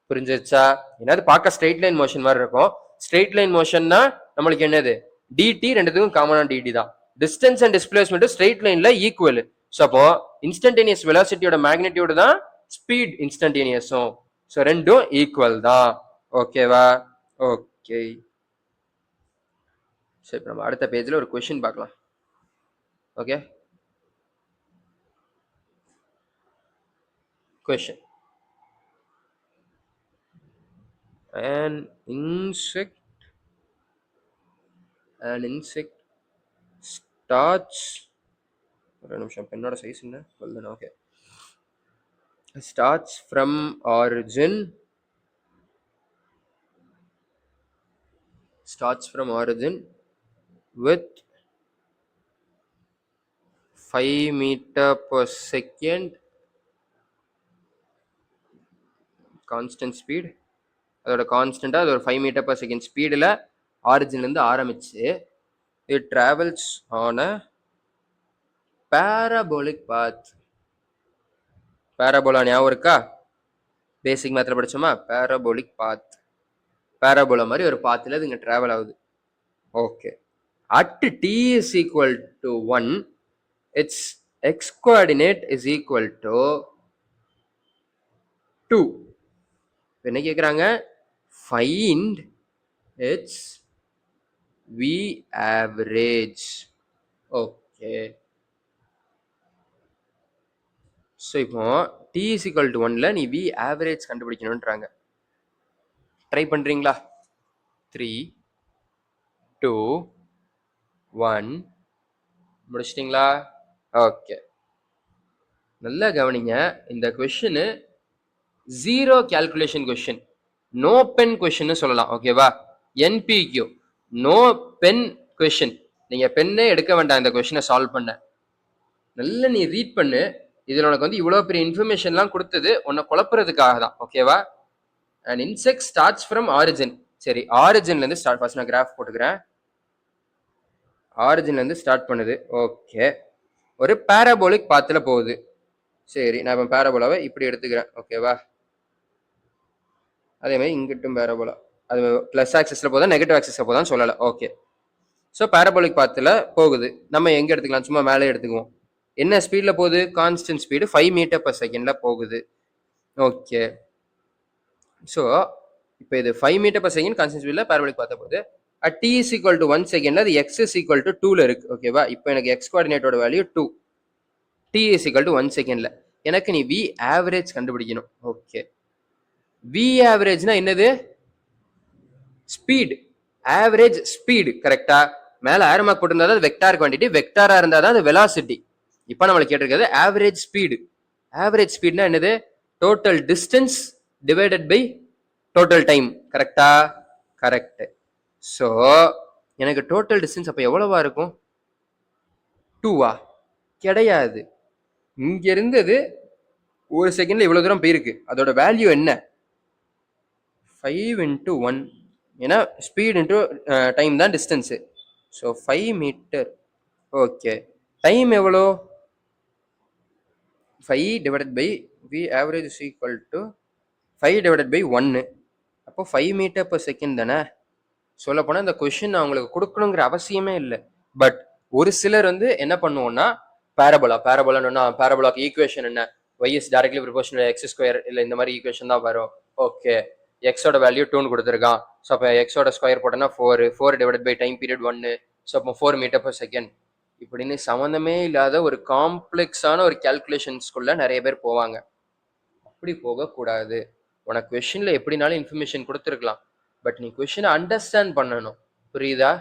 புரிஞ்சிருச்சா? என்னது பார்க்க ஸ்ட்ரெயிட் லைன் மோஷன் மாதிரி இருக்கும், ஸ்ட்ரெயிட் லைன் மோஷன்னா நம்மளுக்கு என்னது, டிடி, ரெண்டுத்துக்கும் காமனா டிடி தான். டிஸ்டன்ஸ் அண்ட் டிஸ்பிளேஸ்மெண்ட் ஸ்ட்ரெயிட் லைன்ல ஈக்குவல். ஸோ அப்போ இன்ஸ்டன்டேனியஸ் வெலாசிட்டியோட மேக்னிடியூட் தான் ஸ்பீட் இன்ஸ்டன்டேனியஸும். ஸோ ரெண்டும் ஈக்குவல் தான். ஓகேவா? ஓகே. சரி, நம்ம அடுத்த பேஜ்ல ஒரு கொஸ்டின் பார்க்கலாம். Okay, question. An insect an insect starts ஒரு நிமிஷம் பெண்ணோட சைஸ் என்ன 12 okay starts from origin with 5 meter per second constant speed. அதோட கான்ஸ்டண்டா அது ஒரு 5 மீட்டர் per second ஸ்பீடில் ஆரிஜின்லேருந்து ஆரம்பிச்சு it travels on a parabolic path. Parabola ஞாபகம் இருக்கா? பேசிக் மேத்ல படிச்சோமா? பேராபோலிக் பாத். பேராபோலா மாதிரி ஒரு பாத்தில் இது இங்கே ட்ராவல் ஆகுது. Okay. At t is equal to 1, its x coordinate is equal to 2. என்ன கேட்குறாங்க? Find its v average. Okay. So இப்போ t is equal to 1ல நீ v average கண்டுபிடிக்கணுன்றாங்க. ட்ரை பண்ணுறீங்களா? 3, 2, 1 முடிச்சிட்டிங்களா? ஓகே. நல்லா கவனிங்க. இந்த question zero calculation question, no pen question சொல்லலாம். ஓகேவா? NPQ no pen question. நீங்க பெண்ணே எடுக்க வேண்டாம் இந்த கொஷினை சால்வ் பண்ண. நல்லா நீ ரீட் பண்ணு. இதுல உனக்கு வந்து இவ்வளவு பெரிய இன்ஃபர்மேஷன்லாம் கொடுத்தது உன்னை குழப்புறதுக்காக தான். ஓகேவா? And insect starts from origin. சரி, ஆரிஜின்ல இருந்து ஸ்டார்ட். ஃபர்ஸ்ட் நான் கிராஃப் போட்டுக்கிறேன். ஆரிஜின்ல இருந்து ஸ்டார்ட் பண்ணுது. ஓகே. ஒரு பாராபோலிக் பாத்துல போகுது. சரி, நான் இப்போ பேரபோலாவை இப்படி எடுத்துக்கிறேன். ஓகேவா? அதே மாதிரி இங்கிட்டும் பேரபோலா. அது பிளஸ் ஆக்சிஸில் போதா நெகட்டிவ் ஆக்சிஸில் போதான்னு சொல்லலை. ஓகே. ஸோ பேரபோலிக் பாத்தில் போகுது. நம்ம எங்கே எடுத்துக்கலாம்? சும்மா மேலே எடுத்துக்குவோம். என்ன ஸ்பீடில் போகுது? கான்ஸ்டன்ட் ஸ்பீடு 5 மீட்டர் per செகண்டில் போகுது. ஓகே. ஸோ இப்போ இது 5 மீட்டர் per செகண்ட் கான்ஸ்டன்ட் ஸ்பீடில் பேரபோலிக் பார்த்த போகுது. At t is equal to 1 செகண்டில் அது x is equal to 2ல இருக்கு. ஓகேவா? இப்போ எனக்கு x கோஆர்டினேட்டோட value 2. t is equal to 1 செகண்டில் எனக்கு நீ v ஆவரேஜ் கண்டுபிடிக்கணும். ஓகே. v ஆவரேஜ்னா என்னது? ஸ்பீடு. Average speed. கரெக்டா? மேல ஏரோ மார்க் போட்டிருந்தா அது வெக்டார் குவான்டிட்டி, வெக்டாரா இருந்தா தான் அது வெலாசிட்டி. இப்போ நம்மளுக்கு கேட்டிருக்கிறது ஆவரேஜ் ஸ்பீடு. ஆவரேஜ் ஸ்பீட்னா என்னது? Total distance divided by total time. கரெக்டா? கரெக்ட். ஸோ எனக்கு டோட்டல் டிஸ்டன்ஸ் அப்போ எவ்வளவா இருக்கும்? 2வா? கிடையாது. இங்க இருந்தது ஒரு செகண்ட்ல இவ்வளவு தூரம் போயிருக்கு. அதோட வேல்யூ என்ன? 5 into 1. ஏன்னா ஸ்பீட் இன்டூ டைம் தான் distance. So 5 metre. Okay. Time எவ்வளோ? 5 divided by v average is equal to 5 divided by 1. அப்போ 5 மீட்டர் per செகண்ட் தானே. சொல்லப்போனால் இந்த கொஷின் அவங்களுக்கு கொடுக்கணுங்கிற அவசியமே இல்லை. பட் ஒரு சிலர் வந்து என்ன பண்ணுவோம்னா பேரபோலான்னு பேரபோலாக்கு ஈக்குவேஷன் என்ன? y is directly proportional to x square. இல்லை இந்த மாதிரி ஈக்குவேஷன் தான் வரும். ஓகே. எக்ஸோட வேல்யூ 2 கொடுத்துருக்கான். ஸோ அப்போ எக்ஸோட ஸ்கொயர் போட்டோன்னா 4 divide by time period 1. So அப்போ 4 மீட்டர் per செகண்ட். இப்படின்னு சம்மந்தமே இல்லாத ஒரு காம்ப்ளெக்ஸான ஒரு கேல்குலேஷன்ஸ்குள்ள நிறைய பேர் போவாங்க. அப்படி போகக்கூடாது. உனக்கு கொஷின்ல எப்படினாலும் இன்ஃபர்மேஷன் கொடுத்துருக்கலாம். பட் நீ கொஷினை அண்டர்ஸ்டாண்ட் பண்ணணும். புரியுதா?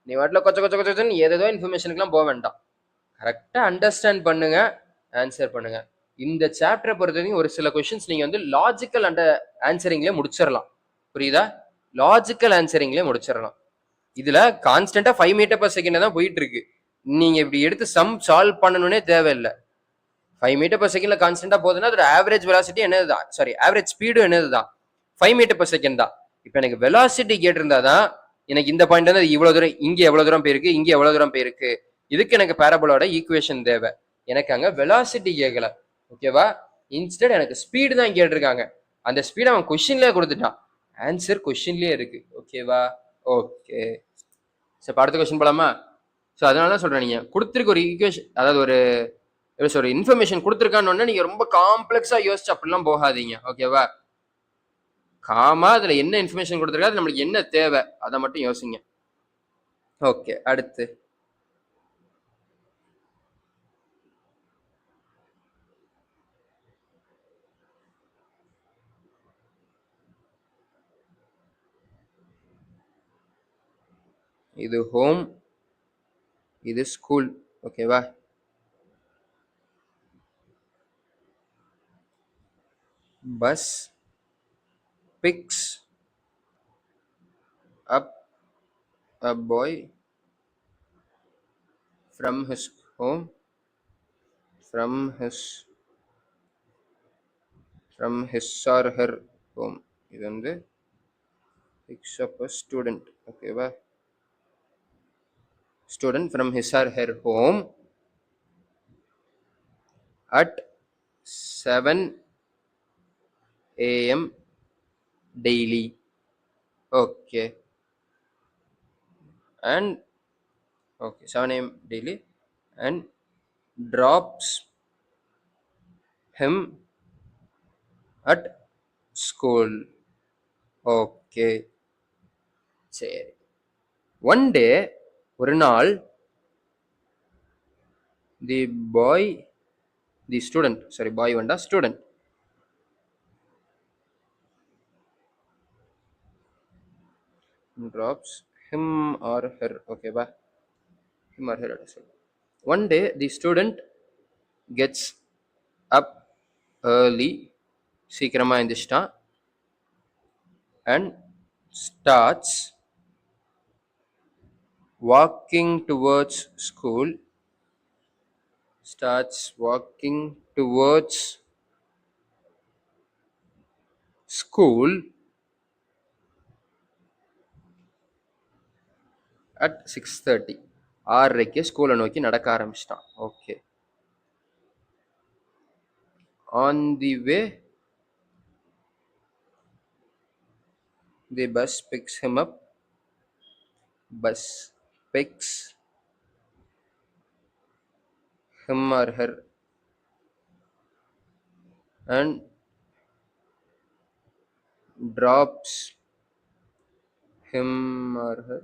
நீ வாட்டில் கொச்சன்னு ஏதோ இன்ஃபர்மேஷனுக்குலாம் போக வேண்டாம். கரெக்டாக அண்டர்ஸ்டாண்ட் பண்ணுங்க, ஆன்சர் பண்ணுங்க. இந்த சாப்டரை பொறுத்த வரைக்கும் ஒரு சில கொஸ்டின்ஸ் நீங்க வந்து லாஜிக்கல் ஆன்சரிங்லேயே முடிச்சிடலாம். புரியுதா? லாஜிக்கல் ஆன்சரிங்லேயே முடிச்சிடலாம். இதுல கான்ஸ்டன்டா 5 மீட்டர் per செகண்ட் தான் போயிட்டு இருக்கு. நீங்க இப்படி எடுத்து சம் சால்வ் பண்ணணும்னே தேவையில்லை. 5 மீட்டர் per செகண்ட்ல கான்ஸ்டன்டா போகுதுன்னா அதோட ஆவரேஜ் வெலாசிட்டி என்னதுதான்? சாரி, ஆவரேஜ் ஸ்பீடு என்னதுதான்? 5 மீட்டர் per செகண்ட் தான். இப்போ எனக்கு வெலாசிட்டி கேட்டிருந்தாதான் எனக்கு இந்த பாயிண்ட் வந்து இவ்வளவு தூரம், இங்க எவ்வளவு தூரம் போயிருக்கு, இங்க எவ்வளவு தூரம் போயிருக்கு. இதுக்கு எனக்கு பேரபோலோட ஈக்குவேஷன் தேவை. எனக்கு அங்க வெலாசிட்டி கேட்கல. ஓகேவா? இன்ஸ்டெட் எனக்கு ஸ்பீடு தான் கேட்டிருக்காங்க. அந்த ஸ்பீடு அவன் கொஸ்டின்லேயே கொடுத்துட்டான். ஆன்சர் கொஸ்டின்லேயே இருக்கு. ஓகேவா? ஓகே. சரி, அடுத்த கொஸ்டின் போலாமா? ஸோ அதனால தான் சொல்றேன், நீங்க கொடுத்துருக்க ஒரு ஈக்குவேஷன், அதாவது ஒரு இன்ஃபர்மேஷன் கொடுத்துருக்கான்னு நீங்க ரொம்ப காம்ப்ளெக்ஸா யோசிச்சு அப்படிலாம் போகாதீங்க. ஓகேவா? காமா அதுல என்ன இன்ஃபர்மேஷன் கொடுத்துருக்கா, அது நம்மளுக்கு என்ன தேவை அதை மட்டும் யோசிங்க. ஓகே. அடுத்து இது ஹோம், இது ஸ்கூல். ஓகேவா? Bus fix up a bye from his home, from his R her home. இது வந்து பிக்ஸ் அப் அ ஸ்டூடெண்ட். ஓகேவா? Student from his R her home at 7 a.m. daily. Okay. And okay, 7 a.m. daily, and drops him at school. Okay. சரி. One day, ஒரு நாள், the student, sorry, boy வந்தா student, drops him or her. Okay ba, him or her. One day the student gets up early, சீக்கிரமா எந்திரிச்சிட்டான், and starts walking towards school, at 6:30. 6:30 ஸ்கூலை நோக்கி நடக்க ஆரம்பிச்சிட்டான். Okay. On the way, the bus picks him up. Bus picks him or her and drops him or her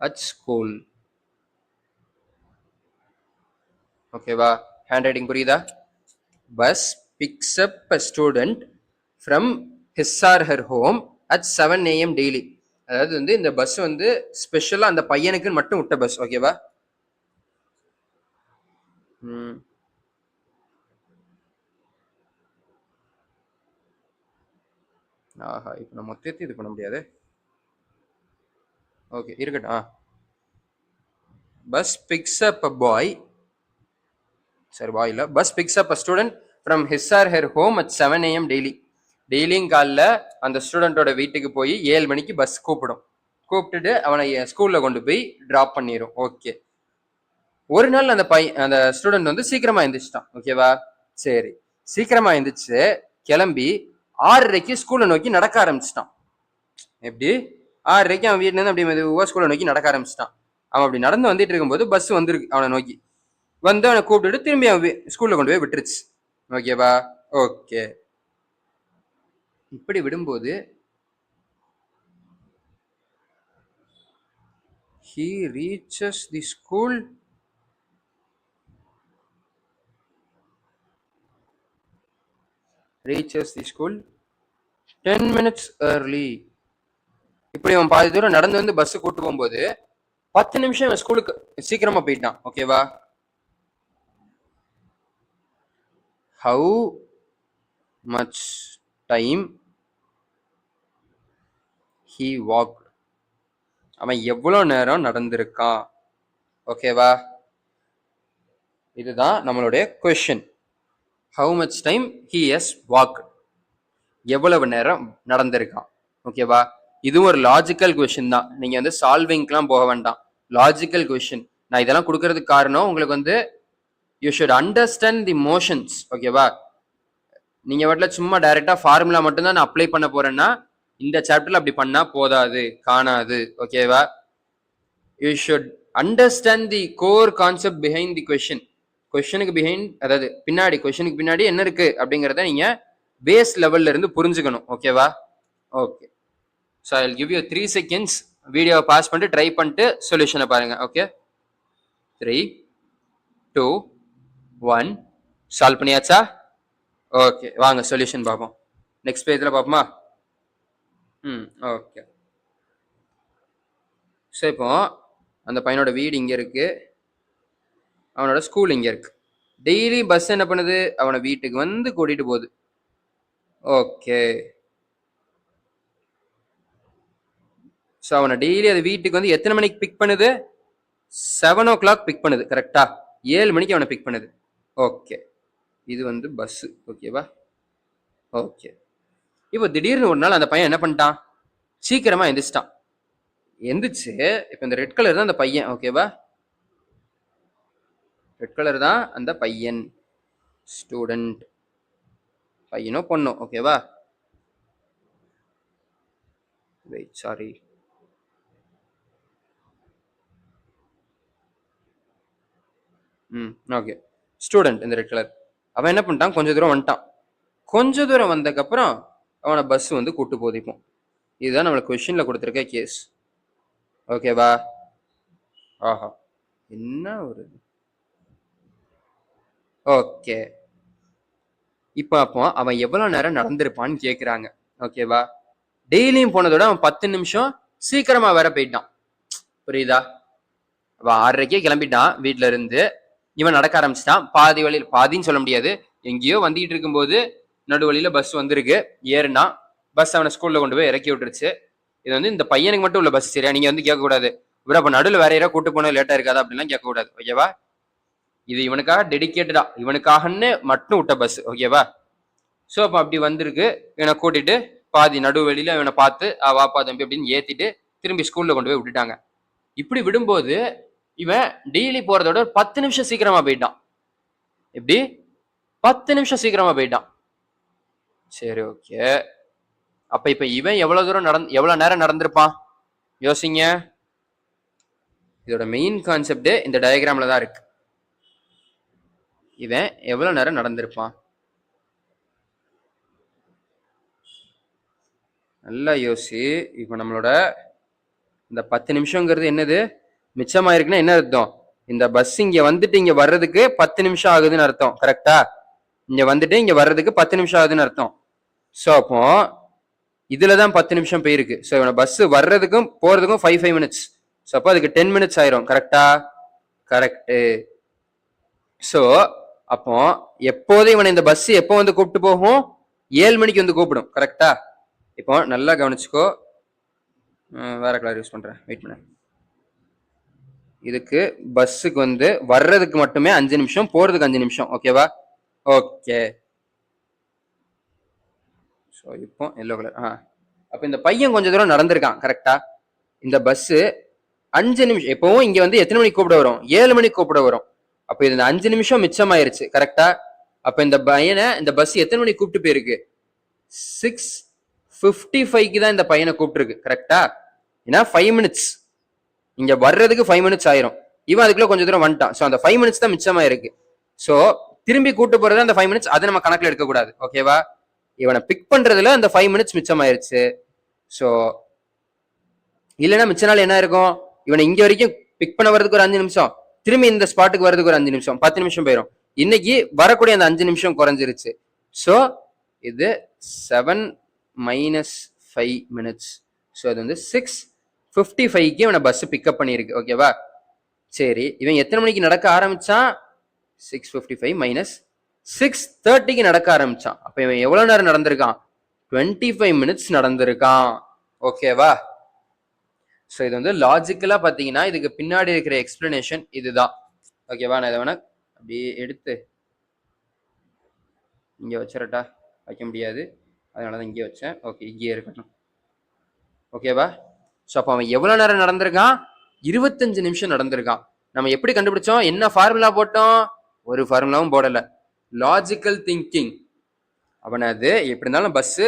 at school. ஓகேவா? Hand writing புரியுதா? Bus fix up a student from his R her home at 7 a.m. Daily. அதாவது வந்து இந்த bus வந்து ஸ்பெஷலா அந்த பையனுக்கு மட்டும் விட்ட பஸ். ஓகேவா? ஆஹா, இப்போ நம்ம மொத்தத்தை இது பண்ண முடியாது. ஓகே, இருக்கட்டும். பஸ் பிக்ஸ் அப் அ பாய், சரி பாய் இல்லை, bus fix up a student from his R her home at 7 a.m. Daily. டெய்லியும் காலைல அந்த ஸ்டூடெண்டோட வீட்டுக்கு போய் 7 மணிக்கு பஸ் கூப்பிட்டுட்டு அவனை ஸ்கூல்ல கொண்டு போய் டிராப் பண்ணிடும். ஓகே. ஒரு நாள் அந்த ஸ்டூடெண்ட் வந்து சீக்கிரமா எந்திரிச்சிட்டான். ஓகேவா? சரி, சீக்கிரமா எந்திரிச்சு கிளம்பி 6:30 ஸ்கூலை நோக்கி நடக்க ஆரம்பிச்சிட்டான். எப்படி? 6:30 அவன் வீட்டுல இருந்து அப்படி மெதுவா ஸ்கூலை நோக்கி நடக்க ஆரம்பிச்சிட்டான். அவன் அப்படி நடந்து வந்துட்டு இருக்கும்போது பஸ் வந்துருக்கு அவனை நோக்கி. வந்து அவனை கூப்பிட்டுட்டு திரும்பி அவன் ஸ்கூல்ல கொண்டு போய் விட்டுருச்சு. ஓகேவா? ஓகே. இப்படி விடும்போது he reaches the school reaches the school 10 minutes early. இப்படி அவன் பாதி தூரம் நடந்து வந்து பஸ் கூட்டு போகும்போது 10 நிமிஷம் அவன் ஸ்கூலுக்கு சீக்கிரமா போயிட்டான். ஓகேவா? how much time he walked, அவன் எவ்வளவு நேரம் நடந்திருக்கான். ஓகேவா? இதுதான் நம்மளுடைய question. how much time he has walked, எவ்வளவு நேரம் நடந்திருக்கான். ஓகேவா? இதுவும் ஒரு லாஜிக்கல் கொஸ்டின் தான். நீங்க வந்து சால்விங்க்லாம் போக வேண்டாம், லாஜிக்கல் கொஸ்டின். நான் இதெல்லாம் கொடுக்கறதுக்கு காரணம் உங்களுக்கு வந்து you should understand the motions. ஓகேவா? நீங்க வாட்டில சும்மா டைரக்டா ஃபார்முலா மட்டும் தான் நான் அப்ளை பண்ண போறேன்னா இந்த சாப்டர்ல அப்படி பண்ணா போதாது, காணாது. ஓகேவா? You should understand the core concept behind the question. கொஸ்டினுக்கு பிஹைண்ட், அதாவது பின்னாடி கொஸ்டினுக்கு பின்னாடி என்ன இருக்கு அப்படிங்கறத நீங்க பேஸ் லெவல்ல இருந்து புரிஞ்சுக்கணும். ஓகேவா? Okay. So I will give you 3 seconds. வீடியோவை பாஸ் பண்ணிட்டு ட்ரை பண்ணிட்டு சொல்யூஷனை பாருங்க. ஓகே, 3, 2, 1. சால்வ் பண்ணியாச்சா? ஓகே, வாங்க சொல்யூஷன் பார்ப்போம். நெக்ஸ்ட் பேஜ்ல பார்ப்போமா? ஓகே. ஸோ இப்போ அந்த பையனோட வீடு இங்கே இருக்கு, அவனோட ஸ்கூல் இங்கே இருக்கு. டெய்லி பஸ் என்ன பண்ணுது, அவனை வீட்டுக்கு வந்து கூட்டிட்டு போகுது. ஓகே, ஸோ அவனை டெய்லி அது வீட்டுக்கு வந்து எத்தனை மணிக்கு பிக் பண்ணுது? 7 o'clock பிக் பண்ணுது. கரெக்டா? 7 மணிக்கு அவனை பிக் பண்ணுது. ஓகே, இது வந்து பஸ். ஓகேவா? ஓகே, இப்போ திடீர்னு ஒரு நாள் அந்த பையன் என்ன பண்ணிட்டான், சீக்கிரமா எந்திரிச்சிட்டான். எந்திரிச்சு இப்போ இந்த ரெட் கலர் தான் அந்த பையன். ஓகேவா? ரெட் கலர் தான் அந்த பையன், ஸ்டூடெண்ட். பையனோ பொண்ணோ? ஓகேவா? Wait, sorry. ஓகே, ஸ்டூடெண்ட் இந்த ரெட் கலர். அவன் என்ன பண்ணிட்டான், கொஞ்ச தூரம் வந்துட்டான். கொஞ்ச தூரம் வந்ததுக்கப்புறம் அவனை பஸ் வந்து கூட்டு போதிப்போம். இதுதான் நம்மளுக்கு கொஸ்டின்ல கொடுத்துருக்க கேஸ். ஓகேவா? ஆஹா, என்ன ஒரு ஓகே. இப்போ அப்போ அவன் எவ்வளவு நேரம் நடந்திருப்பான்னு கேக்குறாங்க. ஓகேவா? டெய்லியும் போனதோட அவன் 10 நிமிஷம் சீக்கிரமா வேற போயிட்டான். புரியுதா? அவன் 6:30 கிளம்பிட்டான் வீட்டுல இருந்து. இவன் நடக்க ஆரம்பிச்சிட்டான். பாதி வழியில், பாதின்னு சொல்ல முடியாது, எங்கேயோ வந்துட்டு இருக்கும்போது நடுவழியில பஸ் வந்திருக்கு, ஏறுனா. பஸ் அவனை ஸ்கூல்ல கொண்டு போய் இறக்கி விட்டுருச்சு. இது வந்து இந்த பையனுக்கு மட்டும் உள்ள பஸ், சரியா? நீங்க வந்து கேட்கக்கூடாது, இவரை அப்ப நடுவில் வேற யாராவது கூட்டு போன லேட்டா இருக்காதா அப்படின்லாம் கேட்கக்கூடாது. ஓகேவா? இது இவனுக்காக டெடிக்கேட்டடா, இவனுக்காகன்னு மட்டும் விட்ட பஸ். ஓகேவா? ஸோ அப்போ அப்படி வந்திருக்கு. இவனை கூட்டிட்டு பாதி நடுவெளியில இவனை பார்த்து வாப்பா தம்பி அப்படின்னு ஏத்திட்டு திரும்பி ஸ்கூல்ல கொண்டு போய் விட்டுட்டாங்க. இப்படி விடும்போது இவன் டெய்லி போறதோட 10 நிமிஷம் சீக்கிரமா போயிட்டான். எப்படி? 10 நிமிஷம் சீக்கிரமா போயிட்டான். சரி, ஓகே. அப்ப இப்ப இவன் எவ்வளவு தூரம் எவ்வளவு நேரம் நடந்திருப்பான் யோசிங்க. இதோட மெயின் கான்செப்ட் இந்த டயக்ராம்ல தான் இருக்கு. இவன் எவ்வளவு நேரம் நடந்திருப்பான்? நல்லா யோசி. இப்ப நம்மளோட இந்த 10 நிமிஷங்கிறது என்னது, மிச்சமாயிருக்குன்னா என்ன அர்த்தம்? இந்த பஸ் இங்க வந்துட்டு இங்க வர்றதுக்கு 10 நிமிஷம் ஆகுதுன்னு அர்த்தம். கரெக்டா? இங்க வந்துட்டு இங்க வர்றதுக்கு 10 நிமிஷம் ஆகுதுன்னு அர்த்தம். ஸோ அப்போ இதுலதான் 10 நிமிஷம் போயிருக்கு. ஸோ இவனை பஸ் வர்றதுக்கும் போறதுக்கும் 5 minutes. ஸோ அப்போ அதுக்கு 10 minutes ஆயிரும். கரெக்டா? கரெக்டு. ஸோ அப்போ எப்போதும் இவனை இந்த பஸ் எப்போ வந்து கூப்பிட்டு போகும்? 7 மணிக்கு வந்து கூப்பிடும். கரெக்டா? இப்போ நல்லா கவனிச்சுக்கோ. வேற கலர் யூஸ் பண்றேன், வெயிட் பண்ண. இதுக்கு பஸ்ஸுக்கு வந்து வர்றதுக்கு மட்டுமே 5 நிமிஷம், போறதுக்கு 5 நிமிஷம். ஓகேவா? ஓகே. ஸோ இப்போ எல்லோ கலர். அப்போ இந்த பையன் கொஞ்சம் தூரம் நடந்திருக்கான். கரெக்டா? இந்த பஸ் 5 நிமிஷம், எப்பவும் இங்க வந்து எத்தனை மணிக்கு கூப்பிட வரும்? 7 மணிக்கு கூப்பிட வரும். அப்போ இது 5 நிமிஷம் மிச்சமாயிருச்சு. கரெக்டா? அப்ப இந்த பையனை இந்த பஸ் எத்தனை மணிக்கு கூப்பிட்டு போயிருக்கு? 6:55 தான் இந்த பையனை கூப்பிட்டுருக்கு. கரெக்டா? ஏன்னா 5 minutes, இங்க வர்றதுக்கு 5 minutes ஆயிரும். இவன் அதுக்குள்ள கொஞ்சம் தூரம் வந்துட்டான். ஸோ அந்த 5 minutes தான் மிச்சமா இருக்கு. ஸோ திரும்பி கூட்டு போறது அந்த 5 minutes, அதை நம்ம கணக்குல எடுக்கக்கூடாது. ஓகேவா? இவனை பிக் பண்றதுல அந்த 5 minutes மிச்சமாயிருச்சு. ஸோ இல்லைன்னா மிச்ச நாள் என்ன இருக்கும், இவனை இங்க வரைக்கும் பிக் பண்ண வர்றதுக்கு ஒரு 5 நிமிஷம், திரும்பி இந்த ஸ்பாட்டுக்கு வர்றதுக்கு ஒரு 5 நிமிஷம், 10 நிமிஷம் போயிடும். இன்னைக்கு வரக்கூடிய அந்த 5 நிமிஷம் குறைஞ்சிருச்சு. ஸோ இது 7 - 5 minutes. ஸோ அது வந்து 6:55 இவனை பஸ் பிக்கப் பண்ணியிருக்கு. ஓகேவா? சரி, இவன் எத்தனை மணிக்கு நடக்க ஆரம்பிச்சான்? 6:55 - 6:30 நடக்க ஆரம்பிச்சான். அப்ப இவன் எவ்வளவு நேரம் நடந்திருக்கான்? 25 minutes நடந்திருக்கான். ஓகேவா? ஸோ இது வந்து லாஜிக்கலா பாத்தீங்கன்னா இதுக்கு பின்னாடி இருக்கிற எக்ஸ்பிளனேஷன் இதுதான். ஓகேவா? நான் இதை வேணா அப்படியே எடுத்து இங்க வச்சிரட்டா? வைக்க முடியாது, அதனாலதான் இங்கே வச்சேன். ஓகே, இங்கே இருக்கட்டும். ஓகேவா? ஸோ அப்போ அவன் எவ்வளவு நேரம் நடந்திருக்கான்? 25 நிமிஷம் நடந்திருக்கான். நம்ம எப்படி கண்டுபிடிச்சோம்? என்ன ஃபார்முலா போட்டோம்? ஒரு ஃபார்முலாவும் போடல. Logical thinking. அவனை அது எப்படி இருந்தாலும் பஸ்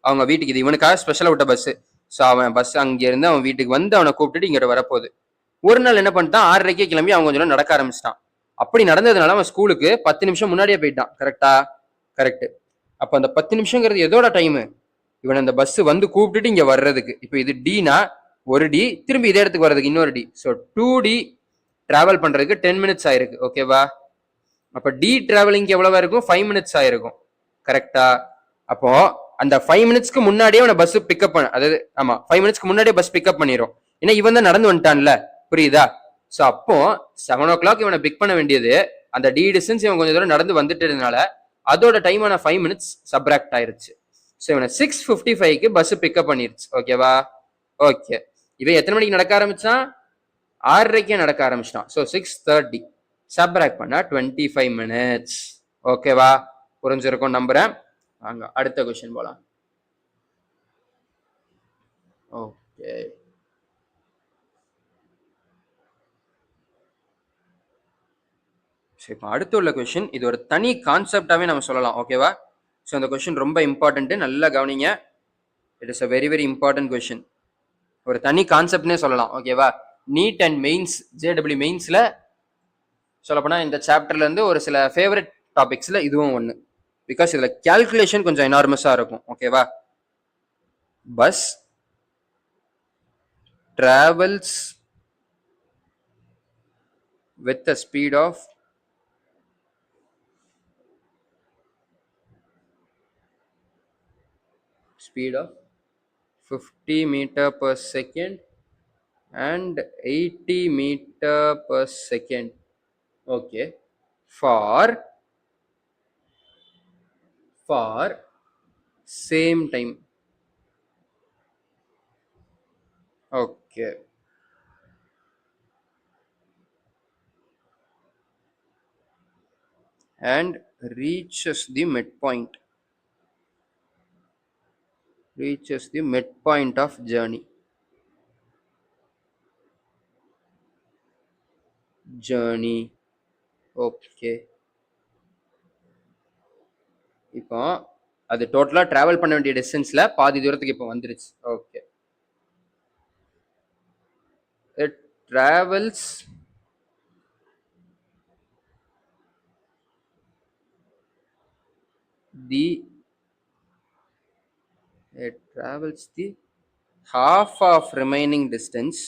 அவங்க வீட்டுக்கு, இது இவனுக்காக ஸ்பெஷலா விட்ட பஸ். ஸோ அவன் பஸ் அங்க இருந்து அவன் வீட்டுக்கு வந்து அவனை கூப்பிட்டுட்டு இங்கிட்ட வரப்போகுது. ஒரு நாள் என்ன பண்ணிட்டான், 6:30 கிளம்பி அவன் கொஞ்சம் நடக்க ஆரம்பிச்சிட்டான். அப்படி நடந்ததுனால அவன் ஸ்கூலுக்கு 10 நிமிஷம் முன்னாடியே போயிட்டான். கரெக்டா? கரெக்ட். அப்ப அந்த 10 நிமிஷங்கிறது எதோட டைமு? இவன் அந்த பஸ் வந்து கூப்பிட்டுட்டு இங்க வர்றதுக்கு. இப்போ இது டினா ஒரு டி, திரும்பி இதே இடத்துக்கு வர்றதுக்கு இன்னொரு டி. ஸோ 2D டிராவல் பண்றதுக்கு 10 minutes ஆயிருக்கு. ஓகேவா? அப்ப டி டிராவலிங்க்கு எவ்வளவா இருக்கும்? 5 minutes ஆயிருக்கும். கரெக்டா? அப்போ அந்த 5 minutesக்கு முன்னாடியே அவனை பஸ் பிக்கப் பண்ண, அதாவது ஆமா 5 minutesக்கு முன்னாடியே பஸ் பிக்கப் பண்ணிடும். ஏன்னா இவன் தான் நடந்து வந்துட்டான்ல, புரியுதா? ஸோ அப்போ 7 o'clock இவனை பிக் பண்ண வேண்டியது, அந்த டி டிஸ்டன்ஸ் இவன் கொஞ்சம் தூரம் நடந்து வந்துட்டதுனால அதோட டைமான 5 minutes சப்ராக்ட் ஆயிருச்சு. ஸோ இவனை 6:55க்கு பஸ் பிக்கப் பண்ணிருச்சு. ஓகேவா? ஓகே. இவன் எத்தனை மணிக்கு நடக்க ஆரம்பிச்சான்? 6:30க்கே நடக்க ஆரம்பிச்சிட்டான். ஸோ 6:30 சப்ராக்ட் பண்ணா 25 minutes. ஓகேவா? புரிஞ்சிருக்கும் நம்புறேன். வாங்க அடுத்த கொஸ்டின் போலாம். ஓகே. சரி, இப்போ அடுத்து உள்ள கொஸ்டின் இது ஒரு தனி கான்செப்டாவே நம்ம சொல்லலாம். ஓகேவா? ஸோ அந்த கொஸ்டின் ரொம்ப இம்பார்ட்டன்ட், நல்லா கவனிங்க. It is a very very important question. ஒரு தனி கான்செப்ட்னே சொல்லலாம். ஓகேவா? நீட் அண்ட் மெயின்ஸ், ஜேடபிள்யூ மெயின்ஸ்ல சொல்லப்போனா இந்த சாப்டர்ல இருந்து ஒரு சில ஃபேவரட் டாபிக்ஸ்ல இதுவும் ஒன்று. பிகாஸ் இதுல கால்குலேஷன் கொஞ்சம் எனார்மஸா இருக்கும். ஓகேவா? Bus travels with a speed of 50 meter per second and 80 meter per second. Okay, for same time. Okay, and reaches the midpoint of journey. Okay, இப்போ அது டோட்டலா டிராவல் பண்ண வேண்டிய டிஸ்டன்ஸ்ல பாதி தூரத்துக்கு இப்போ வந்துருச்சு. Okay, it travels the half of remaining distance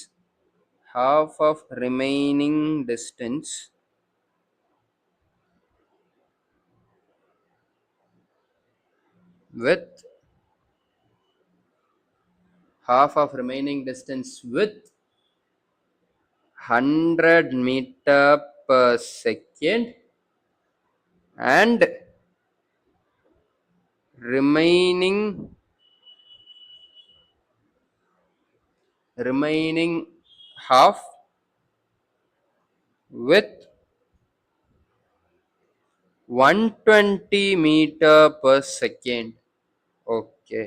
with 100 meter per second and remaining half with 120 meter per second. Okay,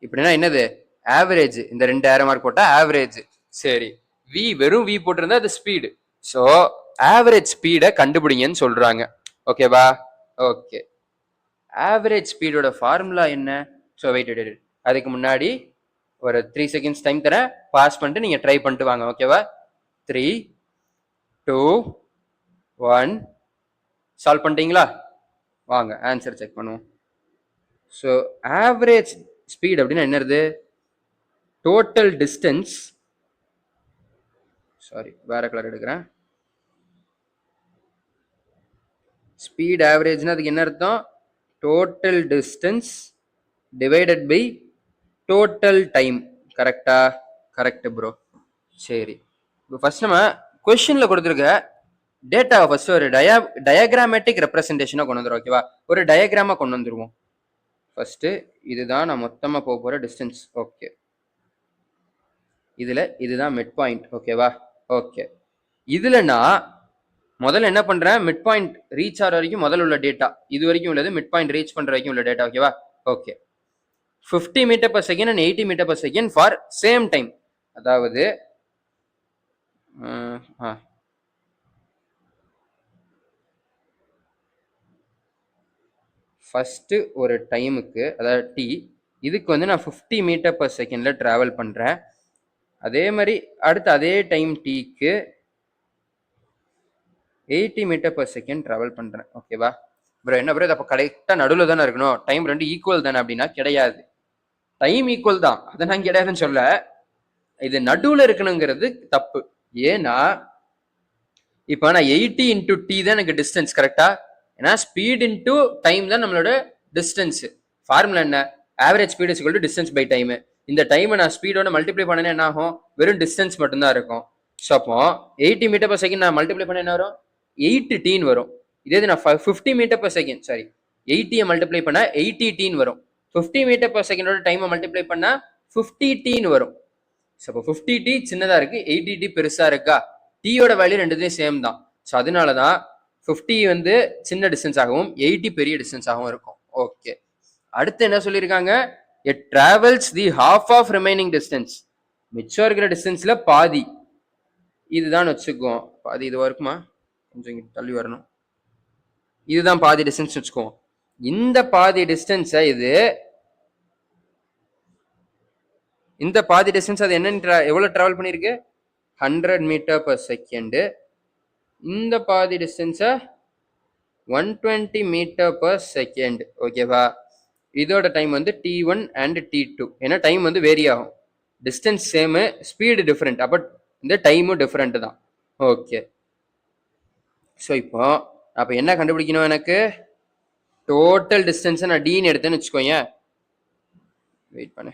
இப்படின்னா என்னது? ஆவரேஜ். இந்த 2 ஏரோ மார்க் போட்டா ஆவரேஜ். சரி, வி வெறும் வி போட்டிருந்தா அது ஸ்பீடு. ஸோ ஆவரேஜ் ஸ்பீடை கண்டுபிடிங்கன்னு சொல்றாங்க. ஓகேவா? ஓகே, ஆவரேஜ் ஸ்பீடோட ஃபார்முலா என்ன? ஸோ வெயிட், அதுக்கு முன்னாடி ஒரு 3 seconds டைம் தரேன், பாஸ் பண்ணிட்டு நீங்க ட்ரை பண்ணிட்டு வாங்க. ஓகேவா? 3, 2, 1. சால்வ் பண்ணிட்டீங்களா? வாங்க ஆன்சர் செக் பண்ணுவோம். ஸோ ஆவரேஜ் ஸ்பீட் அப்படின்னா என்னது? டோட்டல் டிஸ்டன்ஸ், சாரி வேற கலர் எடுக்கிறேன். ஸ்பீட் ஆவரேஜ்னா அதுக்கு என்ன அர்த்தம்? Total distance divided by total time. கரெக்டா? Correct bro. சரி, இப்போ ஃபர்ஸ்ட் நம்ம கொஸ்டின்ல கொடுத்துருக்க டேட்டாவை ஃபர்ஸ்ட் ஒரு டயக்ராமேட்டிக் ரெப்ரசன்டேஷனா கொண்டு வந்துடும். ஓகேவா? ஒரு டயக்ராமா கொண்டு வந்துருவோம். ஃபர்ஸ்ட் இதுதான் நான் மொத்தமா போற டிஸ்டன்ஸ். ஓகே, இதுதான் மிட் பாயிண்ட். ஓகேவா? ஓகே, இதுல நான் முதல்ல என்ன பண்றேன்? மிட் பாயிண்ட் ரீச் ஆகிற வரைக்கும் முதல்ல உள்ள டேட்டா, இது வரைக்கும் உள்ளது மிட் பாயிண்ட் ரீச் பண்ற வரைக்கும் உள்ள டேட்டா. ஓகேவா? Okay, 50 meter per second and 80 meter per second for same time. அதாவது ஃபர்ஸ்ட் ஒரு டைமுக்கு, அதாவது டி, இதுக்கு வந்து நான் 50 meter per secondல டிராவல் பண்றேன். அதே மாதிரி அடுத்து அதே டைம் டிக்கு 80 meter per second டிராவல் பண்றேன். ஓகேவா ப்ரோ? என்ன ப்ரோ, அப்போ கரெக்டா நடுவில் தானே இருக்கணும்? டைம் ரெண்டு ஈக்குவல் தானே? அப்படின்னா கிடையாது. டைம் ஈக்குவல் தான், அதை நான் கிடையாதுன்னு சொல்ல. இது நடுவில் இருக்கணுங்கிறது தப்பு. ஏன்னா இப்போ நான் 80 into t தான் எனக்கு டிஸ்டன்ஸ். கரெக்டா? ஏன்னா ஸ்பீட் into டைம் தான் நம்மளோட டிஸ்டன்ஸ். ஃபார்முலா என்ன? Average speed is equal to distance by time. இந்த டைமை நான் ஸ்பீடோட மல்டிப்ளை பண்ணேன்னா என்ன ஆகும்? வெறும் டிஸ்டன்ஸ் மட்டும்தான் இருக்கும். ஸோ அப்போ 80 மீட்டர் பர் செகண்ட் நான் மல்டிப்ளை பண்ண என்ன வரும்? 8 டீன் வரும். இதே நான் 50 metre per second sorry 80 multiply பண்ணா 80 டீன் வரும். 50 மீட்டர் பர் செகண்டோட டைமை மல்டிப்ளை பண்ணா 50 டீன் வரும். ஸோ அப்போ 50 டி சின்னதா இருக்கு, 80 டி பெருசா இருக்கா? டீயோட வேல்யூ ரெண்டுத்தையும் சேம் தான். ஸோ அதனால தான் 50 வந்து சின்ன டிஸ்டன்ஸ் ஆகவும் 80 பெரிய டிஸ்டன்ஸ் ஆகவும் இருக்கும். ஓகே, அடுத்து என்ன சொல்லியிருக்காங்க? it travels the half of remaining distance. மிச்சம் இருக்கிற டிஸ்டன்ஸ்ல பாதி இதுதான் வச்சுக்குவோம். பாதி இது இருக்குமா? கொஞ்சம் இங்க தள்ளி வரணும். இதுதான் பாதி டிஸ்டன்ஸ் வச்சுக்குவோம். இந்த பாதி டிஸ்டன்ஸை இந்த பாதி டிஸ்டன்ஸ் அது என்னன்னு எவ்வளவு டிராவல் பண்ணிருக்கு? 100 மீட்டர் பர் செகண்ட். இந்த பாதி டிஸ்டன்ஸை 120 மீட்டர் பர் செகண்ட். ஓகேவா? இதோட டைம் வந்து T1 அண்ட் T2. ஏன்னா டைம் வந்து வேரி ஆகும். டிஸ்டன்ஸ் சேமு, ஸ்பீடு டிஃப்ரெண்ட், அப்போ இந்த டைமும் டிஃப்ரெண்ட் தான். ஓகே, ஸோ இப்போ அப்போ என்ன கண்டுபிடிக்கணும்? எனக்கு டோட்டல் டிஸ்டன்ஸை நான் டீன்னு எடுத்தேன்னு வச்சுக்கோங்க. வெயிட் பண்ண.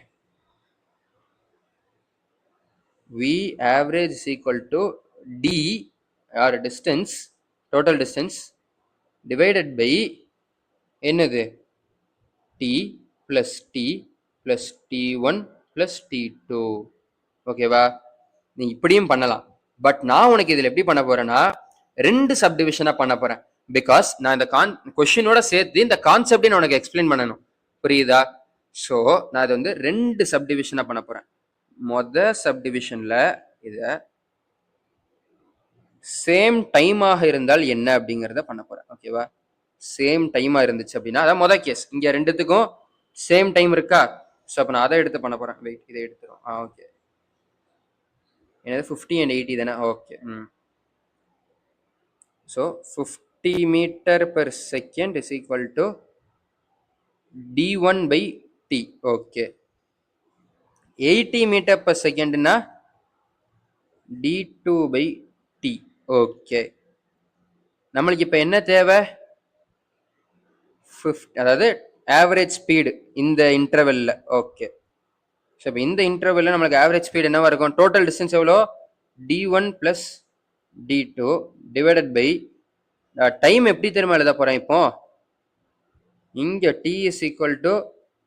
V average is equal to D or distance, total distance divided by என்னது? T plus T plus T1 plus T2. ஓகேவா? நீ இப்படியும் பண்ணலாம். பட் நான் உனக்கு இதில் எப்படி பண்ண போறேன்னா, 2 சப்டிவிஷனாக பண்ண போறேன். பிகாஸ் நான் இந்த கொஸ்டினோட சேர்த்து இந்த கான்செப்டையும் உனக்கு எக்ஸ்பிளைன் பண்ணணும். புரியுதா? ஸோ நான் இதை வந்து 2 சப்டிவிஷனாக பண்ண போறேன். சப்டிவிஷன்ல இதை சேம் டைமாக இருந்தால் என்ன அப்படிங்கிறத பண்ண போறேன். ஓகேவா? சேம் டைமா இருந்துச்சு அப்படின்னா, அதான் கேஸ். இங்க ரெண்டுத்துக்கும் சேம் டைம் இருக்கா? ஸோ அப்போ நான் அதை எடுத்து பண்ண போறேன். வெயிட், இதை எடுத்துரும். ஓகே, என்னது 50 and 80 தானே? Okay. So 50 metre per second is equal to d1 by t. Okay, 80 metre per secondனா d2 by t. ஓகே, நம்மளுக்கு இப்போ என்ன தேவை? அதாவது ஆவரேஜ் ஸ்பீடு இந்த இன்டர்வெல்ல. ஓகே, ஸோ இப்போ இந்த இன்டர்வெல்ல நம்மளுக்கு ஆவரேஜ் ஸ்பீடு என்னவா இருக்கும்? டோட்டல் டிஸ்டன்ஸ் எவ்வளோ? d1 plus d2 divided by time. எப்படி தெரியுமா எழுத போறேன் இப்போ? இங்க t is equal to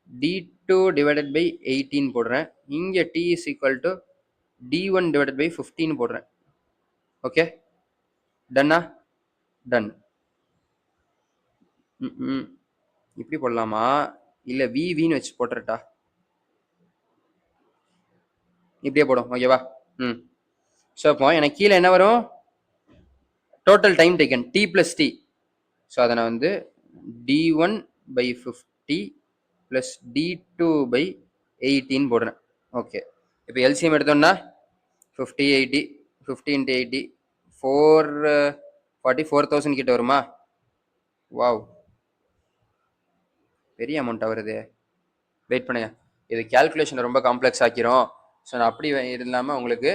d2 divided by 18 போடுறேன். இங்க t is equal to d1 divided by 15 போடுறேன். ஓகே, டன்னா? டன். இப்படி போடலாமா? இல்ல வின்னு வச்சு போட்டுறட்டா? இப்படியே போடும். ஓகேவா? ஸோ அப்போ எனக்கு கீழே என்ன வரும்? Total time taken t plus t. So அதை நான் வந்து d1 by 50 plus d2 by 18 போடுறேன். ஓகே, இப்போ எல்சிஎம் எடுத்தோம்னா 50 80 50 into 80 440,000 கிட்ட வருமா? வாவ், பெரிய அமௌண்ட்டாக வருது. வெயிட் பண்ணுங்க, இது கேல்குலேஷனை ரொம்ப காம்ப்ளெக்ஸ் ஆக்கிரும். ஸோ நான் அப்படி இல்லாமல் உங்களுக்கு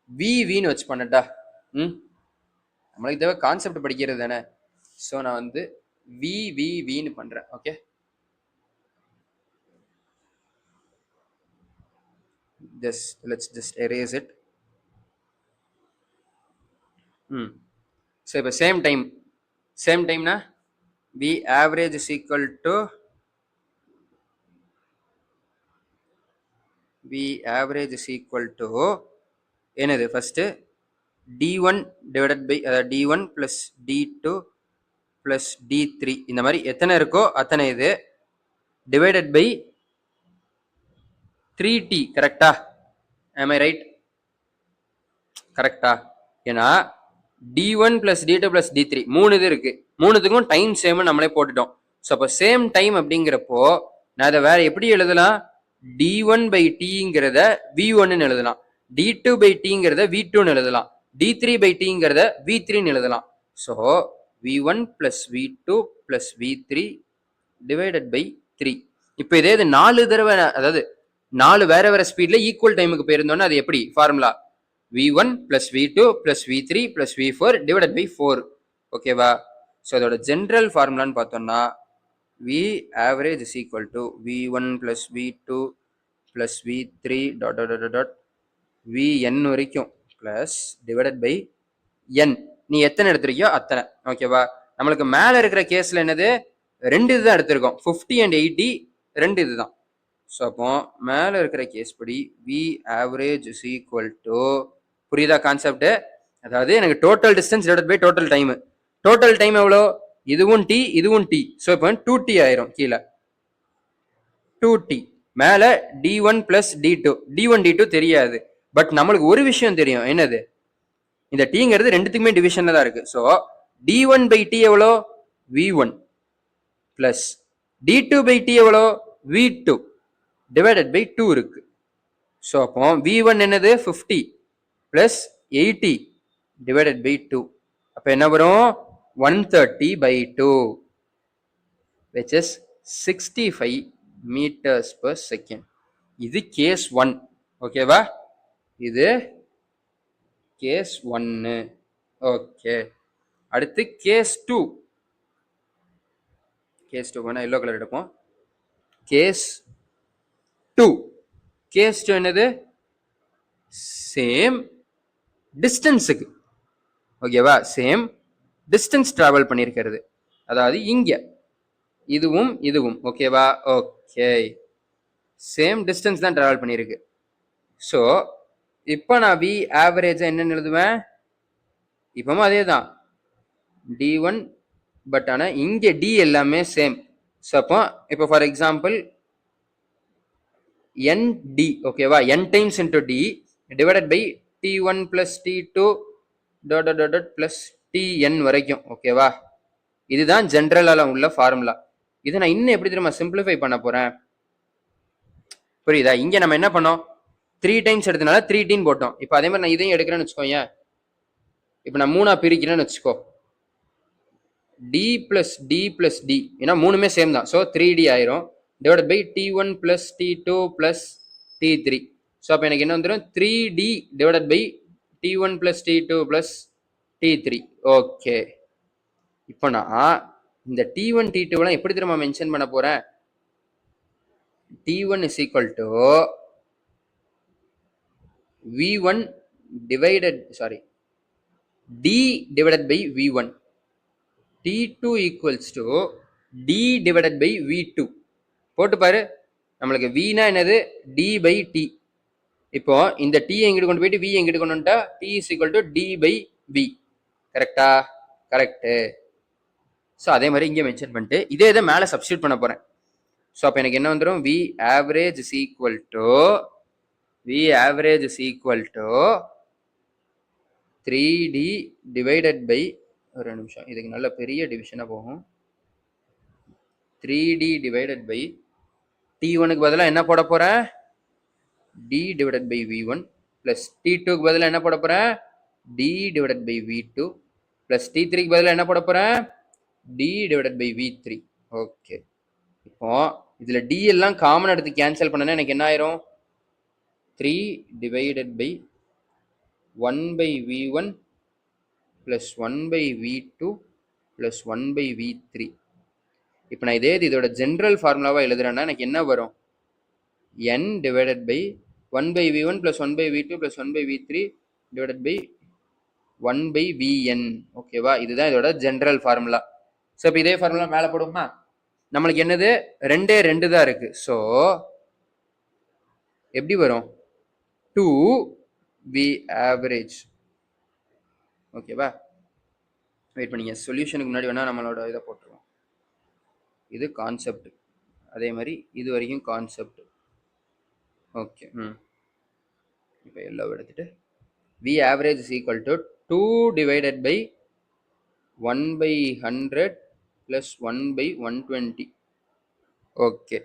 வின்னு வச்சு பண்ணட்டா? நம்மளுக்கு தேவை கான்செப்ட் படிக்கிறது தானே. ஸோ நான் வந்து வின்னு பண்றேன். Okay, let's just erase it. So இப்போ சேம் டைம்னா V average is equal to என்னது? First d1 divided by d1 plus d2 plus d3 இந்த மாதிரி எத்தனை இருக்கோ அத்தனை இது டிவைடட் பை 3t. கரெக்டா? am I right? கரெக்டா? ஏன்னா d1 plus d2 plus d3 மூணு இது இருக்கு. மூணுத்துக்கும் டைம் சேம் நம்மளே போட்டுட்டோம். ஸோ அப்போ சேம் டைம் அப்படிங்கிறப்போ நான் அதை வேற எப்படி எழுதலாம்? d1 by tங்கிறத v1ன்னு எழுதலாம், d2 by tங்கிறத v2ன்னு எழுதலாம், d3 by tங்கிறத v3ன்னு எழுதலாம். So v1 plus v2 plus v3 divided by 3. இப்போ இதே இது 4 தடவை, அதாவது 4 வேற வேற ஸ்பீட்ல ஈக்குவல் டைமுக்கு போயிருந்தோம்னா அது எப்படி formula? v1 plus v2 plus v3 plus v4 divided by 4. ஓகேவா? ஸோ அதோட ஜென்ரல் ஃபார்முலான்னு பார்த்தோம்னா v average is equal to v1 plus v2 plus v3 dot dot dot dot vn வரைக்கும் plus divided by n. நீ எத்தனை எடுத்திருக்கியோ அத்தனை. ஓகேவா? நம்மளுக்கு மேல இருக்கிற கேஸ்ல என்னது, ரெண்டு இதுதான் எடுத்திருக்கோம், 50 and 80, ரெண்டு இதுதான். ஸோ அப்போ மேல இருக்கிற கேஸ் படி v average is equal to, புரியுதா கான்செப்ட்? அதாவது எனக்கு total distance divided by total time. Total time எவ்வளோ? இதுவும் டி இதுவும் டி. ஸோ இப்போ 2t ஆயிரும். கீழே 2t, மேல d1 plus d2. d1 d2 தெரியாது, பட் நம்மளுக்கு ஒரு விஷயம் தெரியும். என்னது? இந்த டீங்கிறது ரெண்டுத்துக்குமே டிவிஷன்ல தான் இருக்கு. ஸோ d1 பை டி எவ்வளோ? v1 plus d2 by D எவ்வளோ? v2 டிவைடட் பை 2 இருக்கு. ஸோ அப்போ v1 என்னது? 50 பிளஸ் 80 டிவைடட் பை 2. அப்போ என்ன வரும்? 130 by 2, which is 65 meters per second. இது கேஸ் 1. ஓகேவா? இது கேஸ் 1. ஓகே, அடுத்து கேஸ் 2. கேஸ் 2 வேணா எல்லோ கலர் எடுப்போம். கேஸ் 2. கேஸ் 2 என்னது? சேம் டிஸ்டன்ஸுக்கு. ஓகேவா? சேம் டிஸ்டன்ஸ் டிராவல் பண்ணியிருக்கிறது. அதாவது இங்க இதுவும் இதுவும். ஓகேவா? ஓகே, சேம் டிஸ்டன்ஸ் தான் டிராவல் பண்ணியிருக்கு. ஸோ இப்போ நான் வி ஆவரேஜ் என்னன்னு எழுதுவேன்? இப்பவும் அதே தான், d1, பட் ஆனால் இங்கே டி எல்லாமே சேம். ஸோ அப்போ இப்போ ஃபார் எக்ஸாம்பிள் nd, ஓகேவா, n times into t divided by t1 plus t2 dot dot dot plus tn வரைக்கும். ஓகேவா? இதுதான் ஜென்ரலால உள்ள ஃபார்முலா. இதை நான் இன்னும் எப்படி தெரியுமா சிம்பிளிஃபை பண்ண போறேன்? புரியுதா? இங்க நம்ம என்ன பண்ணோம்? 3 டைம்ஸ் எடுத்தனால 3t போட்டோம். இப்போ அதே மாதிரி நான் இதையும் எடுக்கிறேன்னு வச்சுக்கோங்க. இப்போ நான் 3ஆ பிரிக்கிறேன்னு வச்சுக்கோ, d plus t plus t, ஏன்னா மூணுமே சேம் தான். ஸோ 3d ஆயிரும் divide by t1 plus t2 plus t3. So அப்போ எனக்கு என்ன வந்துடும்? 3d divide by t1 plus t2 plus t3. Okay, இப்போ நான் இந்த t1 t2 எப்படி திரும்ப மென்ஷன் பண்ண போறேன்? t1 is equal to v1 divided, sorry, d divided by v1. t2 equals to d divided by v2. போட்டு பாரு, நம்மளுக்கு v னா என்னது? d by t. இப்போ இந்த t எங்கிட்டு கொண்டு போயிட்டு v எங்கிட்டு கொண்டு வந்துட்டா t is equal to d by v. கரெக்டா? கரெக்ட். ஸோ அதே மாதிரி இங்கே மென்ஷன் பண்ணிட்டு இதே இதை மேலே சப்ஸ்டியூட் பண்ண போறேன். ஸோ அப்போ எனக்கு என்ன வந்துடும்? V average is equal to, v average is equal to 3d divided by, ஒரு நிமிஷம், இதுக்கு நல்ல பெரிய டிவிஷனாக போகும். 3d டிவைடட் பை t1க்கு பதிலாக என்ன போட போறேன்? d divided by v1 plus t2க்கு பதிலாக என்ன போட போறேன்? d divided by v2 plus t3க்கு பதிலாக என்ன போட போறேன்? d divided by v3. Okay, இப்போ இதுல d எல்லாம் காமன் எடுத்து கேன்சல் பண்ணனா எனக்கு என்ன ஆயிரும்? 3 divided by 1 by v1 plus 1 by v2 plus 1 by v3. இப்போ நான் இதே இதோட ஜென்ரல் ஃபார்முலாவா எழுதுறேன்னா எனக்கு என்ன வரும்? n divided by 1 by v1 plus 1 by v2 plus 1 by v3 divided by 1 by vn. ஓகேவா? இதுதான் இதோட ஜென்ரல் ஃபார்முலா. ஸோ இப்போ இதே ஃபார்முலா மேலே போடுமா? நம்மளுக்கு என்னது? ரெண்டே ரெண்டு தான் இருக்கு. ஸோ எப்படி வரும்? 2v average. ஓகேவா? வெயிட் பண்ணிங்க, சொல்யூஷனுக்கு முன்னாடி வேணா நம்மளோட இதை போட்டுருவோம். இது கான்செப்ட், அதே மாதிரி இது வரைக்கும் கான்செப்ட். ஓகே, இப்போ எல்லாம் எடுத்துட்டு v average is equal to 2 divided by 1 by 100 plus 1 by 120. Okay,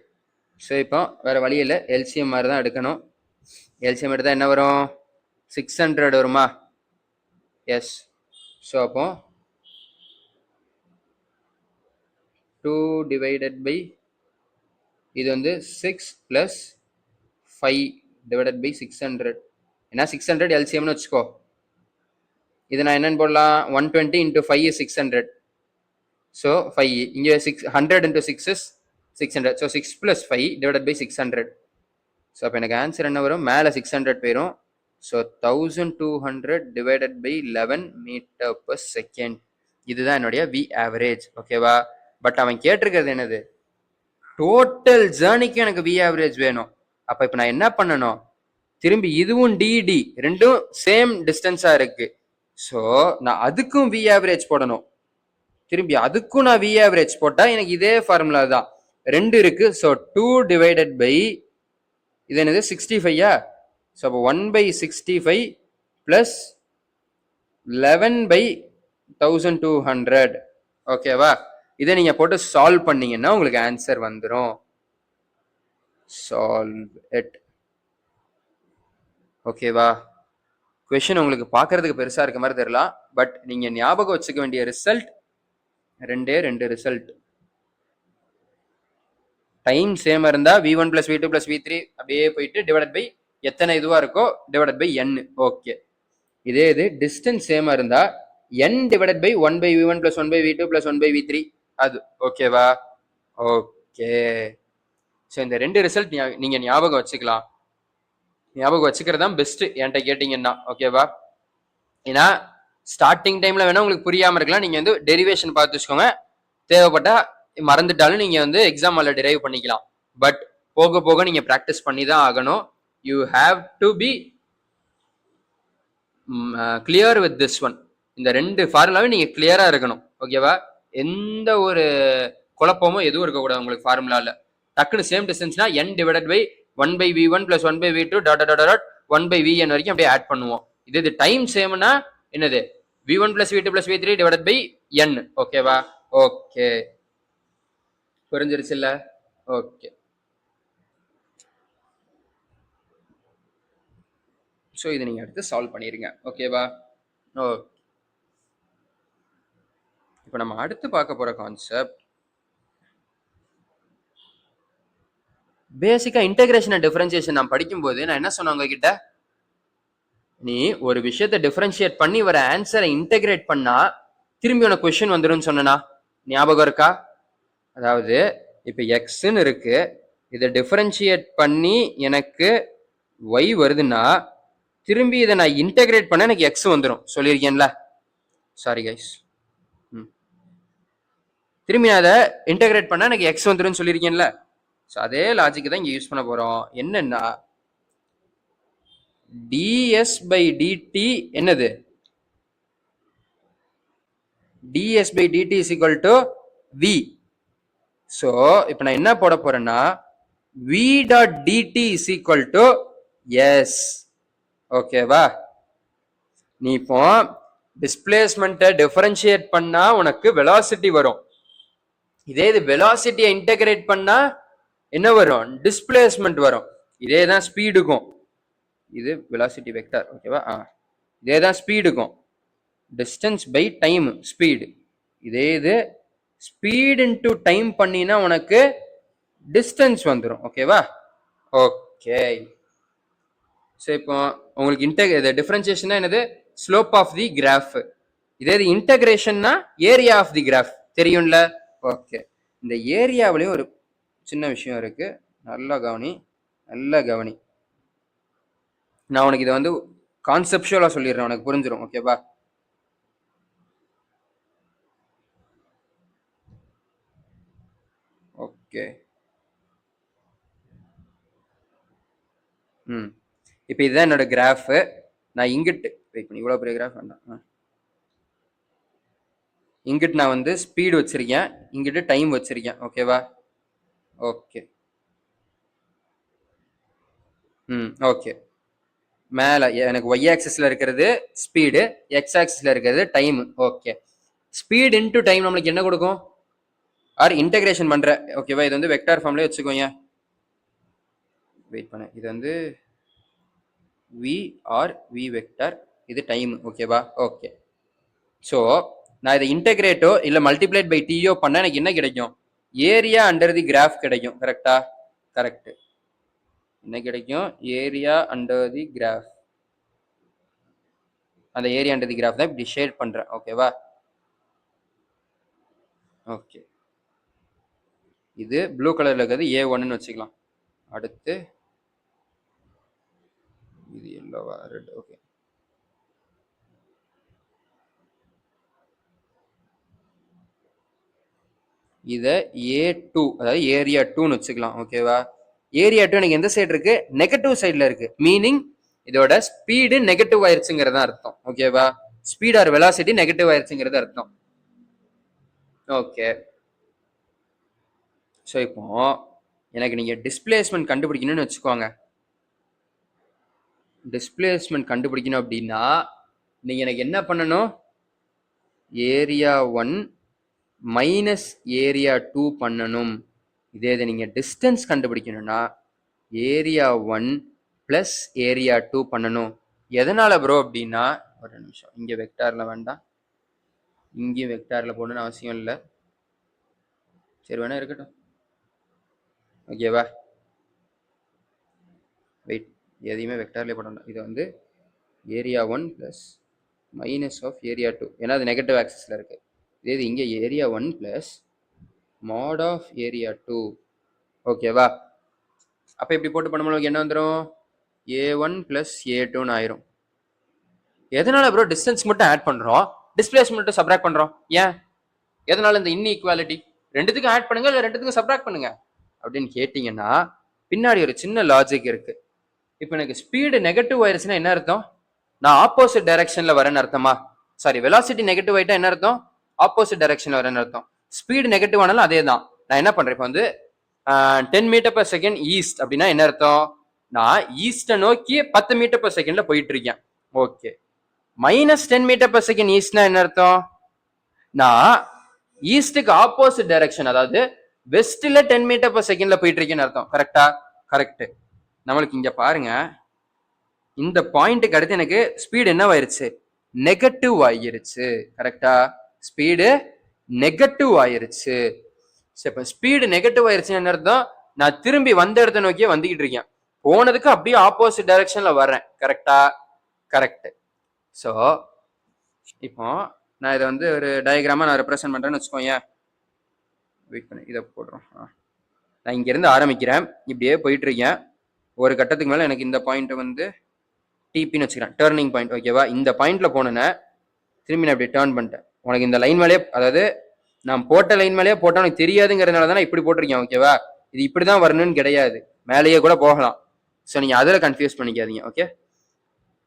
so இப்போ வேற வழி இல்லை, எல்சிஎம் மாதிரி தான் எடுக்கணும். எல்சிஎம் எடுத்தால் என்ன வரும்? 600 வருமா? எஸ். ஸோ அப்போ 2 டிவைடட் பை, இது வந்து 6 பிளஸ் 5 டிவைடட் பை 600. ஏன்னா 600 எல்சிஎம்னு வச்சுக்கோ. இது நான் என்னன்னு போடலாம்? 120 இன்டூ 5 is 600. ஸோ 5 இங்கே 100 into 6 is 600. So 6 plus 5 divided by 600. So அப்போ எனக்கு ஆன்சர் என்ன வரும், மேலே 600 போயிடும். So 1200 divided by 11 metre per second. இதுதான் என்னுடைய வி ஆவரேஜ். ஓகேவா? பட் அவன் கேட்டிருக்கிறது என்னது, டோட்டல் ஜேர்னிக்கு எனக்கு வி ஆவரேஜ் வேணும். அப்ப இப்ப நான் என்ன பண்ணணும், திரும்பி இதுவும் டிடி ரெண்டும் சேம் டிஸ்டன்ஸா இருக்கு. ஸோ நான் அதுக்கும் வி ஆவரேஜ் போடணும். திரும்பி அதுக்கும் நான் வி ஆவரேஜ் போட்டா எனக்கு இதே ஃபார்முலா தான். 2 இருக்கு. ஸோ 2 டிவைடட் பை இது என்னது 65. ஸோ அப்போ 1/65 பிளஸ் 11/1200. ஓகேவா? இதை நீங்க போட்டு சால்வ் பண்ணீங்கன்னா உங்களுக்கு ஆன்சர் வந்துடும். Solve it. ஓகேவா? கொஷின் உங்களுக்கு பார்க்கறதுக்கு பெருசா இருக்க மாதிரி தெரியலாம், பட் நீங்க ஞாபகம் வச்சுக்க வேண்டிய ரிசல்ட் ரெண்டே 2 ரிசல்ட். டைம் சேமா இருந்தா v1 plus v2 plus v3 அப்படியே போயிட்டு டிவைடட் பை எத்தனை இதுவா இருக்கோ டிவைடட் பை n. ஓகே. இதே இது டிஸ்டன்ஸ் சேமா இருந்தா n divided by 1/v1 plus 1/v2 plus 1/v3 அது. ஓகேவா? ஓகே. ஸோ இந்த 2 ரிசல்ட் நீங்க ஞாபகம் வச்சுக்கலாம். ஞாபகம் வச்சுக்கிறது தான் பெஸ்ட் என்கிட்ட கேட்டீங்கன்னா. ஓகேவா? ஏன்னா ஸ்டார்டிங் டைம்ல வேணா உங்களுக்கு புரியாம இருக்கலாம். நீங்க வந்து டெரிவேஷன் பார்த்து வச்சுக்கோங்க. தேவைப்பட்டா மறந்துட்டாலும் நீங்க வந்து எக்ஸாம் அல்ல டிரைவ் பண்ணிக்கலாம். பட் போக போக நீங்க ப்ராக்டிஸ் பண்ணி தான் ஆகணும். You have to be clear with this one. இந்த 2 ஃபார்முலாவும் நீங்க கிளியரா இருக்கணும். ஓகேவா? எந்த ஒரு குழப்பமும் எதுவும் இருக்கக்கூடாது உங்களுக்கு ஃபார்முலால. டக்குனு சேம் டிஸ்டன்ஸ்னா n divided by 1/v1 plus 1/v2 dot dot dot 1/vn வரைக்கும் அப்படியே ஆட் பண்ணுவோம். இது டைம் சேம்னா என்னது, v1 plus v2 plus v3 divided பை n. ஓகேவா? ஓகே, புரிஞ்சிருச்சு இல்ல? ஓகே. ஸோ இதை நீங்க எடுத்து சால்வ் பண்ணிருங்க. ஓகேவா? ஓகே. இப்போ நம்ம அடுத்து பார்க்க போற கான்செப்ட் பேசிக்கா இன்டெகிரேஷன் அண்ட் டிஃபரன்சியேஷன். நான் படிக்கும்போது நான் என்ன சொன்னேன் உங்ககிட்ட, நீ ஒரு விஷயத்தை டிஃபரன்ஷியேட் பண்ணி வர ஆன்சரை இன்டெகிரேட் பண்ணா திரும்பி உனக்கு கொஸ்டின் வந்துடும் சொன்னா ஞாபகம் இருக்கா? அதாவது இப்ப எக்ஸ்ன்னு இருக்கு, இதை டிஃபரன்ஷியேட் பண்ணி எனக்கு y வருதுன்னா திரும்பி இதை நான் இன்டெகிரேட் பண்ண எனக்கு எக்ஸ் வந்துடும் சொல்லியிருக்கேன்ல. சாரி கைஸ், திரும்பி நான் அதை இன்டெகிரேட் பண்ண எனக்கு எக்ஸ் வந்துடும் சொல்லியிருக்கேன்ல. ஸோ அதே லாஜிக் தான் இங்க யூஸ் பண்ண போறோம். என்னன்னா ds by dt என்னது, ds by dt is equal to v. So இப்போ நான் என்ன போட போறேன்னா v dot dt is equal to s. ஓகேவா? நீ இப்போ டிஸ்பிளேஸ்மெண்ட்டை டிஃபரன்ஷியேட் பண்ணா உனக்கு வெலாசிட்டி வரும். இதே இது வெலாசிட்டியை இன்டெகிரேட் பண்ணா என்ன வரும், டிஸ்பிளேஸ்மெண்ட் வரும். இதே தான் ஸ்பீடுக்கும், இது வெலாசிட்டி வெக்டர். ஓகேவா? இதே தான் ஸ்பீடுக்கும், டிஸ்டன்ஸ் பை டைம் ஸ்பீடு. இதே இது ஸ்பீட் இன்டு டைம் பண்ணினா உனக்கு டிஸ்டன்ஸ் வந்துடும். ஓகேவா? ஓகே. ஸோ இப்போ உங்களுக்கு இது டிஃபரன்சியேஷன் என்னது, ஸ்லோப் ஆஃப் தி கிராஃப். இதே இது இன்டகிரேஷன்னா ஏரியா ஆஃப் தி கிராஃப் தெரியும்ல. ஓகே. இந்த ஏரியாவிலையும் ஒரு சின்ன விஷயம் இருக்கு, நல்லா கவனி, நல்லா கவனி. நான் உனக்கு இதை வந்து கான்செப்சுவலா சொல்லிடுறேன், உனக்கு புரிஞ்சிடும். ஓகேவா? ஓகே. இப்போ இதுதான் என்னோட கிராஃப். நான் இங்கிட்டு வெயிட் பண்ணி, இவ்வளோ பெரிய கிராஃப் வேண்டாம். இங்கிட்டு நான் வந்து ஸ்பீடு வச்சிருக்கேன், இங்கிட்டு டைம் வச்சிருக்கேன். ஓகேவா? ஓகே. ஓகே. மேலே எனக்கு ஒய் ஆக்சிஸ்ல இருக்கிறது ஸ்பீடு, எக்ஸ் ஆக்சிஸ்ல இருக்கிறது time. Okay. Speed into time நம்மளுக்கு என்ன கொடுக்கும், ஆர் இன்டகிரேஷன் பண்ற. ஓகேவா? இது வந்து வெக்டார் ஃபார்ம்ல வச்சுக்கோங்க. வெயிட் பண்ண, இது வந்து வி ஆர் வி வெக்டார், இது டைம். ஓகேவா? ஓகே. ஸோ நான் இதை இன்டகிரேட்டோ இல்லை மல்டிப்ளைட் பை டியோ பண்ண எனக்கு என்ன கிடைக்கும், ஏரியா அண்டர் தி கிராஃப் கிடைக்கும். கரெக்டா? கரெக்ட். என்ன கிடைக்கும், ஏரியா அண்டர் தி கிராஃப். அந்த ஏரியா அண்டர் தி கிராஃப் தான் இப்படி ஷேட் பண்றேன். ஓகேவா? ஓகே. இது ப்ளூ கலர்ல இருக்கிறது A1ன்னு வச்சுக்கலாம். அடுத்து எல்லோவா ரெட் ஓகே. இதை A2 அதாவது ஏரியா 2ன்னு வச்சுக்கலாம். ஓகேவா? ஏரியா 2 எனக்கு எந்த சைடு இருக்கு? நெகட்டிவ் சைட்ல இருக்கு. மீனிங் இதோட ஸ்பீடு நெகட்டிவ் ஆயிருச்சுங்கிறத அர்த்தம். ஓகேவா? ஸ்பீட் ஆர் வெலாசிட்டி நெகட்டிவ் ஆயிருச்சுங்கிறது அர்த்தம். ஓகே. ஸோ இப்போ எனக்கு நீங்க டிஸ்பிளேஸ்மெண்ட் கண்டுபிடிக்கணும்னு வச்சுக்கோங்க. டிஸ்பிளேஸ்மெண்ட் கண்டுபிடிக்கணும் அப்படின்னா நீங்க எனக்கு என்ன பண்ணணும்? ஏரியா 1 மைனஸ் ஏரியா 2 பண்ணணும். இதே இதை நீங்க டிஸ்டன்ஸ் கண்டுபிடிக்கணும்னா ஏரியா 1 பிளஸ் ஏரியா 2 பண்ணணும். எதனால ப்ரோ அப்படின்னா, ஒரு நிமிஷம், இங்க வெக்டார்ல வேண்டாம், இங்கேயும் வெக்டார்ல போடணும்னு அவசியம் இல்லை. சரி வேணா இருக்கட்டும். ஓகேவா? வெயிட், எதையுமே வெக்டார்லேயே போடணும். இது வந்து area 1 plus minus of area 2, ஏன்னா அது நெகட்டிவ் ஆக்சிஸ்ல இருக்கு. இது இங்கே area 1 plus mod of area 2. ஓகேவா? அப்ப இப்படி போட்டு பண்ணும்போது என்ன வந்துடும்? A1 பிளஸ் A2ன்னு ஆயிரும். எதனால ப்ரோ டிஸ்டன்ஸ் மட்டும் ஆட் பண்றோம், டிஸ்பிளேஸ்மெண்ட் சப்ராக்ட் பண்றோம்? ஏன்? எதனால இந்த இன்இக்வாலிட்டி? ரெண்டுத்துக்கும் ஆட் பண்ணுங்க, இல்லை ரெண்டுத்துக்கும் சப்ராக்ட் பண்ணுங்க அப்படின்னு கேட்டீங்கன்னா பின்னாடி ஒரு சின்ன லாஜிக் இருக்கு. இப்போ எனக்கு ஸ்பீடு நெகட்டிவ் ஆயிருச்சுன்னா என்ன அர்த்தம்? நான் ஆப்போசிட் டைரக்ஷன்ல வரேன்னு அர்த்தமா? சாரி, வெலாசிட்டி நெகட்டிவ் ஆயிட்டா என்ன அர்த்தம்? ஆப்போசிட் டைரக்ஷன்ல வரேன்னு அர்த்தம். ஸ்பீடு நெகட்டிவ் ஆனாலும் அதே தான். நான் என்ன பண்றேன், இப்போ வந்து 10 மீட்டர் பர் செகண்ட் ஈஸ்ட் அப்படின்னா என்ன அர்த்தம்? நான் ஈஸ்ட நோக்கி 10 மீட்டர் பர் செகண்ட்ல போயிட்டு இருக்கேன். Okay. Minus 10 metre per second ஈஸ்ட்னா என்ன அர்த்தம்? நான் ஈஸ்டுக்கு ஆப்போசிட் டைரக்ஷன், அதாவது வெஸ்ட்ல 10 மீட்டர் பர் செகண்ட்ல போயிட்டு இருக்கேன்னு அர்த்தம். கரெக்டா? கரெக்ட். நம்மளுக்கு இங்க பாருங்க, இந்த பாயிண்ட்டுக்கு அடுத்து எனக்கு ஸ்பீடு என்னவாயிருச்சு? நெகட்டிவ் ஆகிருச்சு. கரெக்டா? ஸ்பீடு நெகட்டிவ் ஆயிருச்சு. இப்ப ஸ்பீடு நெகட்டிவ் ஆயிருச்சுன்னு என்ன அர்த்தம்? நான் திரும்பி வந்த இடத்த நோக்கியே வந்துகிட்டு இருக்கேன். போனதுக்கு அப்படியே ஆப்போசிட் டைரக்ஷன்ல வர்றேன். கரெக்டா? கரெக்ட். ஸோ இப்போ நான் இதை வந்து ஒரு டயக்ராமா நான் ரெப்ரசென்ட் பண்றேன்னு வச்சுக்கோங்க. வெயிட் பண்ணி இதை போடுறோம். நான் இங்க இருந்து ஆரம்பிக்கிறேன், இப்படியே போயிட்டு இருக்கேன். ஒரு கட்டத்துக்கு மேல எனக்கு இந்த பாயிண்ட் வந்து டிபின்னு வச்சுக்கிறேன், டேர்னிங் பாயிண்ட். ஓகேவா? இந்த பாயிண்ட்ல போனேன்னா திரும்பி நான் இப்படி டேர்ன் பண்ணிட்டேன். உனக்கு இந்த லைன் மேலே, அதாவது நான் போட்ட லைன் மேலேயே போட்டா உனக்கு தெரியாதுங்கிறதுனால தான் நான் இப்படி போட்டிருக்கேன். ஓகேவா? இது இப்படிதான் வரணும்னு கிடையாது, மேலேயே கூட போகலாம். ஸோ நீங்க அதில் கன்ஃபியூஸ் பண்ணிக்காதீங்க. ஓகே?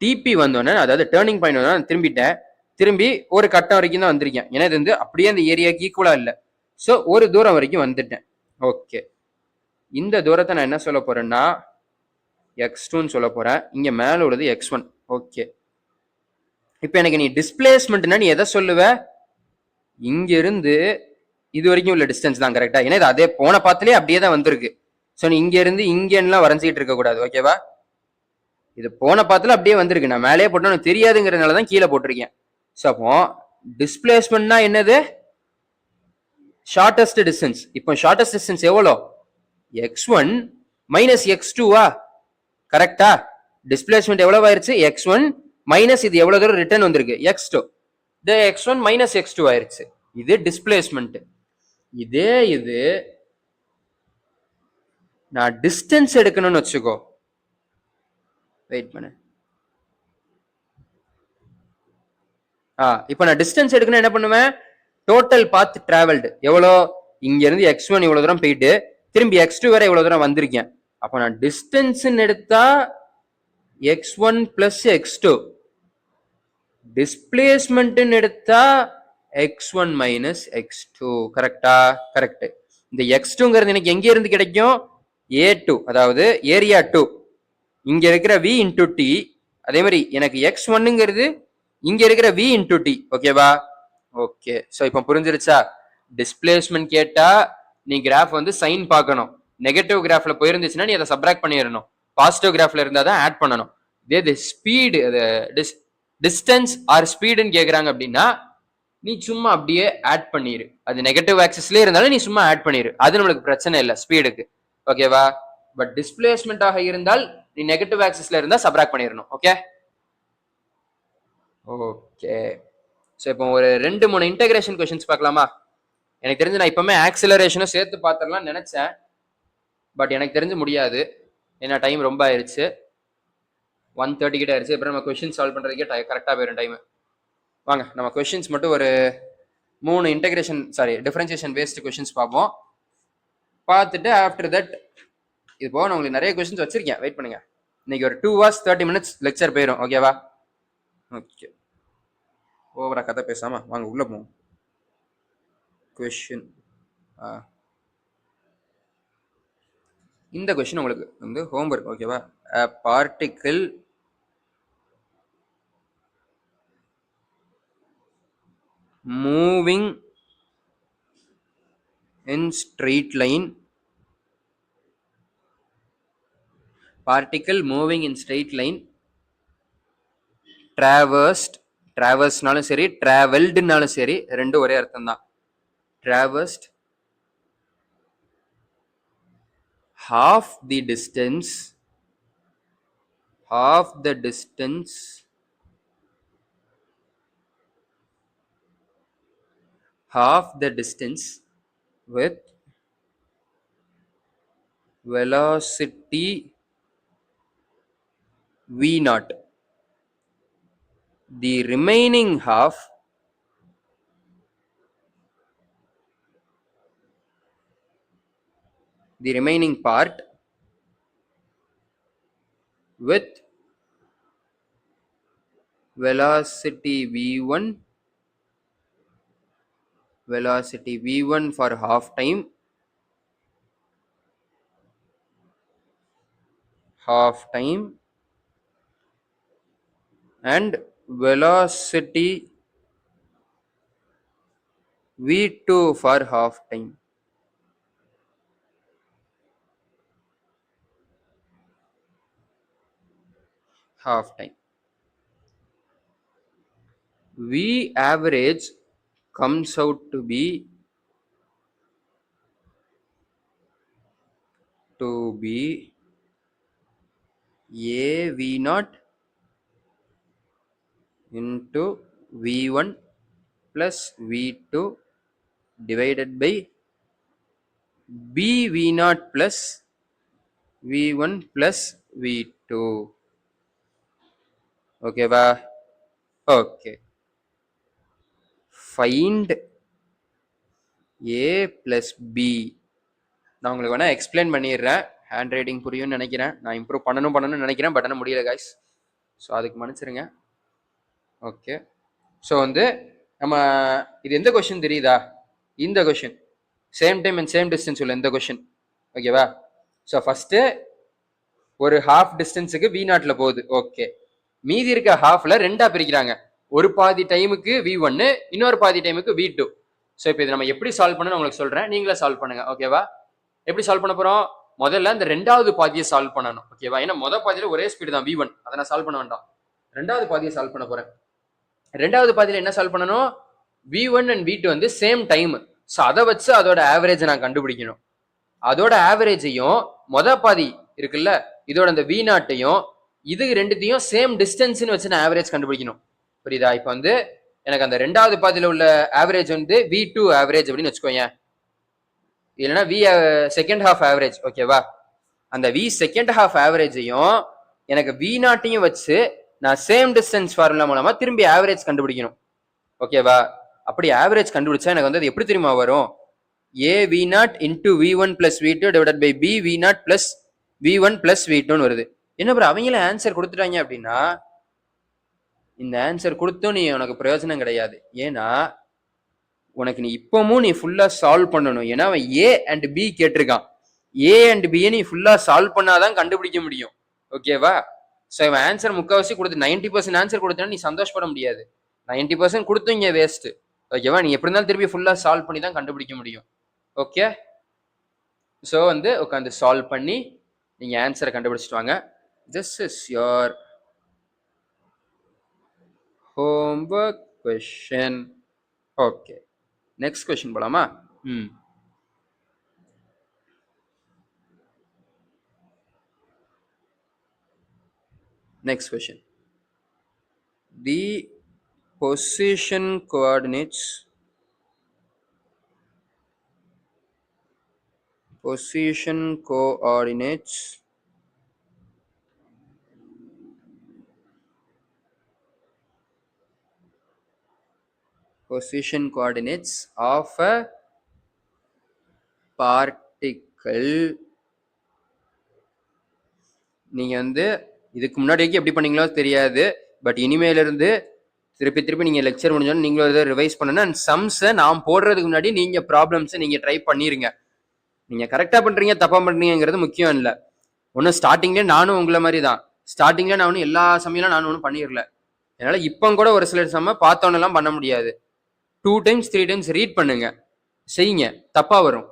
டிபி வந்தோடனே, அதாவது டேர்னிங் பாயிண்ட் வந்தோடனே நான் திரும்பிட்டேன். திரும்பி ஒரு கட்டம் வரைக்கும் தான் வந்திருக்கேன், ஏன்னா இது வந்து அப்படியே அந்த ஏரியாவுக்கு ஈக்குவலா இல்லை. ஸோ ஒரு தூரம் வரைக்கும் வந்துட்டேன். ஓகே. இந்த தூரத்தை நான் என்ன சொல்ல போறேன்னா x2ன்னு சொல்ல போறேன். இங்க மேல உள்ளது x1. ஓகே. இப்போ எனக்கு நீ டிஸ்பிளேஸ்மெண்ட்னா நீ எதை சொல்லுவ? இங்க இருந்து இது வரைக்கும் உள்ள டிஸ்டன்ஸ் தான். கரெக்டா? ஏன்னா இது அதே போன பாத்துலயே அப்படியே தான் வந்திருக்கு. ஸோ நீ இங்க இருந்து இங்கலாம் வரைஞ்சிட்டு இருக்க கூடாது. ஓகேவா? இது போன பாத்துல அப்படியே வந்திருக்கு, நான் மேலேயே போட்டோன்னு தெரியாதுங்கிறதுனால தான் கீழே போட்டிருக்கேன். ஸோ அப்போ டிஸ்பிளேஸ்மெண்ட்னா என்னது? Shortest distance. இப்போ ஷார்டஸ்ட் டிஸ்டன்ஸ் எவ்வளோ? x1 minus x2வா? கரெக்டா? டிஸ்பிளேஸ்மெண்ட் எவ்வளவு ஆயிருச்சு? x1 மைனஸ் இது எவ்வளவு தூரம் ரிட்டர்ன் வந்திருக்கு? x2. இந்த x1 மைனஸ் x2 ஆயிருச்சு. இது டிஸ்பிளேஸ்மெண்ட். இதே இது நான் டிஸ்டன்ஸ் எடுக்கணும்னு வச்சுக்கோ. வெயிட் பண்ணு. இப்போ நான் டிஸ்டன்ஸ் எடுக்கணும், என்ன பண்ணுவேன்? டோட்டல் பாத் டிராவல்டு எவ்வளோ? இங்க இருந்து x1 இவ்வளவு தூரம் போயிட்டு திரும்பி x2 வரை இவ்வளவு தூரம் வந்திருக்கேன். அப்போ நான் டிஸ்டன்ஸ் எடுத்தா x1 பிளஸ் x2, டிஸ்பிளேஸ்மெண்ட் எடுத்தா x1 மைனஸ் x2. கரெக்டா? கரெக்ட். இந்த x2ங்கிறது எனக்கு எங்க இருந்து கிடைக்கும்? A2, அதாவது ஏரியா 2. இங்க இருக்கிற v இன்டூ டி. அதே மாதிரி எனக்கு x1ங்கிறது இங்க இருக்கிற v இன்டூ டி. ஓகேவா? ஓகே. ஸோ இப்போ புரிஞ்சிருச்சா? டிஸ்பிளேஸ்மெண்ட் கேட்டா நீ கிராஃப் வந்து சைன் பார்க்கணும். நெகட்டிவ் கிராஃப்ல போயிருந்துச்சுன்னா நீ அதை சப்ராக்ட் பண்ணிடணும். பாசிட்டிவ் கிராஃப்ல இருந்தா தான் ஆட் பண்ணணும். இதே ஸ்பீடு, டிஸ்டன்ஸ் ஆர் ஸ்பீடுன்னு கேட்குறாங்க அப்படின்னா நீ சும்மா அப்படியே ஆட் பண்ணிரு. அது நெகட்டிவ் ஆக்சிஸ்லேயே இருந்தாலும் நீ சும்மா ஆட் பண்ணிரு, அது நம்மளுக்கு பிரச்சனை இல்லை ஸ்பீடுக்கு. ஓகேவா? பட் டிஸ்பிளேஸ்மெண்ட் ஆக இருந்தால் நீ நெகட்டிவ் ஆக்சிஸ்ல இருந்தா சப்ராக்ட் பண்ணிடணும். ஓகே? ஓகே. ஸோ இப்போ ஒரு 2-3 இன்டகிரேஷன் கொஸ்டின்ஸ் பார்க்கலாமா? எனக்கு தெரிஞ்சு நான் இப்பவுமே ஆக்சிலரேஷனும் சேர்த்து பார்த்துடலாம் நினைச்சேன், பட் எனக்கு தெரிஞ்சு முடியாது, ஏன்னா டைம் ரொம்ப ஆயிடுச்சு. 1:30 கிட்ட ஆயிடுச்சு. அப்புறம் நம்ம கொஸ்டின் சால்வ் பண்ணுறதுக்கே கரெக்டாக போயிடும் டைம். வாங்க நம்ம கொஸ்டின்ஸ் மட்டும் ஒரு 3 இன்டெகிரேஷன் டிஃபரன்சியேஷன் பேஸ்டு கொஸ்டின்ஸ் பார்ப்போம். பார்த்துட்டு ஆஃப்டர் தட் இது போக நான் உங்களுக்கு நிறைய கொஸ்டின்ஸ் வச்சிருக்கேன், வெயிட் பண்ணுங்க. இன்னைக்கு ஒரு 2 hours 30 minutes லெக்சர் போயிடும். ஓகேவா? ஓகே, ஓவரா கதை பேசாம வாங்க உள்ள போவோம். கொஸ்டின் இந்த கொஸ்டின் உங்களுக்கு வந்து ஹோம்ஒர்க். ஓகேவா? Particle moving in straight line, particle moving in straight line, traversனாலும் சரி traveledனாலும் சரி ரெண்டும் ஒரே அர்த்தம் தான். traversed half the distance with velocity v naught. The remaining half part with velocity v1 for half time and velocity v2 for half time. V average comes out to be a v naught into v1 plus v2 divided by b v naught plus v1 plus v2. ஓகேவா? Okay, find a plus b. நான் உங்களுக்கு வேணா explain பண்ணிடுறேன், hand writing புரியும்னு நினைக்கிறேன். நான் improve பண்ணணும்னு நினைக்கிறேன், பட் ஆனால் முடியல கைஸ். ஸோ அதுக்கு மன்னிச்சிருங்க. ஓகே, ஸோ வந்து நம்ம இது எந்த கொஸ்டின் தெரியுதா? இந்த question same time and same distance உள்ள இந்த கொஸ்டின். ஓகேவா? ஸோ ஃபர்ஸ்ட் ஒரு ஹாஃப் டிஸ்டன்ஸுக்கு வி நாட்ல போகுது. ஓகே, மீதி இருக்க ஹாஃப்ல ரெண்டா பிரிக்கிறாங்க. ஒரு பாதி டைமுக்கு v1, இன்னொரு பாதி டைமுக்கு v2. ஸோ இப்போ இது நம்ம எப்படி சால்வ் பண்ணணும் உங்களுக்கு சொல்றேன், நீங்களே சால்வ் பண்ணுங்க. ஓகேவா? எப்படி சால்வ் பண்ண போறோம்? முதல்ல இந்த ரெண்டாவது பாதியை சால்வ் பண்ணணும். ஓகேவா? ஏன்னா முதல் பாதியில ஒரே ஸ்பீடு தான் v1, அதை நான் சால்வ் பண்ண வேண்டாம். ரெண்டாவது பாதியை சால்வ் பண்ண போறேன். ரெண்டாவது பாதியில என்ன சால்வ் பண்ணணும்? v1 அண்ட் v2 வந்து சேம் டைம். ஸோ அதை வச்சு அதோட ஆவரேஜை நான் கண்டுபிடிக்கணும். அதோட ஆவரேஜையும் மொதல் பாதி இருக்குல்ல இதோட அந்த v நாட்டையும் இது ரெண்டுத்தையும் சேம் டிஸ்டன்ஸ்னு வச்சு நான் ஆவரேஜ் கண்டுபிடிக்கணும். புரியுதா? இப்போ வந்து எனக்கு அந்த ரெண்டாவது பாதியில உள்ள ஆவரேஜ் வந்து v2 ஆவரேஜ் அப்படின்னு வச்சுக்கோங்க, இல்லைன்னா v செகண்ட் ஹாஃப் ஆவரேஜ். ஓகேவா? அந்த v செகண்ட் ஹாஃப் ஆவரேஜையும் எனக்கு v நாட்டையும் வச்சு நான் சேம் டிஸ்டன்ஸ் ஃபார்முலா மூலமா திரும்பி ஆவரேஜ் கண்டுபிடிக்கணும். ஓகேவா? அப்படி ஆவரேஜ் கண்டுபிடிச்சா எனக்கு வந்து அது எப்படி தெரியுமா வரும்? a v naught into v1 plus v2 divided by b v naught plus v1 plus v2 வருது. என்ன ப்ரோ அவங்களே ஆன்சர் கொடுத்துட்டாங்க அப்படின்னா இந்த ஆன்சர் கொடுத்தும் நீ உனக்கு பிரயோஜனம் கிடையாது. ஏன்னா உனக்கு நீ இப்பவும் நீ ஃபுல்லா சால்வ் பண்ணணும். ஏன்னா அவன் ஏ அண்ட் பி கேட்டிருக்கான். ஏ அண்ட் பி நீ ஃபுல்லா சால்வ் பண்ணாதான் கண்டுபிடிக்க முடியும். ஓகேவா? ஸோ இவன் ஆன்சர் முக்கால்வாசி கொடுத்து 90% ஆன்சர் கொடுத்தா நீ சந்தோஷப்பட முடியாது. 90% கொடுத்தும் இங்கே வேஸ்ட். ஓகேவா? நீ எப்படி இருந்தாலும் திருப்பி ஃபுல்லா சால்வ் பண்ணி தான் கண்டுபிடிக்க முடியும். ஓகே, ஸோ வந்து உட்காந்து சால்வ் பண்ணி நீங்கள் ஆன்சரை கண்டுபிடிச்சிட்டு வாங்க. This is your homework question. Okay, next question போலாமா? Next question. The position coordinates position coordinates of a particle. நீங்க வந்து இதுக்கு முன்னாடி எப்படி பண்ணீங்களோ தெரியாது, பட் இனிமேல இருந்து திருப்பி திருப்பி நீங்க லெக்சர் முடிஞ்சோன்னு நீங்களும் இதை ரிவைஸ் பண்ணணும். அண்ட் சம்ஸை நான் போடுறதுக்கு முன்னாடி நீங்க ப்ராப்ளம்ஸை நீங்க ட்ரை பண்ணிருங்க. நீங்க கரெக்டா பண்றீங்க தப்பா பண்றீங்கிறது முக்கியம் இல்லை. ஒன்னும் ஸ்டார்டிங்லேயே நானும் உங்களை மாதிரி தான். ஸ்டார்டிங்ல நான் ஒன்றும் எல்லா சமயம் நான் ஒன்றும் பண்ணிடல. அதனால இப்போ கூட ஒரு சில சமயம் பார்த்தோன்னெல்லாம் பண்ண முடியாது. 2 times 3 times ரீட் பண்ணுங்க, செய்யுங்க. தப்பா வரும்.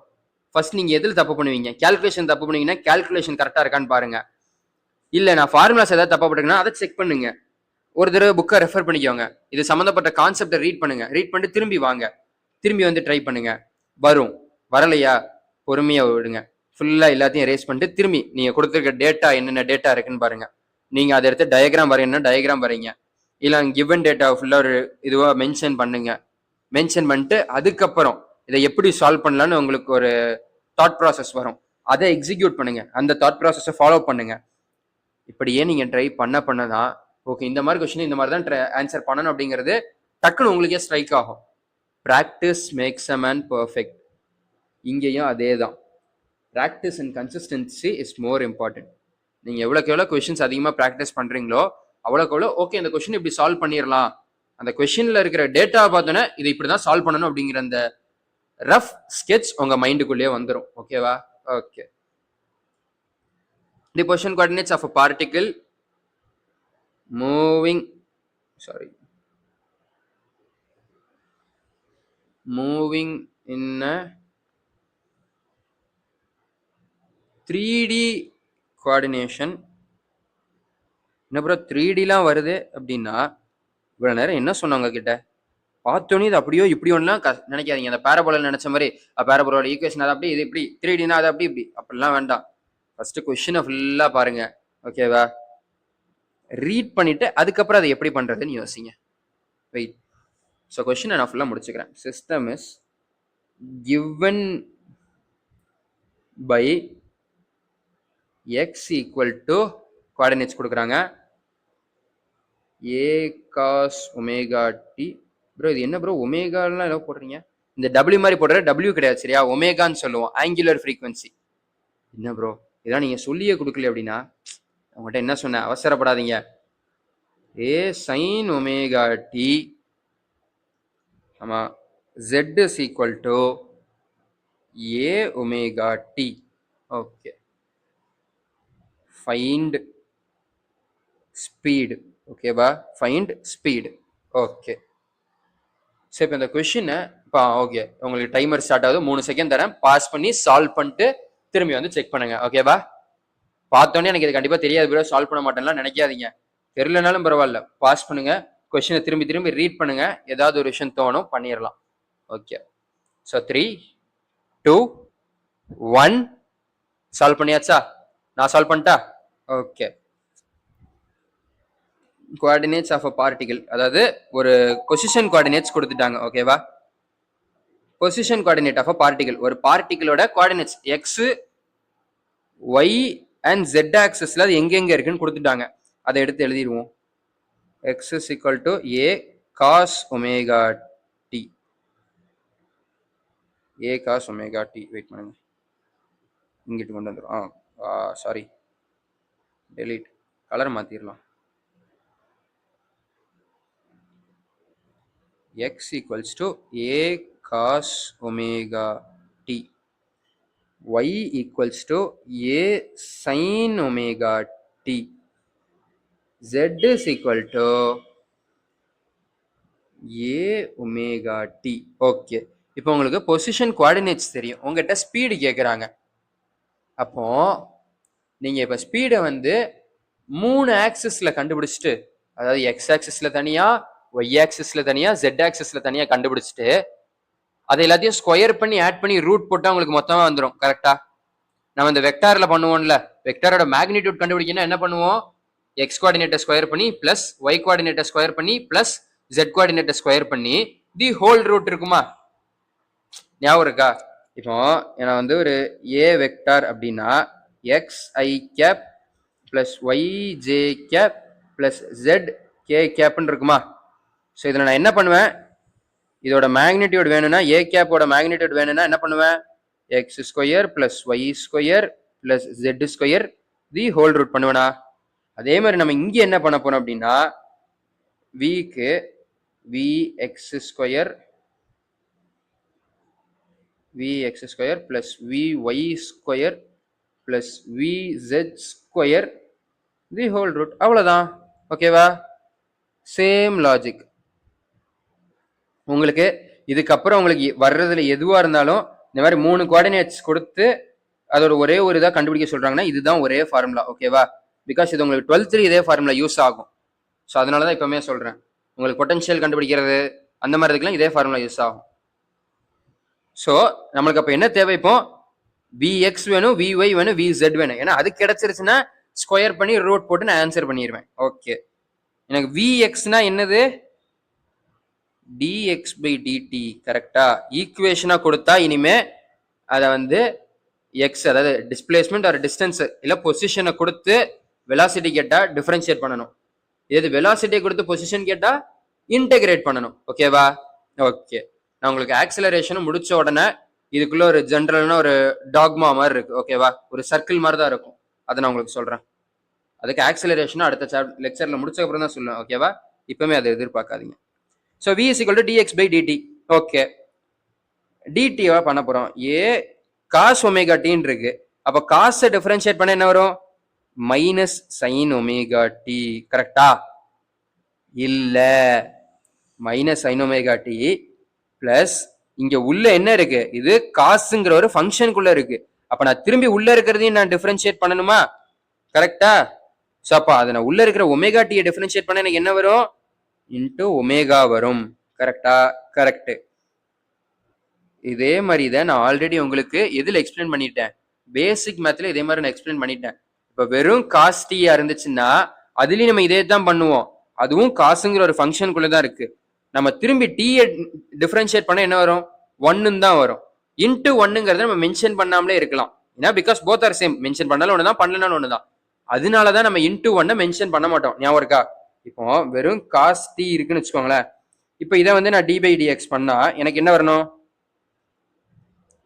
ஃபர்ஸ்ட் நீங்க எதில் தப்பு பண்ணுவீங்க? கால்குலேஷன் தப்பு பண்ணீங்கன்னா கால்குலேஷன் கரெக்டா இருக்கான்னு பாருங்க. இல்ல நான் ஃபார்முலாஸ் ஏதாவது தப்பா போட்டுருக்கேன்னா அதை செக் பண்ணுங்க. ஒரு தடவை புக்கை ரெஃபர் பண்ணிக்கோங்க. இது சம்மந்தப்பட்ட கான்செப்டை ரீட் பண்ணுங்க. ரீட் பண்ணிட்டு திரும்பி வாங்க, திரும்பி வந்து ட்ரை பண்ணுங்க. வரும். வரலையா பொறுமையா விடுங்க. ஃபுல்லா எல்லாத்தையும் ரேஸ் பண்ணிட்டு திரும்பி நீங்க கொடுத்துருக்க டேட்டா என்னென்ன டேட்டா இருக்குன்னு பாருங்க. நீங்க அதை எடுத்து டயக்ராம் வரையணும்னா டயக்ராம் வரைங்க. இல்லை கிவன் டேட்டா ஃபுல்லா ஒரு இதுவா மென்ஷன் பண்ணுங்க. மென்ஷன் பண்ணிட்டு அதுக்கப்புறம் இதை எப்படி சால்வ் பண்ணலான்னு உங்களுக்கு ஒரு தாட் ப்ராசஸ் வரும். அதை எக்ஸிக்யூட் பண்ணுங்க. அந்த தாட் ப்ராசஸை ஃபாலோ பண்ணுங்க. இப்படியே நீங்க ட்ரை பண்ணதான் ஓகே இந்த மாதிரி கொஸ்டின் இந்த மாதிரி தான் ஆன்சர் பண்ணணும் அப்படிங்கிறது டக்குன்னு உங்களுக்கே ஸ்ட்ரைக் ஆகும். Practice makes a man perfect. இங்கேயும் அதே தான். Practice and consistency is more important. நீங்க எவ்வளோக்கு எவ்வளோ கொஸ்டின்ஸ் அதிகமாக ப்ராக்டிஸ் பண்றீங்களோ அவ்வளோக்கு எவ்வளோ ஓகே இந்த கொஸ்டின் இப்படி சால்வ் பண்ணிடலாம், அந்த கொஸ்டின்ல இருக்கிற டேட்டா பார்த்தோன்னே இதை இப்படிதான் சால்வ் பண்ணணும் அப்படிங்கிற அந்த ரஃப் ஸ்கெட்ச் உங்க மைண்டுக்குள்ளேயே வந்துடும். ஓகேவா? Okay. The position coordinates of a particle moving in a 3D coordination. என்ன ப்ரோ 3Dலாம் வருது அப்படின்னா இவ்வளோ நேரம் என்ன சொன்னாங்க கிட்ட பார்த்தோன்னே இது அப்படியோ இப்படியோலாம் நினைக்காதீங்க. அந்த பேரபோலா நினைச்ச மாதிரி பேரபோலோட ஈக்குவேஷன் அது அப்படி இது இப்படி 3Dனா அது அப்படி இப்படி அப்படிலாம் வேண்டாம். ஃபர்ஸ்ட் கொஸ்டினை ஃபுல்லா பாருங்க. ஓகேவா? ரீட் பண்ணிட்டு அதுக்கப்புறம் அதை எப்படி பண்றதுன்னு யோசிங்க. வெயிட். ஸோ கொஸ்டினை நான் ஃபுல்லா முடிச்சுக்கிறேன். System is given by x equal to coordinates கொடுக்குறாங்க a cos omega t. Bro இது என்ன ப்ரோ ஒமேகாலாம் ஏதோ போடுறீங்க? இந்த W மாதிரி போடுற W கிடையாது சரியா, ஒமேகான்னு சொல்லுவோம். Angular frequency. என்ன ப்ரோ இதெல்லாம் நீங்க சொல்லியே கொடுக்கல அப்படின்னா உங்கள்கிட்ட என்ன சொன்ன, அவசரப்படாதீங்க. a sin omega t ஆமா z is equal to a omega t. Okay. Find speed. ஓகேவா? Find speed. ஓகே. சரி இப்போ இந்த கொஸ்டினை இப்போ ஓகே உங்களுக்கு டைமர் ஸ்டார்ட் ஆகுது. 3 செகண்ட் தரேன். பாஸ் பண்ணி சால்வ் பண்ணிட்டு திரும்பி வந்து செக் பண்ணுங்க. ஓகேவா? பார்த்தோன்னே எனக்கு இது கண்டிப்பா தெரியாது ப்ரோ சால்வ் பண்ண மாட்டேன்லாம் நினைக்காதீங்க. தெரியலனாலும் பரவாயில்ல, பாஸ் பண்ணுங்க, கொஸ்டினை திரும்பி திரும்பி ரீட் பண்ணுங்க. ஏதாவது ஒரு விஷயம் தோணும் பண்ணிடலாம். ஓகே. ஸோ 3, 2, 1 சால்வ் பண்ணியாச்சா? நான் சால்வ் பண்ணிட்டா? Okay. Coordinates of a particle, அதாவது ஒரு பொசிஷன் கோஆர்டினேட்ஸ் கொடுத்துட்டாங்க. ஓகேவா? Position coordinate of a particle, ஒரு பார்ட்டிகளோட coordinates X Y and Z ஆக்சஸ்ல அது எங்கெங்க இருக்குன்னு கொடுத்துட்டாங்க. அதை எடுத்து எழுதிடுவோம். X is equal to A cos omega T. A cos omega T. Wait பண்ணுங்க, இங்கிட்டு கொண்டு வந்துடும். சாரி, டெலீட், கலர் மாத்திரலாம். x equals to a cos omega t, y equals to a sin omega t, z is equal to a omega t. Okay. இப்போ உங்களுக்கு position coordinates தெரியும், உங்ககிட்ட speed கேட்குறாங்க. அப்போ நீங்க இப்போ ஸ்பீடை வந்து 3 ஆக்சிஸ்ல கண்டுபிடிச்சிட்டு, அதாவது எக்ஸ் ஆக்சிஸ்ல தனியா, ஒய் ஆக்சிஸ்ல தனியா, ஜெட் ஆக்சிஸ்ல தனியா கண்டுபிடிச்சிட்டு அதை எல்லாத்தையும் ஸ்கொயர் பண்ணி ஆட் பண்ணி ரூட் போட்டா உங்களுக்கு மொத்தமா வந்துடும். கரெக்டா? நம்ம இந்த வெக்டார்ல பண்ணுவோம்ல, வெக்டாரோட மேக்னிடியூட் கண்டுபிடிக்கணும். என்ன பண்ணுவோம்? எக்ஸ் கோஆர்டினேட்டை ஸ்கொயர் பண்ணி பிளஸ் ஒய் கோஆர்டினேட்டை ஸ்கொயர் பண்ணி பிளஸ் ஜெட் கோஆர்டினேட்டை ஸ்கொயர் பண்ணி தி ஹோல் ரூட் இருக்குமா? ஞாபகம் இருக்கா? இப்போ நான் வந்து ஒரு ஏ வெக்டார் அப்படின்னா X I cap plus Y J cap plus Z K கேப்னு இருக்குமா? ஸோ இதில் நான் என்ன பண்ணுவேன், இதோட மேக்னிடியூட் வேணும்னா ஏ கேப்போட மேக்னிடியூட் வேணும்னா என்ன பண்ணுவேன், x square plus y square plus z square the whole root பண்ணுவேனா. அதே மாதிரி நம்ம இங்க என்ன பண்ண போறோம் அப்படின்னா, விக்கு v X square plus vy square plus vz square the whole root. அவ்வளவுதான். ஓகேவா? Same logic. உங்களுக்கு இதுக்கப்புறம் உங்களுக்கு வர்றதுல எதுவா இருந்தாலும் இந்த மாதிரி 3 கோஆர்டினேட்ஸ் கொடுத்து அதோட ஒரே ஒரு இதாக கண்டுபிடிக்க சொல்றாங்கன்னா இதுதான் ஒரே ஃபார்முலா. ஓகேவா? பிகாஸ் இது உங்களுக்கு 12th இதே ஃபார்முலா யூஸ் ஆகும். ஸோ அதனால தான் இப்பவுமே சொல்றேன், உங்களுக்கு பொட்டன்ஷியல் கண்டுபிடிக்கிறது அந்த மாதிரி இதுக்கெல்லாம் இதே ஃபார்முலா யூஸ் ஆகும். ஸோ நம்மளுக்கு அப்போ என்ன தேவை, இப்போ விஎக்ஸ் வேணும், விஒய் வேணும், விசெட் வேணும். ஏன்னா அது கிடைச்சிருச்சுன்னா ஸ்கொயர் பண்ணி ரூட் போட்டு நான் ஆன்சர் பண்ணிடுவேன். ஓகே, எனக்கு விஎக்ஸ்னா என்னது, டிஎக்ஸ் பை டிடி. கரெக்டா? ஈக்குவேஷனா கொடுத்தா இனிமே அதை வந்து எக்ஸ், அதாவது டிஸ்பிளேஸ்மெண்ட் ஒரு டிஸ்டன்ஸ் இல்லை பொசிஷனை கொடுத்து வெலாசிட்டி கேட்டா டிஃபரன்ஷியேட் பண்ணணும். எது வெலாசிட்டியை கொடுத்து பொசிஷன் கேட்டா இன்டெகிரேட் பண்ணணும். ஓகேவா? ஓகே, நான் உங்களுக்கு ஆக்சிலரேஷன் முடிச்ச உடனே இதுக்குள்ள ஒரு ஜென்ரல்னா ஒரு டாக்மா மாதிரி இருக்கு. ஓகேவா? ஒரு சர்க்கிள் மாதிரி தான் இருக்கும். அதை நான் உங்களுக்கு சொல்றேன். அதுக்கு ஆக்சிலரேஷன் அடுத்த லெக்சர்ல முடிச்ச அப்புறம் தான் சொல்லுவேன். ஓகேவா? இப்பவுமே அதை எதிர்பார்க்காதீங்க. So V is equal to DX by DT. Okay, டிடிவா பண்ண போறோம். ஏ காஸ் ஒமேகா டின்னு இருக்கு. அப்ப காசை டிஃபரன்ஷியேட் பண்ண என்ன வரும், மைனஸ் சைன் ஒமேகா டி. கரெக்டா? இல்ல, minus sine omega D plus இங்க உள்ள என்ன இருக்கு, இது காசுங்கிற ஒரு ஃபங்க்ஷனுக்குள்ள இருக்கு. அப்ப நான் திரும்பி உள்ள இருக்கிறதையும் நான் டிஃபரன்ஷியேட் பண்ணணுமா? கரெக்டா? ஸோ அப்ப அதை நான் உள்ள இருக்கிற ஒமேகா டியை டிஃபரன்ஷியேட் பண்ண எனக்கு என்ன வரும், இன்டு ஒமேகா வரும். கரெக்டா? கரெக்ட். இதே மாதிரி தான் நான் ஆல்ரெடி உங்களுக்கு எதுல எக்ஸ்பிளைன் பண்ணிட்டேன், பேசிக் மேத்ல இதே மாதிரி நான் எக்ஸ்பிளைன் பண்ணிட்டேன். இப்ப வெறும் காஸ் டியா இருந்துச்சுன்னா அதுலயும் நம்ம இதே தான் பண்ணுவோம். அதுவும் காசுங்கிற ஒரு ஃபங்க்ஷனுக்குள்ள தான் இருக்கு. நம்ம திரும்பி டியை டிஃபரன்ஷியேட் பண்ண என்ன வரும், ஒன்னு தான் வரும். இன்டு ஒன்னுங்கிறத நம்ம மென்ஷன் பண்ணாமலே இருக்கலாம். ஏன்னா because both are same, mention பண்ணாலும் ஒண்ணுதான் பண்ணலனாலும் ஒண்ணுதான். அதனாலதான் நம்ம இன்டு ஒன்னை மென்ஷன் பண்ண மாட்டோம். ஞாபகம் இருக்கா? இப்போ வெறும் காஸ் டி இருக்குன்னு வச்சுக்கோங்களேன். இப்போ இதை வந்து நான் டி பை டிஎக்ஸ் பண்ணா எனக்கு என்ன வரணும்,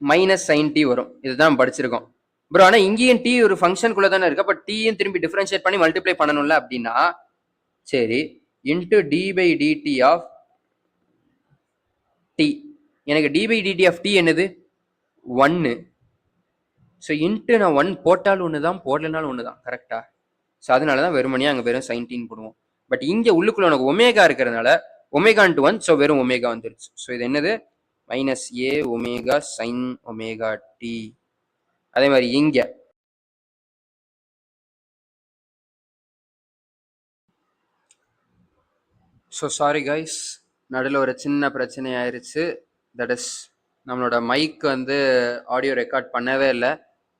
மைனஸ் சைன் டி வரும். இதுதான் படிச்சிருக்கோம் ப்ரோ. ஆனா இங்கேயும் டி ஒரு ஃபங்க்ஷனுக்குள்ள தானே இருக்கு. அப்ப டீயும் திரும்பி டிஃபரன்ஷியேட் பண்ணி மல்டிப்ளை பண்ணணும்ல அப்படின்னா, சரி, into D by DT of T. எனக்கு D by DT of T என்னது, ஒன்னு. ஸோ இன்ட்டு நான் ஒன் போட்டாலும் ஒன்று தான், போடலனாலும் ஒன்று தான். கரெக்டா? ஸோ அதனால தான் வெறுமனையாக அங்கே வெறும் சைன்டீன் போடுவோம். பட் இங்கே உள்ளுக்குள்ள உனக்கு ஒமேகா இருக்கிறதுனால ஒமேகா இன்ட்டு ஒன், ஸோ வெறும் ஒமேகா வந்துருச்சு. ஸோ இது என்னது, மைனஸ் ஏ ஒமேகா சைன் ஒமேகா டி. அதே மாதிரி இங்க ஸோ சாரி கைஸ், நடுவில் ஒரு சின்ன பிரச்சனை ஆயிடுச்சு. தட் இஸ் நம்மளோட மைக் வந்து ஆடியோ ரெக்கார்ட் பண்ணவே இல்லை.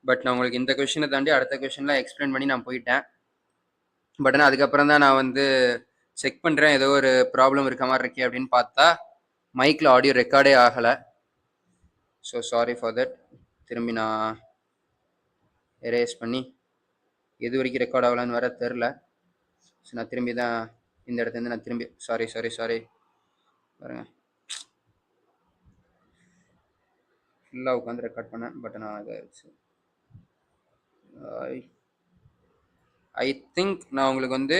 பட் நான் உங்களுக்கு இந்த கொஷினை தாண்டி அடுத்த கொஷின்லாம் எக்ஸ்பிளைன் பண்ணி நான் போயிட்டேன். பட் ஆனால் அதுக்கப்புறம் தான் நான் வந்து செக் பண்ணுறேன், ஏதோ ஒரு ப்ராப்ளம் இருக்க மாதிரி இருக்கே அப்படின்னு பார்த்தா மைக்கில் ஆடியோ ரெக்கார்டே ஆகலை. So sorry for that. திரும்பி நான் எரேஸ் பண்ணி எது வரைக்கும் ரெக்கார்ட் ஆகலான்னு வேற தெரில. ஸோ நான் திரும்பி தான் இந்த இடத்துலேருந்து நான் திரும்பி சாரி பாருங்க, ஃபுல்லாக உட்காந்து ரெக்கார்ட் பண்ணேன். பட் நான் இதாகிடுச்சு. ஐ திங்க் நான் உங்களுக்கு வந்து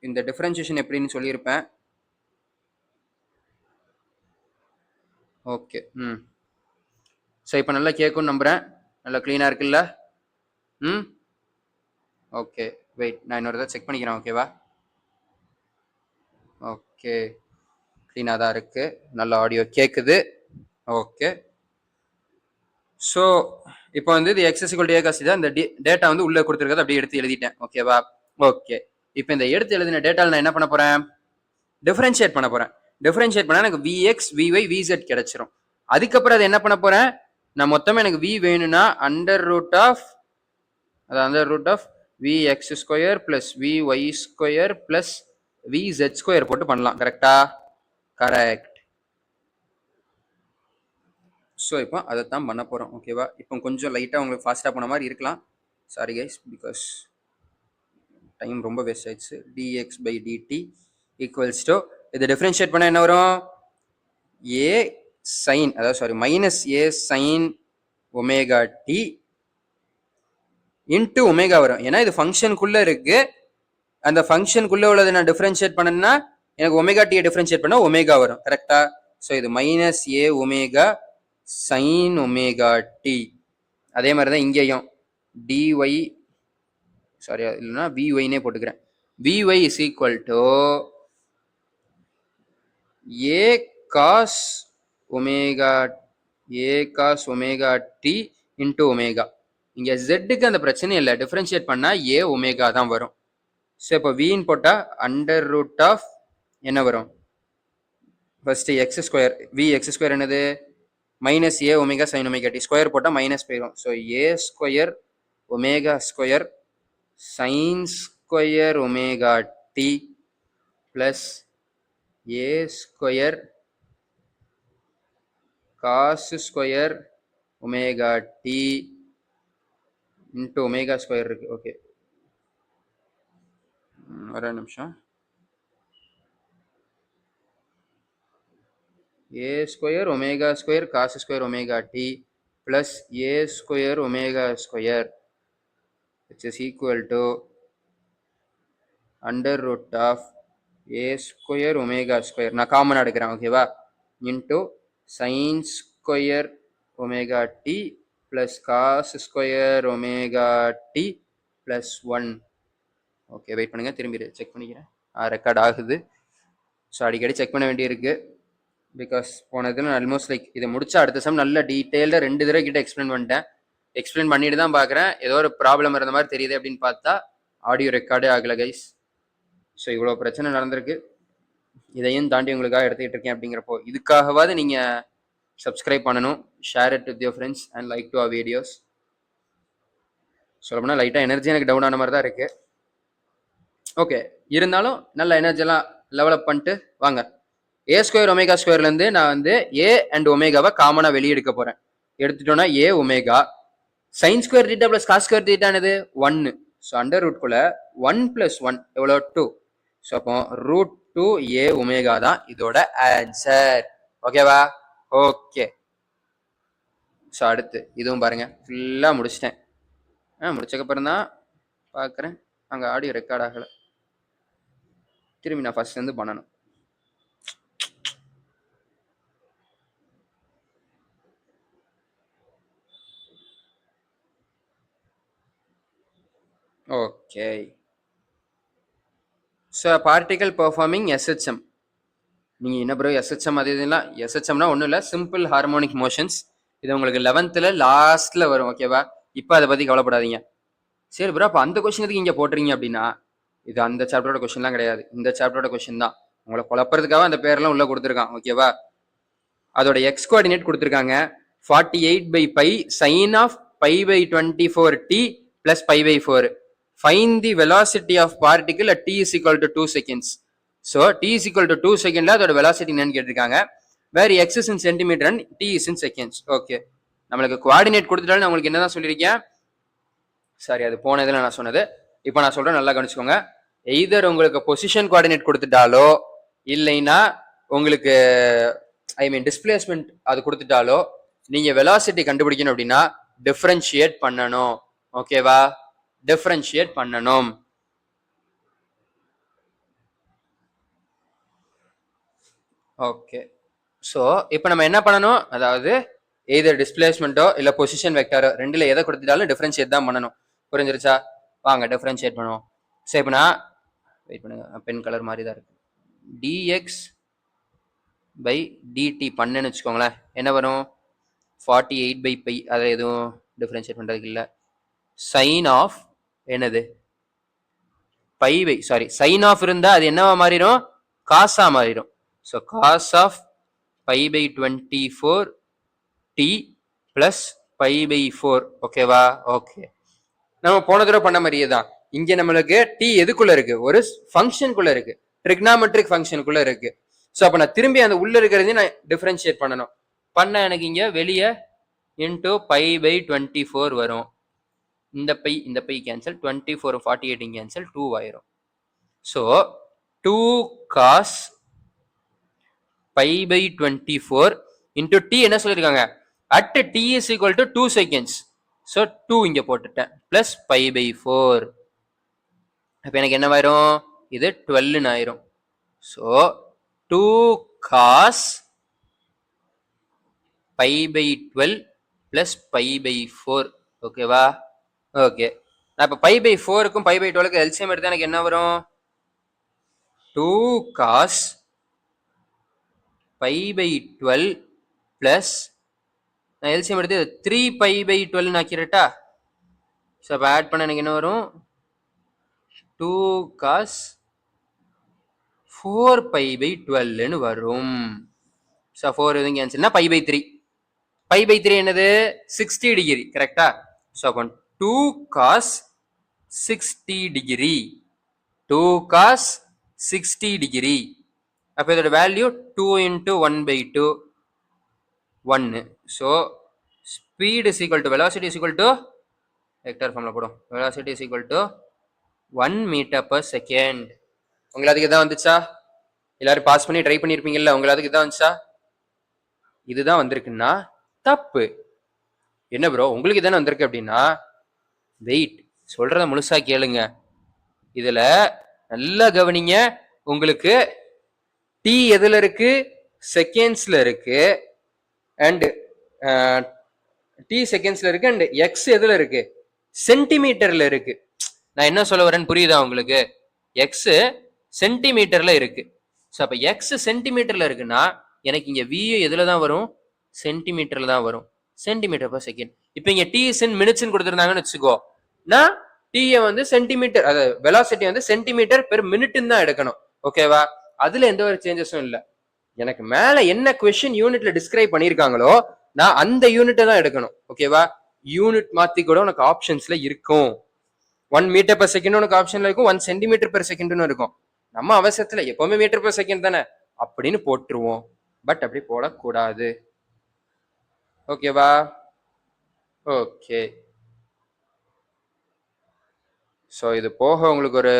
இந்த டிஃபரன்ஷியேஷன் எப்படின்னு சொல்லியிருப்பேன். ஓகே, ஸோ இப்போ நல்லா கேட்கும்னு நம்புகிறேன். நல்லா க்ளீனாக இருக்குல்ல? ஓகே, வெயிட், நான் இன்னொரு தான் செக் பண்ணிக்கிறேன். ஓகேவா? ஓகே, க்ளீனாக தான் இருக்குது, நல்ல ஆடியோ கேட்குது. ஓகே, ஸோ இப்போ வந்து இது x equal to A cos தான் இந்த டேட்டா வந்து உள்ளே கொடுத்துருக்கறது அப்படியே எடுத்து எழுதிட்டேன். ஓகேவா? ஓகே, இப்போ இந்த எடுத்து எழுதின டேட்டாவில் நான் என்ன பண்ண போகிறேன், டிஃபரன்ஷியேட் பண்ண போகிறேன். டிஃபரன்ஷியேட் பண்ணால் எனக்கு விஎக்ஸ் விஒய் விசெட் கிடைச்சிரும். அதுக்கப்புறம் அதை என்ன பண்ண போகிறேன், நான் மொத்தமாக எனக்கு வி வேணும்னா under root of v X square plus v y square plus v z square போட்டு பண்ணலாம். கரெக்டா? கரெக்ட். ஸோ இப்போ அதை தான் பண்ண போகிறோம். ஓகேவா? இப்போ கொஞ்சம் லைட்டாக உங்களுக்கு ஃபாஸ்ட்டாக போன மாதிரி இருக்கலாம். சாரி கைஸ், பிகாஸ் டைம் ரொம்ப வேஸ்ட் ஆயிடுச்சு. DX by DT equals to, இதை டிஃபரன்ஷியேட் பண்ண என்ன வரும், ஏ சைன், அதாவது sorry minus A sine omega D into omega வரும். ஏன்னா இது ஃபங்க்ஷனுக்குள்ள இருக்கு. அந்த ஃபங்க்ஷனுக்குள்ள உள்ளதை நான் டிஃபரன்ஷியேட் பண்ணேன்னா எனக்கு ஒமேகா டியை டிஃபரன்ஷியேட் பண்ணா ஒமேகா வரும். கரெக்டா? ஸோ இது மைனஸ் ஏ ஒமேகா சைன் ஒமேகா டி. அதே மாதிரி தான் இங்கேயும் டிஒய், சாரி இல்லைன்னா விஒய்னே போட்டுக்கிறேன். V y is equal to A cos omega D into omega. இங்க ஜெட்டுக்கு அந்த பிரச்சனை இல்லை, டிஃபரன்ஷியேட் பண்ணா ஏ ஒமேகா தான் வரும். ஸோ இப்போ வின்னு போட்டா அண்டர் ரூட் ஆஃப் என்ன வரும்? First X square, V X square என்னது? மைனஸ் ஏ omega sine omega T. Square போட்டால் மைனஸ் போயிடும். So A square omega square sine square omega D plus A square cos square omega D into omega square இருக்கு. Okay, ஒரு நிமிஷம். A square omega square cos square omega D plus A square omega square which is equal to under root of a square omega square, நான் common எடுக்கிறேன் ஓகேவா, into sine square omega D plus cos square omega D plus 1. Okay, wait பண்ணுங்க, திரும்பி check பண்ணிக்கிறேன். Record ஆகுது. So அடிக்கடி check பண்ண வேண்டியிருக்கு. பிகாஸ் போன இதில் ஆல்மோஸ்ட் லைக் இதை முடிச்சா அடுத்த சம் நல்ல டீட்டெயில்டாக 2 தடவை கிட்ட எக்ஸ்பிளைன் பண்ணிட்டேன். எக்ஸ்பிளைன் பண்ணிட்டு தான் பார்க்குறேன். ஏதோ ஒரு ப்ராப்ளம் இருந்த மாதிரி தெரியுது அப்படின்னு பார்த்தா ஆடியோ ரெக்கார்டே ஆகலை கைஸ். ஸோ இவ்வளோ பிரச்சனை நடந்திருக்கு. இதையும் தாண்டி உங்களுக்காக எடுத்துக்கிட்டு இருக்கேன். அப்படிங்கிறப்போ இதுக்காகவாது நீங்கள் சப்ஸ்கிரைப் பண்ணணும், share it with your friends and like to our videos. சொல்லப்போனால் லைட்டாக எனர்ஜி எனக்கு டவுன் ஆன மாதிரி தான் இருக்குது. ஓகே, இருந்தாலும் நல்ல எனர்ஜியெல்லாம் லெவலப் பண்ணிட்டு வாங்க. ஏ ஸ்கொயர் ஒமேகா ஸ்கொயர்லேருந்து நான் வந்து ஏ அண்ட் ஒமேகாவை காமனாக வெளியே எடுக்க போகிறேன். எடுத்துட்டோன்னா A omega sine square theta plus cos square தீட்டானது 1. ஸோ அண்டர் ரூட்குள்ள 1 + 1 எவ்வளோ? 2. ஸோ அப்போ √2 ஏ ஒமேகா தான் இதோட ஆன்சர். ஓகேவா? ஓகே. ஸோ அடுத்து இதுவும் பாருங்க, ஃபுல்லாக முடிச்சிட்டேன். முடிச்சக்கப்புறம் தான் பார்க்குறேன் அங்கே ஆடியோ ரெக்கார்ட் ஆகலை. திரும்பி நான் ஃபர்ஸ்ட்லேருந்து பண்ணணும். Okay. So particle performing SHM. நீங்கள் என்ன ப்ரோ எஸ்ஹெச்எம் அது இதெல்லாம்? எஸ்ஹெச்எம்னா ஒன்றும் இல்லை, சிம்பிள் ஹார்மோனிக் மோஷன்ஸ். இது உங்களுக்கு 11th லாஸ்ட்டில் வரும். ஓகேவா? இப்போ அதை பற்றி கவலைப்படாதீங்க. சரி ப்ரோ, அப்போ அந்த கொஸ்டினுக்கு இங்கே போட்டுறீங்க அப்படின்னா இது அந்த சாப்டரோட கொஸ்டின்லாம் கிடையாது, இந்த சாப்டரோட கொஸ்டின் தான். உங்களை குழப்பறதுக்காக அந்த பேர்லாம் உள்ளே கொடுத்துருக்கான். ஓகேவா? அதோட எக்ஸ் கோஆர்டினேட் கொடுத்துருக்காங்க 48/π sin of π/24t plus π/4. Find the velocity of particle at t is equal to 2 seconds. So t is equal to 2 செகண்ட்ல அதோட வெலாசிட்டி என்னன்னு கேட்டிருக்காங்க. Where X is in centimetre and T is in seconds. Okay, நம்மளுக்கு coordinate கொடுத்துட்டாலும் நான் உங்களுக்கு என்னதான் சொல்லியிருக்கேன்? சாரி, அது போன இதில் நான் சொன்னது. இப்போ நான் சொல்றேன், நல்லா கவனிச்சுக்கோங்க. எய்தர் உங்களுக்கு பொசிஷன் கோஆர்டினேட் கொடுத்துட்டாலோ இல்லைன்னா உங்களுக்கு டிஸ்பிளேஸ்மெண்ட் அது கொடுத்துட்டாலோ நீங்க வெலாசிட்டி கண்டுபிடிக்கணும் அப்படின்னா டிஃபரன்ஷியேட் பண்ணணும். ஓகேவா? டிஃபரன்ஷியேட் பண்ணணும். ஓகே, ஸோ இப்போ நம்ம என்ன பண்ணணும்? அதாவது எய்தர் டிஸ்பிளேஸ்மெண்ட்டோ இல்லை பொசிஷன் வெக்டாரோ ரெண்டுல எதை கொடுத்துட்டாலும் டிஃபரன்ஷியேட் தான் பண்ணணும். புரிஞ்சிருச்சா? வாங்க டிஃபரன்ஷியேட் பண்ணுவோம். சரி, இப்போ நான் வெயிட் பண்ணுங்க, பென் கலர் மாதிரி தான் இருக்கு. dx/dt பண்ணேன்னு வச்சுக்கோங்களேன், என்ன வரும்? 48/π. அதை எதுவும் டிஃபரன்ஷியேட் பண்ணுறதுக்கு இல்லை. சைன் ஆஃப் என்னது? சைன் ஆஃப் இருந்தால் அது என்னவா மாறிடும்? காசா மாறிடும். So cos of π/24t + π/4. ஓகேவா? ஓகே, நம்ம போன தடவை பண்ண மாதிரியே தான். இங்க நம்மளுக்கு டி எதுக்குள்ள இருக்கு? ஒரு ஃபங்க்ஷனுக்குள்ள இருக்கு, ட்ரிக்னாமெட்ரிக் ஃபங்க்ஷனுக்குள்ள இருக்கு. ஸோ அப்போ நான் திரும்பி அந்த உள்ள இருக்கிறதையும் நான் டிஃபரன்ஷியேட் பண்ணணும். பண்ண எனக்கு இங்க வெளியே இன்டூ π/24 வரும். இந்த பை கேன்சல், 24 48 கேன்சல், 2 ஆயிரும். So 2 cos pi by 24 into t என்ன சொல்லியிருக்காங்க, at t is equal to 2 seconds. So 2 இங்கே போட்டுட்டேன் ப்ளஸ் பை பை 4. அப்போ எனக்கு என்ன வரும், இது 12 ஆயிரும். So 2 cos pi by 12 plus pi by 4. ஓகேவா? ஓகே, நான் இப்போ பை பை 4க்கும் பை பை 12க்கு எல்சிஎம் எடுத்தால் எனக்கு என்ன வரும், 2 காஸ் பை பை 12 ப்ளஸ் நான் எல்சிஎம் எடுத்து 3 பை பை 12 ஆக்கிரட்டா. ஸோ அப்போ ஆட் பண்ண எனக்கு என்ன வரும், 2 காஸ் 4 பை பை 12ன்னு வரும். ஸோ 4 எதுவும் கேன்சல்னா பை பை 3. பை பை 3 என்னது, 60 டிகிரி கரெக்டா. ஸோ அப்போ 2 காஸ் 60 டிகிரி, 2 காஸ் 60 டிகிரி. அப்போ இதோட value 2 into 1 by 2 1. So speed is equal to velocity is equal to vector ஃபார்ம்ல போடும், velocity is equal to 1 metre per second. உங்களுக்கு இதான் வந்துச்சா? எல்லாரும் பாஸ் பண்ணி ட்ரை பண்ணியிருப்பீங்கல்ல, உங்களுக்கு இதான் வந்துச்சா? இதுதான் வந்திருக்குன்னா தப்பு. என்ன ப்ரோ உங்களுக்கு தானே வந்திருக்கு அப்படின்னா, வெயிட் சொல்றத முழுசா கேளுங்க. இதுல நல்லா கவனிங்க. உங்களுக்கு டி எதுல இருக்கு, செகண்ட்ஸ்ல இருக்கு, அண்ட் டி செகண்ட்ஸ்ல இருக்கு, அண்ட் எக்ஸ் எதுல இருக்கு, சென்டிமீட்டர்ல இருக்கு. நான் என்ன சொல்ல வரேன்னு புரியுதா உங்களுக்கு? எக்ஸ் சென்டிமீட்டர்ல இருக்கு. ஸோ அப்போ எக்ஸ் சென்டிமீட்டர்ல இருக்குன்னா எனக்கு இங்க வி எதுல தான் வரும், சென்டிமீட்டர்ல தான் வரும், சென்டிமீட்டர் பர் செகண்ட். இப்போ இங்க டி இஸ் இன் மினிட்ஸ் கொடுத்துருந்தாங்கன்னு வச்சுக்கோ, நான் டியை வந்து சென்டிமீட்டர், அதாவது வெலாசிட்டி வந்து சென்டிமீட்டர் பெர் மினிட்னு தான் எடுக்கணும். ஓகேவா? அதுல எந்த ஒரு சேஞ்சஸும் இல்லை. எனக்கு மேல என்ன கொஸ்டின் யூனிட்ல டிஸ்கிரைப் பண்ணியிருக்காங்களோ நான் அந்த யூனிட்டை தான் எடுக்கணும். ஓகேவா? யூனிட் மாத்தி கூட உனக்கு ஆப்ஷன்ஸ்ல இருக்கும். 1 மீட்டர் பர் செகண்ட் உனக்கு ஆப்ஷன்ல இருக்கும், 1 சென்டிமீட்டர் பெர் செகண்ட்னு இருக்கும். நம்ம அவசரத்துல எப்பவுமே மீட்டர் பர் செகண்ட் தானே அப்படின்னு போட்டுருவோம். பட் அப்படி போடக்கூடாது. ஓகேவா? ஓகே. ஸோ இது போக உங்களுக்கு ஒரு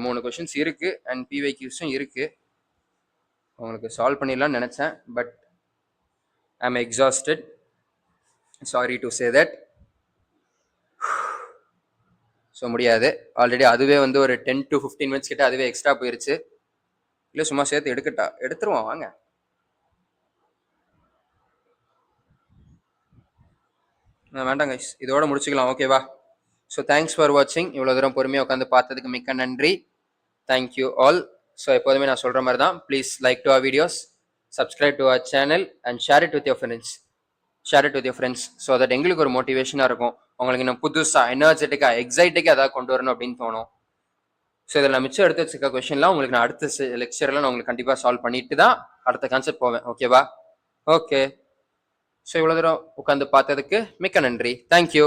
3 கொஸ்டின்ஸ் இருக்கு அண்ட் பிவைக்யூஸும் இருக்கு. உங்களுக்கு சால்வ் பண்ணிடலாம்னு நினைச்சேன், but I am exhausted, sorry to say that. So முடியாது. ஆல்ரெடி அதுவே வந்து ஒரு 10 to 15 மினிட்ஸ் கிட்ட அதுவே எக்ஸ்ட்ரா போயிருச்சு. இல்லை சும்மா சேர்த்து எடுத்துருவோம் வாங்க. வேண்டாம் கைஸ், இதோட முடிச்சுக்கலாம். ஓகேவா? ஸோ தேங்க்ஸ் ஃபார் வாட்சிங். இவ்வளோ தூரம் பொறுமையாக உட்காந்து பார்த்ததுக்கு மிக்க நன்றி. Thank you all. ஸோ எப்போதுமே நான் சொல்கிற மாதிரி தான், please like to our videos, subscribe to our channel and share it with your friends. So that எங்களுக்கு ஒரு மோட்டிவேஷனாக இருக்கும், உங்களுக்கு இன்னும் புதுசாக எனர்ஜெட்டிக்காக எக்ஸைட்டிக்காக ஏதாவது கொண்டு வரணும் அப்படின்னு தோணும். ஸோ இதில் நான் மிச்சம் எடுத்து வச்சுக்க கொஸ்டின்லாம் உங்களுக்கு நான் அடுத்த லெக்சரில் நான் உங்களுக்கு கண்டிப்பாக சால்வ் பண்ணிட்டு தான் அடுத்த கான்செப்ட் போவேன். ஓகேவா? ஓகே. ஸோ இவ்வளோ தூரம் உட்காந்து பார்த்ததுக்கு மிக்க நன்றி. தேங்க்யூ.